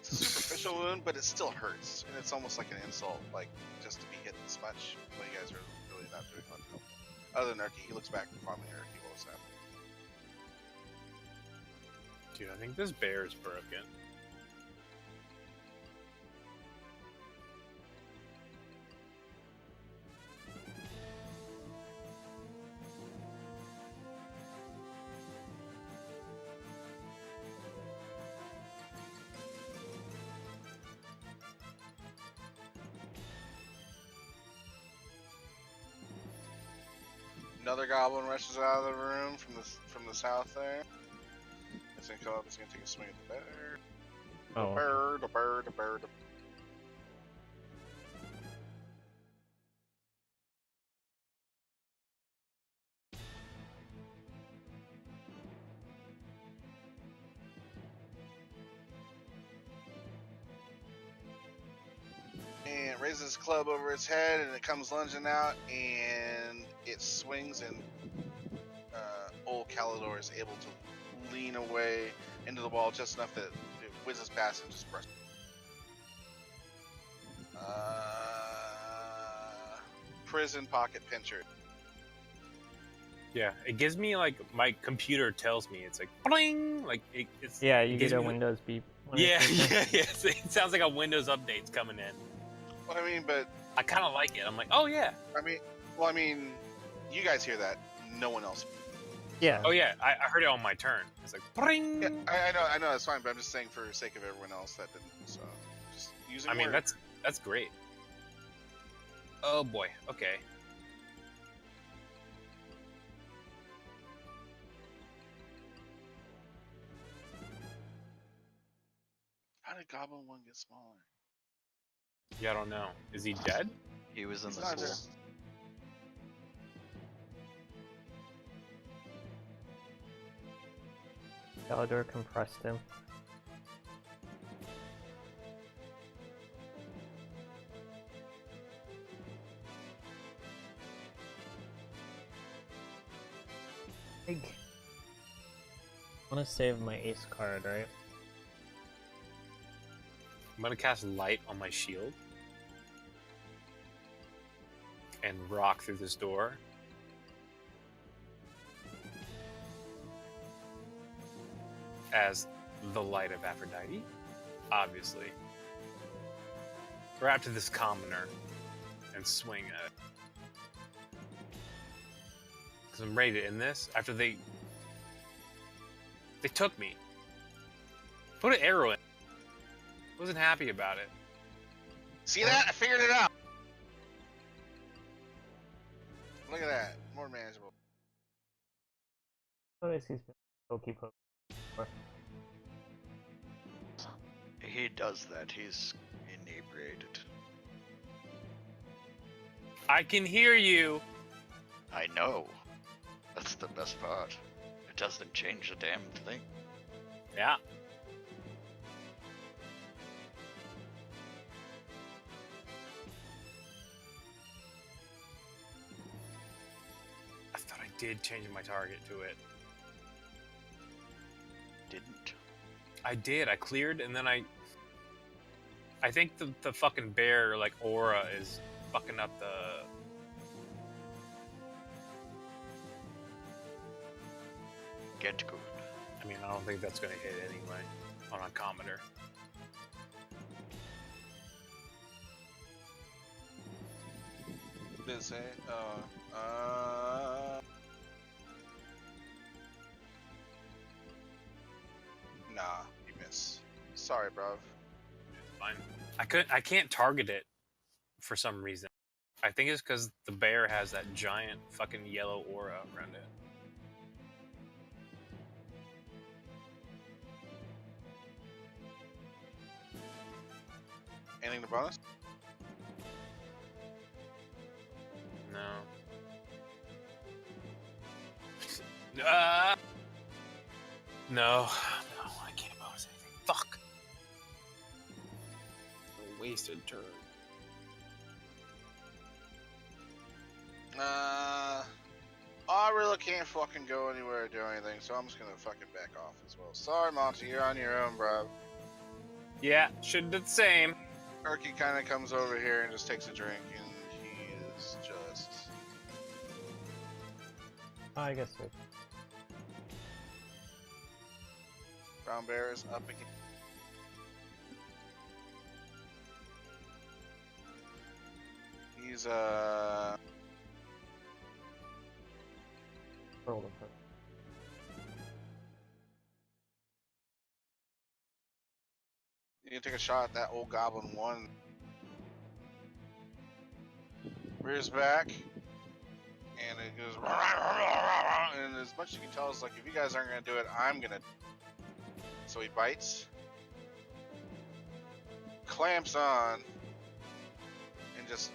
It's a superficial wound, but it still hurts, and it's almost like an insult, like just to be hit this much. But you guys are really not doing much help. Other than Urky, he looks back fondly at Urky while it's happening. Dude, I think this bear is broken. Another goblin rushes out of the room from the south there. It's gonna come up. It's gonna take a swing at the bear. Oh. The bird. And it raises his club over its head, and it comes lunging out, and it swings, and old Calidor is able to lean away into the wall just enough that it whizzes past and just brushes. Prison pocket pincher. Yeah, it gives me like my computer tells me it's like bling, like it's. Yeah, it you gives get a me- Windows beep. when it Yeah, kicks in. yeah. It sounds like a Windows update's coming in. Well, I mean, but I kind of like it. I'm like, oh yeah, I mean, you guys hear that? No one else. Yeah. oh yeah. I heard it on my turn. It's like bling. Yeah, I know, that's fine, but I'm just saying for the sake of everyone else that didn't. So, just using. I mean, words. that's great. Oh boy. Okay. How did Goblin 1 get smaller? Yeah, I don't know. Is he dead? He was in He's the not school. there. Galador compressed him. I want to save my ace card, right? I'm gonna cast light on my shield and rock through this door. As the light of Aphrodite, obviously. Grab to this commoner and swing at it. Because I'm ready to end this after they took me. Put an arrow in. Wasn't happy about it. See that? I figured it out. Look at that. More manageable. Notice he's been pokey poke. He does that. He's inebriated. I can hear you. I know. That's the best part. It doesn't change a damn thing. Yeah. I thought I did change my target to it. Didn't. I did. I cleared, and then I think the fucking bear like aura is fucking up the. Get good. I mean, I don't think that's gonna hit anyway on a commoner. What did it say? Nah, you miss. Sorry, bruv. Fine. I can't target it for some reason. I think it's because the bear has that giant fucking yellow aura around it. Anything to bonus? No. No, I can't bonus anything. Fuck. A wasted turn. I really can't fucking go anywhere or do anything, so I'm just gonna fucking back off as well. Sorry, Monty, you're on your own, bro. Yeah, should do the same. Erky kind of comes over here and just takes a drink, and he is just. Oh, I guess so. Brown Bear is up again. He's Roll the poke. You can take a shot at that old Goblin 1. Rears back, and it goes. And as much as you can tell, it's like, if you guys aren't gonna do it, I'm gonna. So he bites, clamps on, and just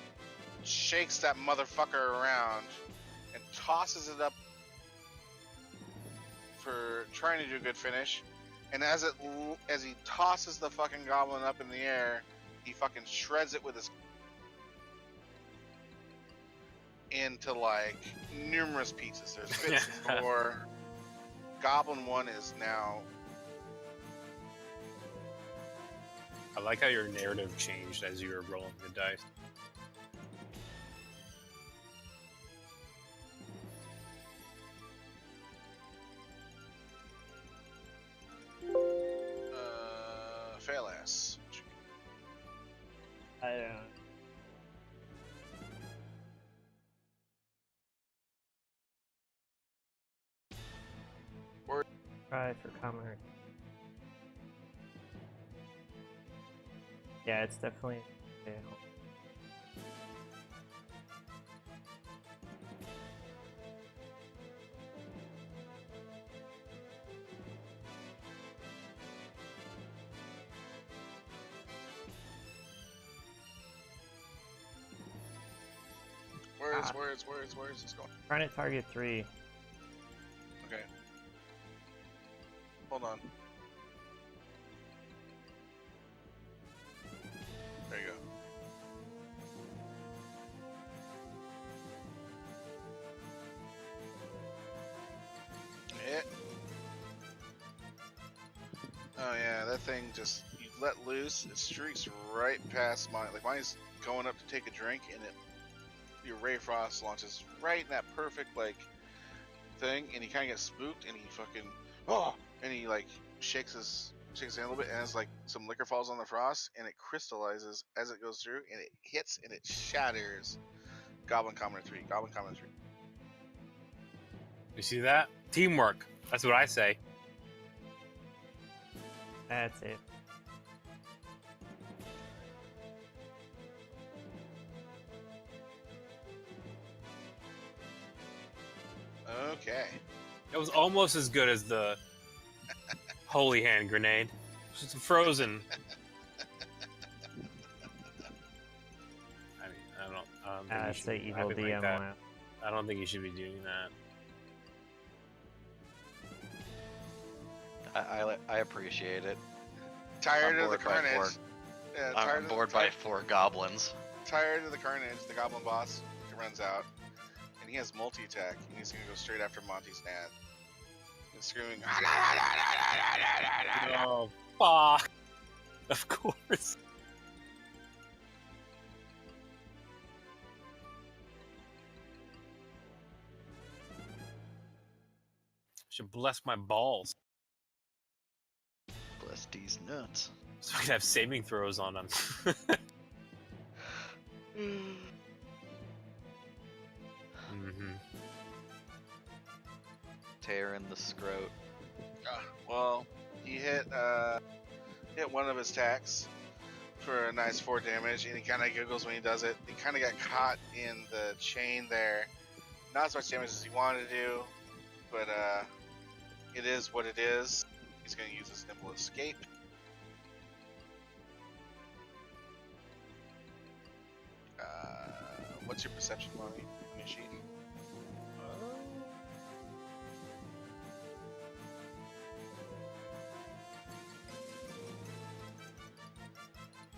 shakes that motherfucker around, and tosses it up for trying to do a good finish. And as he tosses the fucking goblin up in the air, he fucking shreds it with his into like numerous pieces. There's bits more. Goblin 1 is now I like how your narrative changed as you were rolling the dice. Fail ass. I don't. Try for common. Yeah, it's definitely a fail. Where is this going? Trying to target 3. Okay. Hold on. There you go. Hit. Oh yeah, that thing just, you let loose, it streaks right past mine. Like mine's going up to take a drink and your Ray Frost launches right in that perfect like thing, and he kind of gets spooked, and he fucking and he like shakes his hand a little bit, and it's like some liquor falls on the frost, and it crystallizes as it goes through, and it hits and it shatters. Goblin Commoner 3. Goblin Commoner 3. You see that? Teamwork. That's what I say. That's it. Okay. It was almost as good as the Holy Hand grenade. It's just frozen. I mean, I don't think you That's should the have evil it like DM that. laugh. I don't think you should be doing that. I appreciate it. Tired I'm of the bored by carnage. four. Yeah, I'm bored by 4 goblins. Tired of the carnage. The goblin boss runs out, and he has multi-attack, and he's gonna go straight after Monty's dad. And screaming. Oh, fuck. Of course. Should bless my balls Bless these nuts. so I can have saving throws on them. Tear in the scrote. Well, he hit one of his attacks for a nice 4 damage, and he kind of giggles when he does it. He kind of got caught in the chain there. Not as much damage as he wanted to do, but it is what it is. He's going to use his nimble escape. What's your perception, Monty? On your sheet?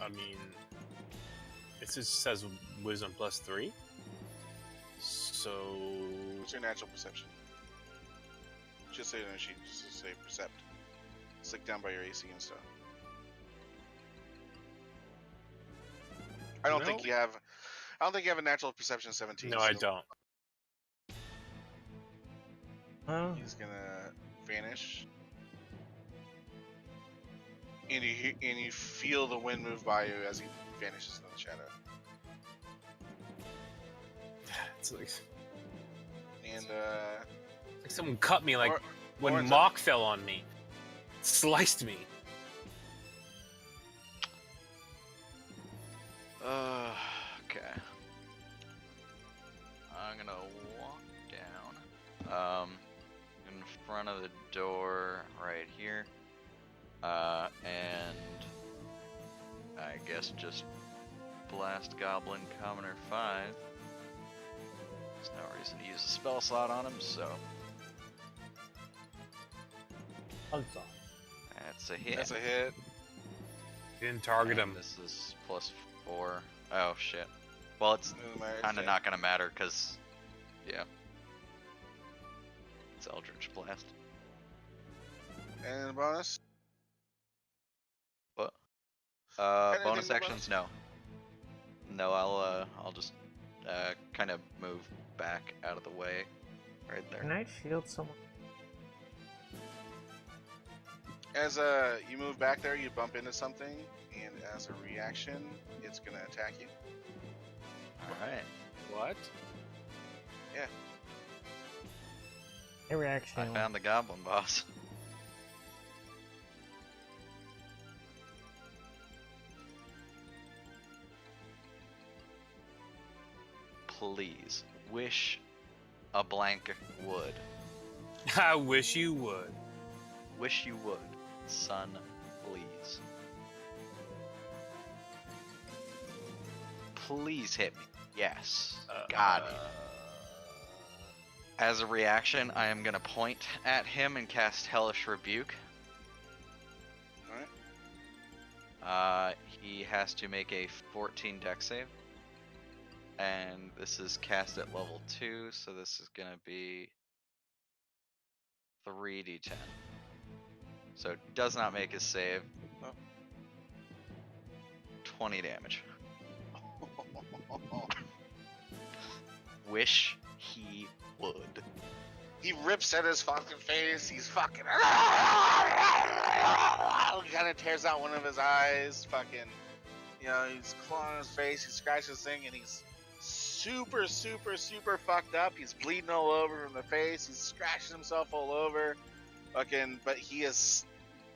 I mean, it just says wisdom +3. So. What's your natural perception? Just say it on your sheet. Just say percept. It's like down by your AC and stuff. I don't think you have a natural perception of 17. No, I don't. He's gonna vanish. And you feel the wind move by you as he vanishes in the shadow. It's like And someone cut me like when Orange, Mock fell on me. Sliced me. Okay. I'm gonna walk down, in front of the door right here, and I guess just blast Goblin Commoner 5. There's no reason to use a spell slot on him, so that's a hit. that's a hit. Didn't target him. And this is +4. Oh shit. Well, it's kind of not gonna matter because, yeah, it's Eldritch Blast. And bonus. What? Anything Bonus but actions, no. No, I'll just kind of move back out of the way, right Can there. I shield someone? As you move back there, you bump into something, and as a reaction, it's gonna attack you. All right. What? A reaction. I found the goblin boss. Please wish a blank would. I wish you would. Wish you would, son. Please. Please hit me. Yes. Got it. As a reaction, I am gonna point at him and cast Hellish Rebuke. Alright. He has to make a 14 dex save. And this is cast at level 2, so this is gonna be 3d10. So does not make his save. Oh. 20 damage. Wish he would. He rips at his fucking face. He's fucking. Kind of tears out one of his eyes. Fucking. You know, he's clawing his face. He scratches his thing, and he's super, super, super fucked up. He's bleeding all over from the face. He's scratching himself all over. Fucking. But he is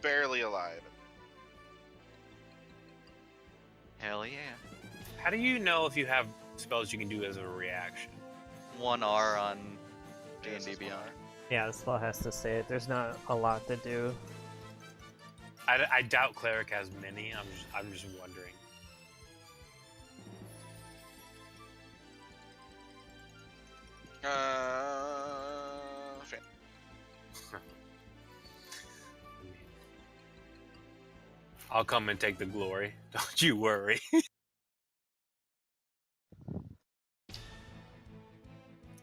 barely alive. Hell yeah. How do you know if you have spells you can do as a reaction? 1R on Yes, D&D that's Beyond. one. Yeah, the spell has to say it. There's not a lot to do. I doubt cleric has many. I'm just wondering. Fan. I mean, I'll come and take the glory. Don't you worry.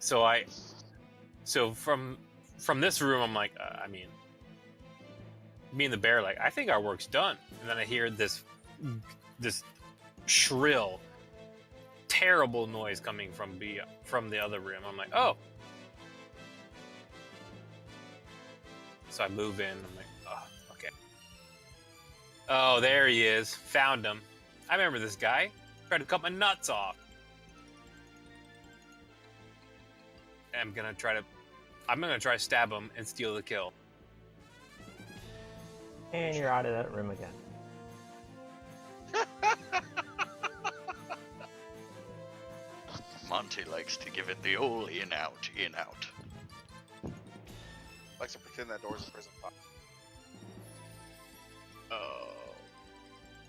So from this room, I'm like, I mean, me and the bear, like, I think our work's done. And then I hear this shrill, terrible noise coming from the other room. I'm like, oh. So I move in. I'm like, oh, okay. Oh, there he is. Found him. I remember this guy. Tried to cut my nuts off. I'm gonna try to stab him and steal the kill. And you're out of that room again. Monty likes to give it the old in out, in out. Likes to pretend that door's a prison. Oh.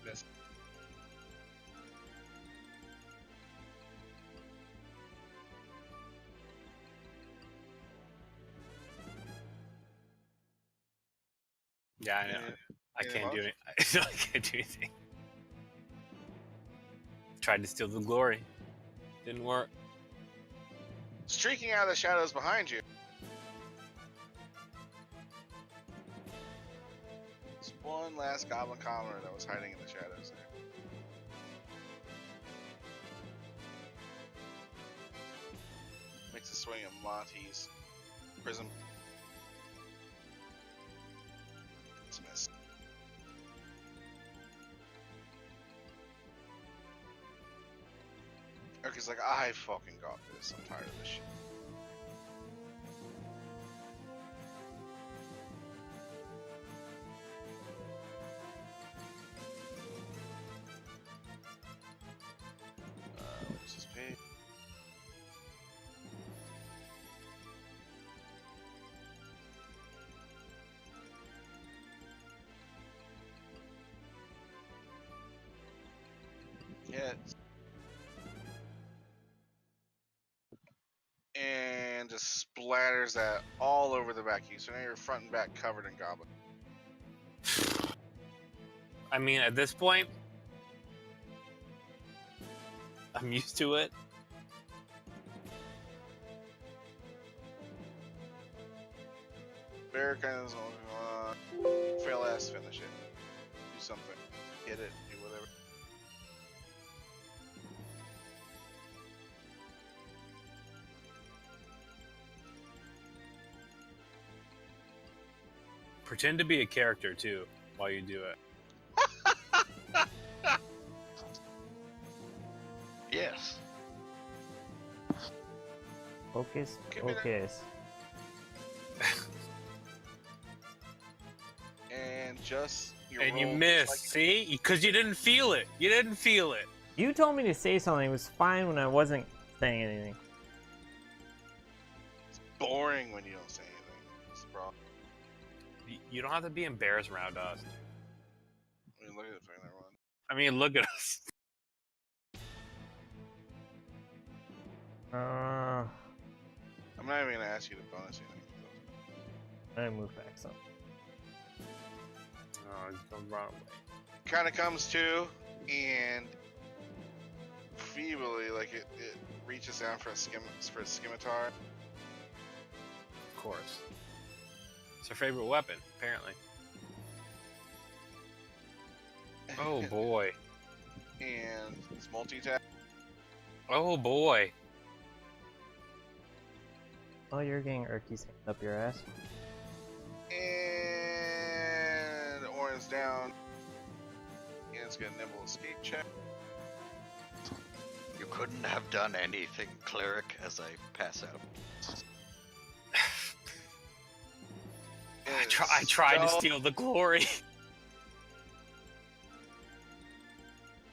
Miss. Yeah, I know. I Yeah, can't do Mark? it. I can't do anything. Tried to steal the glory. Didn't work. Streaking out of the shadows behind you. There's one last goblin commoner that was hiding in the shadows there. Makes a swing at Monty's prism. It's a miss. Erky's like, I fucking got this. I'm tired of this shit. Where's his page? Hits. And just splatters that all over the back of you. So now you're front and back covered in goblin. I mean, at this point, I'm used to it. Bear kind of fail ass finish it. Do something. Hit it. Do whatever. Pretend to be a character too while you do it. Yes. Focus, Give me that. focus. And just And you roll missed, like see? Because you didn't feel it. You didn't feel it. You told me to say something. It was fine when I wasn't saying anything. it's boring when you don't say anything. That's the problem. You don't have to be embarrassed around us. I mean, look at it for everyone. I mean, look at us. I'm not even gonna ask you to bonus anything. I move back some. Oh, it's going the wrong way. Kind of comes to, and feebly, like it reaches down for a scimitar. Of course. It's her favorite weapon, apparently. Oh boy. And it's multi-tap. Oh boy. Oh, you're getting Urky's hand up your ass. And Orin's down. And it's gonna nibble escape check. You couldn't have done anything, cleric, as I pass out. I tried to steal the glory.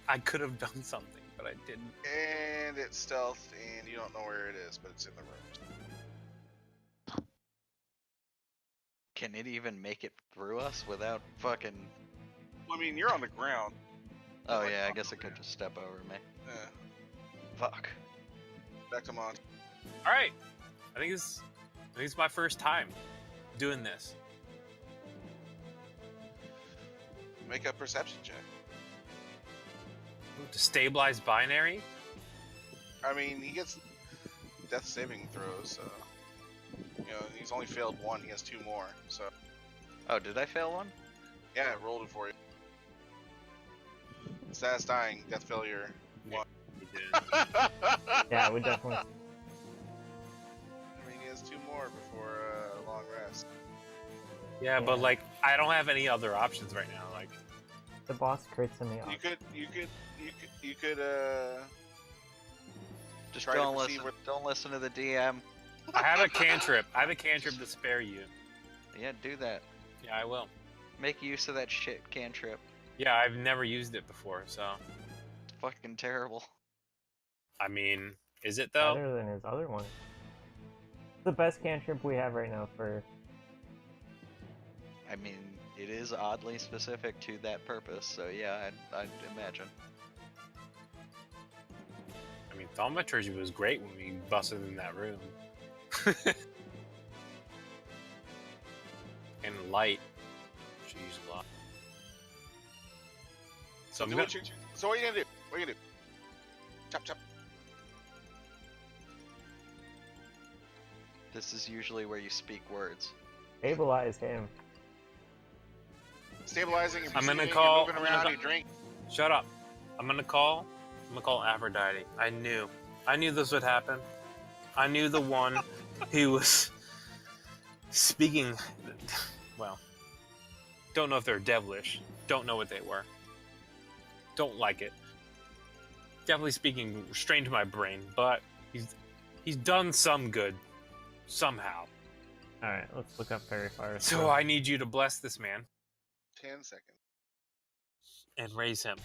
I could have done something, but I didn't. And it's stealth, and you don't know where it is, but it's in the room. Can it even make it through us without fucking... Well, I mean, you're on the ground. Oh Like, yeah, I on guess the it could ground. just step over me. Yeah. Fuck. Back to Monty. All right. I think it's my first time doing this. Make a perception check. To stabilize binary. I mean, he gets death saving throws, so you know he's only failed one. He has two more. So Oh, did I fail one? yeah, I rolled it for you. Status dying, death failure. Yeah, he did. Yeah, I would definitely. I mean, he has two more before a long rest. Yeah, but like I don't have any other options right now. Like The boss crits in the off. You could Just Try to don't perceive listen. Don't listen to the DM. I have a cantrip. I have a cantrip to spare you. Yeah, do that. Yeah, I will. Make use of that shit cantrip. Yeah, I've never used it before, so It's fucking terrible. I mean, is it though? Better than his other one. It's the best cantrip we have right now for. I mean, it is oddly specific to that purpose, so yeah, I'd imagine. I mean, thaumaturgy was great when we busted in that room. And light, she used a lot. So I'm do gonna, what you. So what are you gonna do? What are you gonna do? Chop chop. This is usually where you speak words. Stabilize him. Stabilizing. You're I'm gonna perceiving, call- You're moving I'm gonna around. call- You drink. shut up. I'm gonna call Aphrodite. I knew this would happen. I knew the one who was speaking. Well, don't know if they're devilish. Don't know what they were. Don't like it. Definitely speaking straight to my brain, but he's done some good somehow. All right, let's look up fairy fire. So I need you to bless this man 10 seconds. and raise him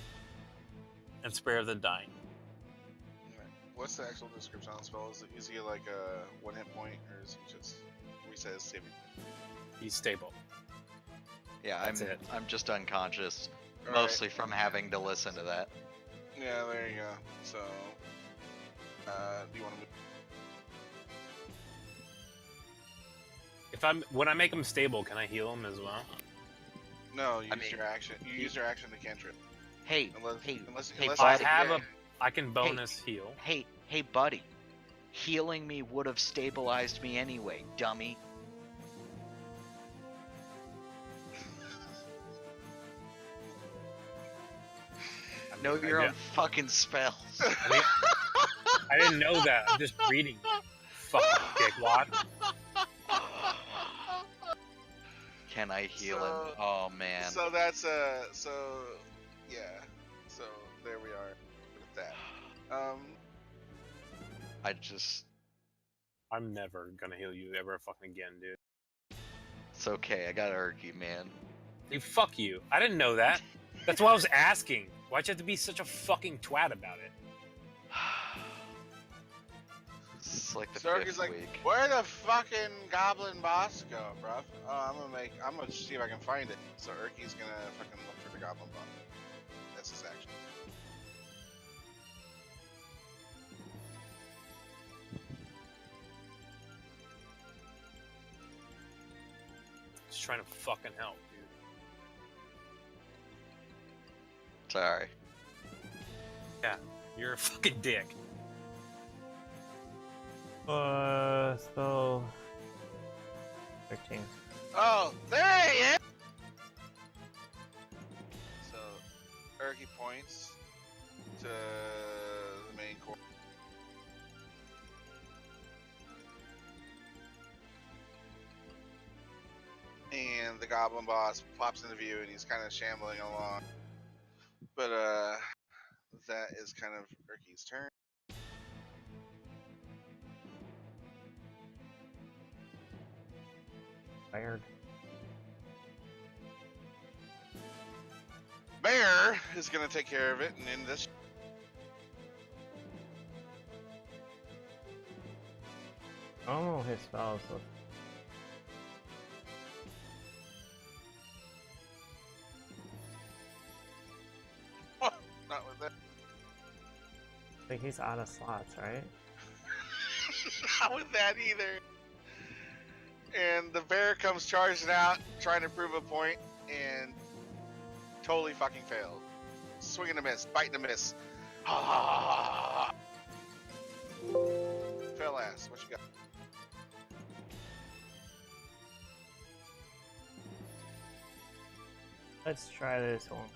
and spare the dying. Alright. What's the actual description on the spell? Is he like a 1 hit point, or is he just reset his saving? He's stable. Yeah, That's it. I'm just unconscious, Alright. mostly from having to listen to that. Yeah, there you go. So, do you want to move? When I make him stable, can I heal him as well? No, you I use mean, your action. You use your action to cantrip. Hey, Unless, hey, unless, hey, unless bud. it's I have today. I can bonus heal. hey, buddy. Healing me would have stabilized me anyway, dummy. Know your I own fucking spells. I didn't know that. I'm just reading. Fucking dickwad. Can I heal him? So- Oh man. So that's yeah. So there we are with that. I just. I'm never gonna heal you ever fucking again, dude. It's okay. I got Erky, man. Dude, fuck you. I didn't know that. That's why I was asking. Why'd you have to be such a fucking twat about it? It's like the Circus fifth like, week. where the fucking goblin boss go, bruv? I'm gonna see if I can find it. So Erky's gonna fucking look for the goblin boss. That's his action. Just trying to fucking help, dude. Sorry. You're a fucking dick. So 13. Oh, there he is! So, Erky points to the main core. And the goblin boss pops into view and he's kind of shambling along. But, that is kind of Erky's turn. Fired. Bear is gonna take care of it and end this. Oh, his spells look. Not with that. I think he's out of slots, right? Not with that either. And the bear comes charging out, trying to prove a point, and totally fucking failed. Swinging a miss, biting a miss. Fail ass. What you got? Let's try this one.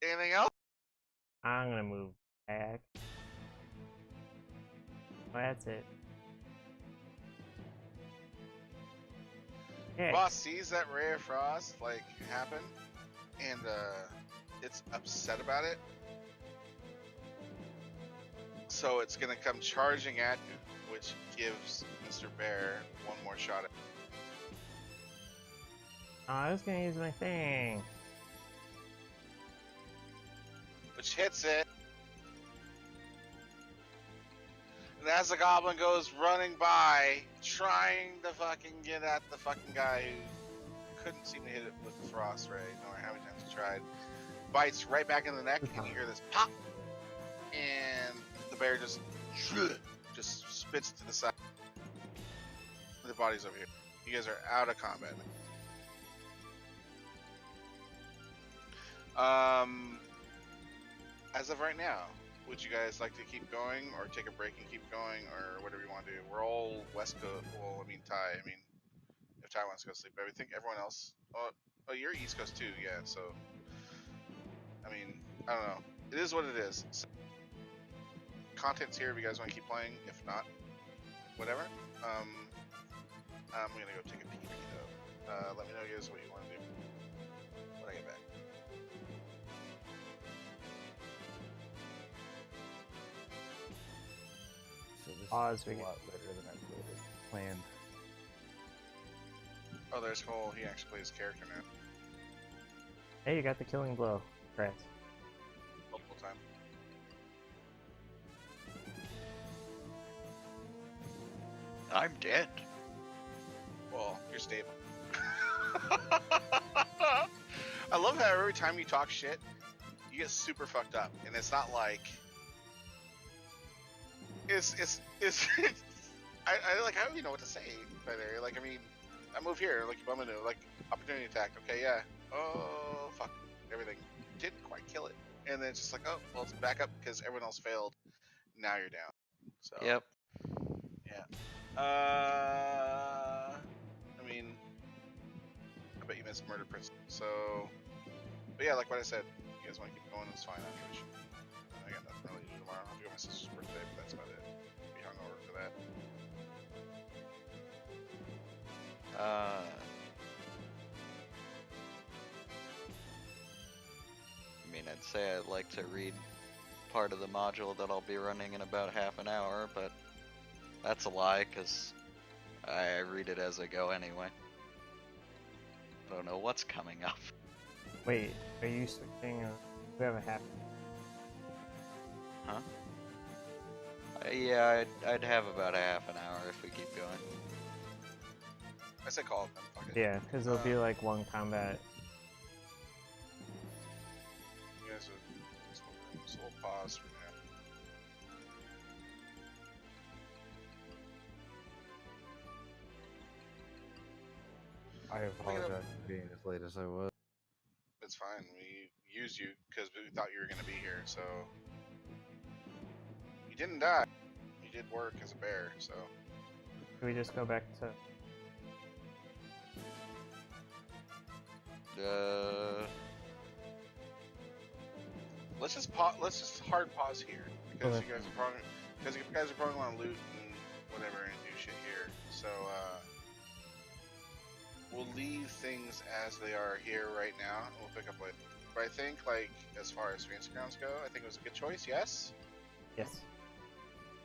Anything else? I'm gonna move back. Oh, that's it. Yeah. Boss sees that ray of frost like happen, and it's upset about it. So it's gonna come charging at you, which gives Mr. Bear one more shot at. Oh, I was gonna use my thing. Which hits it. And as the goblin goes running by, trying to fucking get at the fucking guy who couldn't seem to hit it with the frost ray, no matter how many times he tried, bites right back in the neck, and you hear this pop, and the bear just spits to the side. The body's over here. You guys are out of combat now. As of right now, would you guys like to keep going, or take a break and keep going, or whatever you want to do? We're all West Coast. Well, I mean Ty. I mean, if Ty wants to go sleep, I think everyone else. Oh, you're East Coast too, yeah. So, I mean, I don't know. It is what it is. So, content's here if you guys want to keep playing. If not, whatever. I'm gonna go take a pee though. Let me know, guys, what you want to do when I get back. So this Pause, is we a get- lot later than I planned. Oh, there's Cole. He actually plays character now. Hey, you got the killing blow. Congrats. Multiple time. I'm dead. Well, you're stable. I love how every time you talk shit, you get super fucked up, and it's not like it's I like I don't even know what to say right there. Like, I mean, I move here, like you bum into like opportunity attack. Okay, yeah. Oh fuck, everything didn't quite kill it, and then it's just like, oh well, it's back up because everyone else failed. Now you're down. So Yep. I mean, I bet you missed Murder Prince. So, but yeah, like what I said, you you guys want to keep going, it's fine. I don't give a shit. I got nothing really to do tomorrow. I have to go to my sister's birthday, but that's about it. Be hungover for that. I mean, I'd say I'd like to read part of the module that I'll be running in about half an hour, but that's a lie, because I read it as I go anyway. I don't know what's coming up. Wait, are you switching? We have a half. Huh? Yeah, I'd have about a half an hour if we keep going. I said call it then. Fuck it. Yeah, because it'll be like one combat. You guys are. So we'll pause for now. I apologize for being as late as I was. It's fine. We used you because we thought you were going to be here, so. You didn't die. You did work as a bear, so. Can we just go back to? Let's just let's just hard pause here because Okay. you guys are probably want to loot and whatever and do shit here. So we'll leave things as they are here right now, and we'll pick up later. But I think, like, as far as fancy grounds go, I think it was a good choice. Yes. Yes.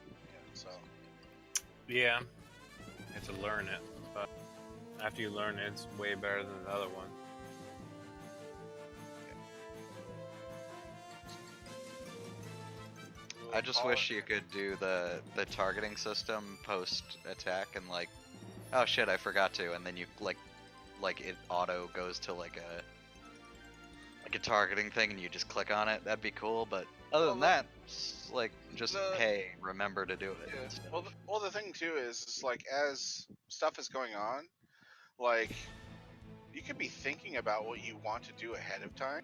Yeah. So Yeah, you have to learn it, but after you learn it, it's way better than the other one. I just wish you could do the targeting system post attack and like, oh shit, I forgot to, and then you like it auto goes to like a targeting thing and you just click on it. That'd be cool, but other than that, it's like just hey, remember to do it. Yeah. and stuff. Well, the thing too is like as stuff is going on, like you could be thinking about what you want to do ahead of time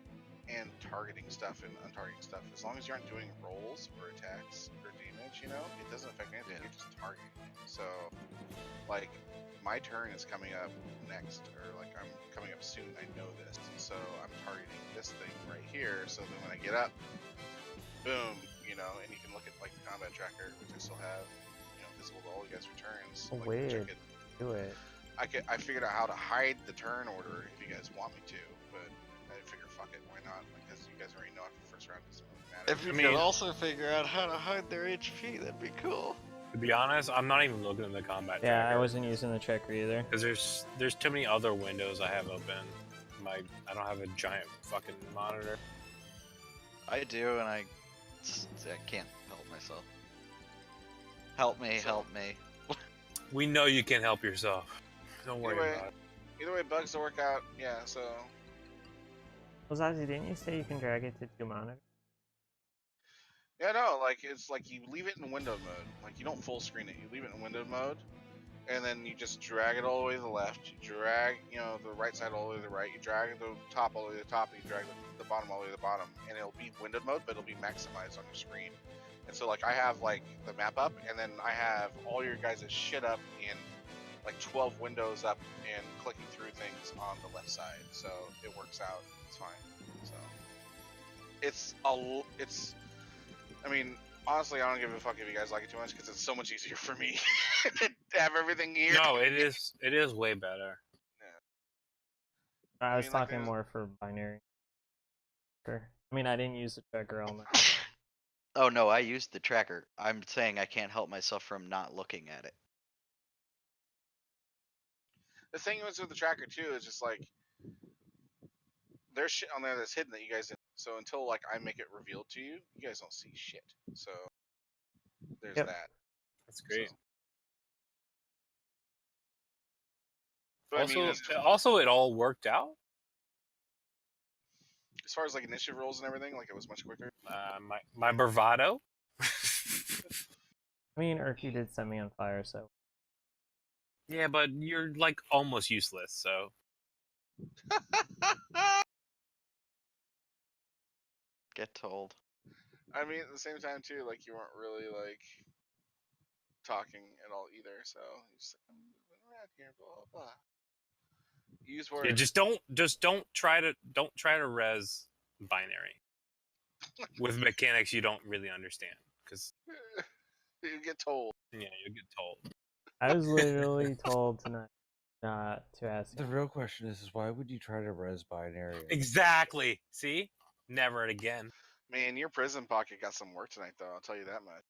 and targeting stuff and untargeting stuff. As long as you aren't doing rolls or attacks or damage, you know, it doesn't affect anything. Yeah. You're just targeting it. So, like, my turn is coming up next, or like I'm coming up soon. I know this, so I'm targeting this thing right here. So then when I get up, boom, you know, and you can look at like the combat tracker, which I still have, you know, visible to all you guys' returns. Oh, like, weird. check it. Do it. I figured out how to hide the turn order if you guys want me to, but I figure fuck it, why not? Because you guys already know after the first round, it doesn't really matter. If you I mean- could also figure out how to hide their HP, that'd be cool. To be honest, I'm not even looking at the combat Yeah, tracker. I wasn't using the tracker either. Because there's too many other windows I have open. I don't have a giant fucking monitor. I do, and I can't help myself. Help me, help me. We know you can help yourself. Don't worry Anyway. about it. Either way, bugs will work out. Yeah, so Well, Zazie, didn't you say you can drag it to 2 monitors? yeah, no, like it's like you leave it in window mode. Like you don't full screen it. You leave it in window mode, and then you just drag it all the way to the left. You drag, you know, the right side all the way to the right. You drag the top all the way to the top. And you drag the bottom all the way to the bottom, and it'll be windowed mode, but it'll be maximized on your screen. And so like I have like the map up, and then I have all your guys' shit up in like 12 windows up and clicking through things on the left side. So it works out. It's fine. So it's. I mean, honestly, I don't give a fuck if you guys like it too much because it's so much easier for me to have everything here. No, it is way better. I was mean, like, talking there's- more for binary. Sure. I mean, I didn't use the tracker element. Oh no, I used the tracker. I'm saying I can't help myself from not looking at it. The thing is with the tracker too is just like there's shit on there that's hidden that you guys didn't. So until like I make it revealed to you, you guys don't see shit. So there's Yep. that. That's great. So. But Also, I mean, also, it all worked out. as far as like initiative rolls and everything, like it was much quicker. My bravado. I mean, Urky did set me on fire, so. Yeah, but you're like almost useless. So Get told. I mean, at the same time too, like you weren't really like talking at all either. So you just like I'm moving around here, blah blah blah. Use words. yeah, just don't try to res binary. with mechanics you don't really understand. Because You get told. yeah, you get told. I was literally told tonight not to ask. The real question is why would you try to res binary? Exactly. See, never again, Man, your prison pocket got some work tonight, though. I'll tell you that much.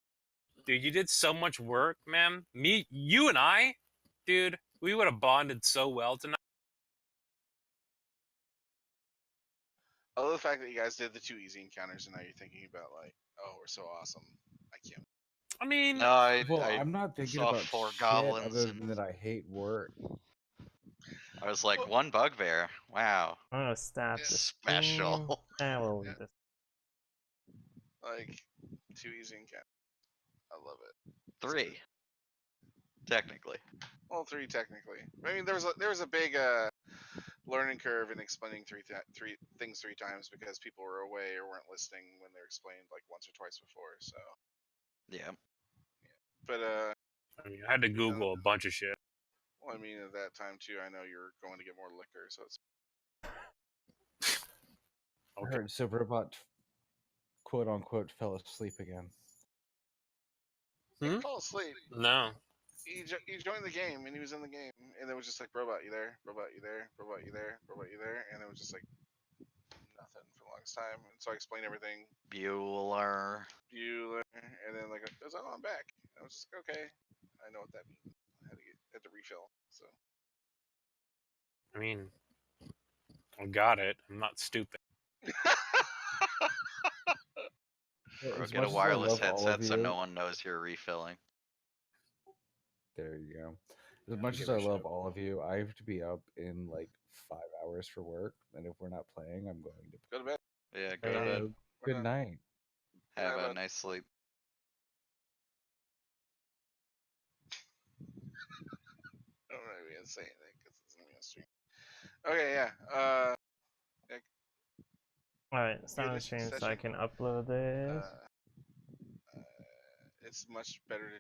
dude. You did so much work, man. Me, you, and I, dude. We would have bonded so well tonight. I love the fact that you guys did the 2 easy encounters, and now you're thinking about like, oh, we're so awesome. I can't. I mean, No, I I'm not thinking saw about 4 shit goblins other and than that I hate work. I was like, 1 bugbear. Wow. I'm gonna stop the stream. Special. And we'll leave Yeah. this. Like 2 easy encounters. I love it. 3. Technically. Well, 3 technically. I mean, there was a big learning curve in explaining three things 3 times because people were away or weren't listening when they were explained like once or twice before. So, Yeah. but I mean, I had to Google a bunch of shit. well, I mean, at that time too, I know you're going to get more liquor, so it's I Okay. heard so robot quote unquote fell asleep again. didn't fall asleep. No. He joined the game and he was in the game and it was just like, robot, you there? Robot, you there? Robot, you there? Robot, you there? And it was just like nothing for the longest time. And so I explained everything. Bueller. And then like, it was, oh, I'm back. And I was just like, okay, I know what that means. I had to refill. So I mean, I got it. I'm not stupid. Or As get a much as I wireless love all of headset so you- no one knows you're refilling. There you go. As Yeah, much give as it I a love shot. all of you, I have to be up in like 5 hours for work, and if we're not playing, I'm going to. go to bed. Yeah, go to bed. We're Good done. night. Have Yeah, a bud. nice sleep. I don't really gonna say anything because it's gonna be on stream. Okay, yeah. Alright, it's not on Good stream so I session. can upload this. It's much better to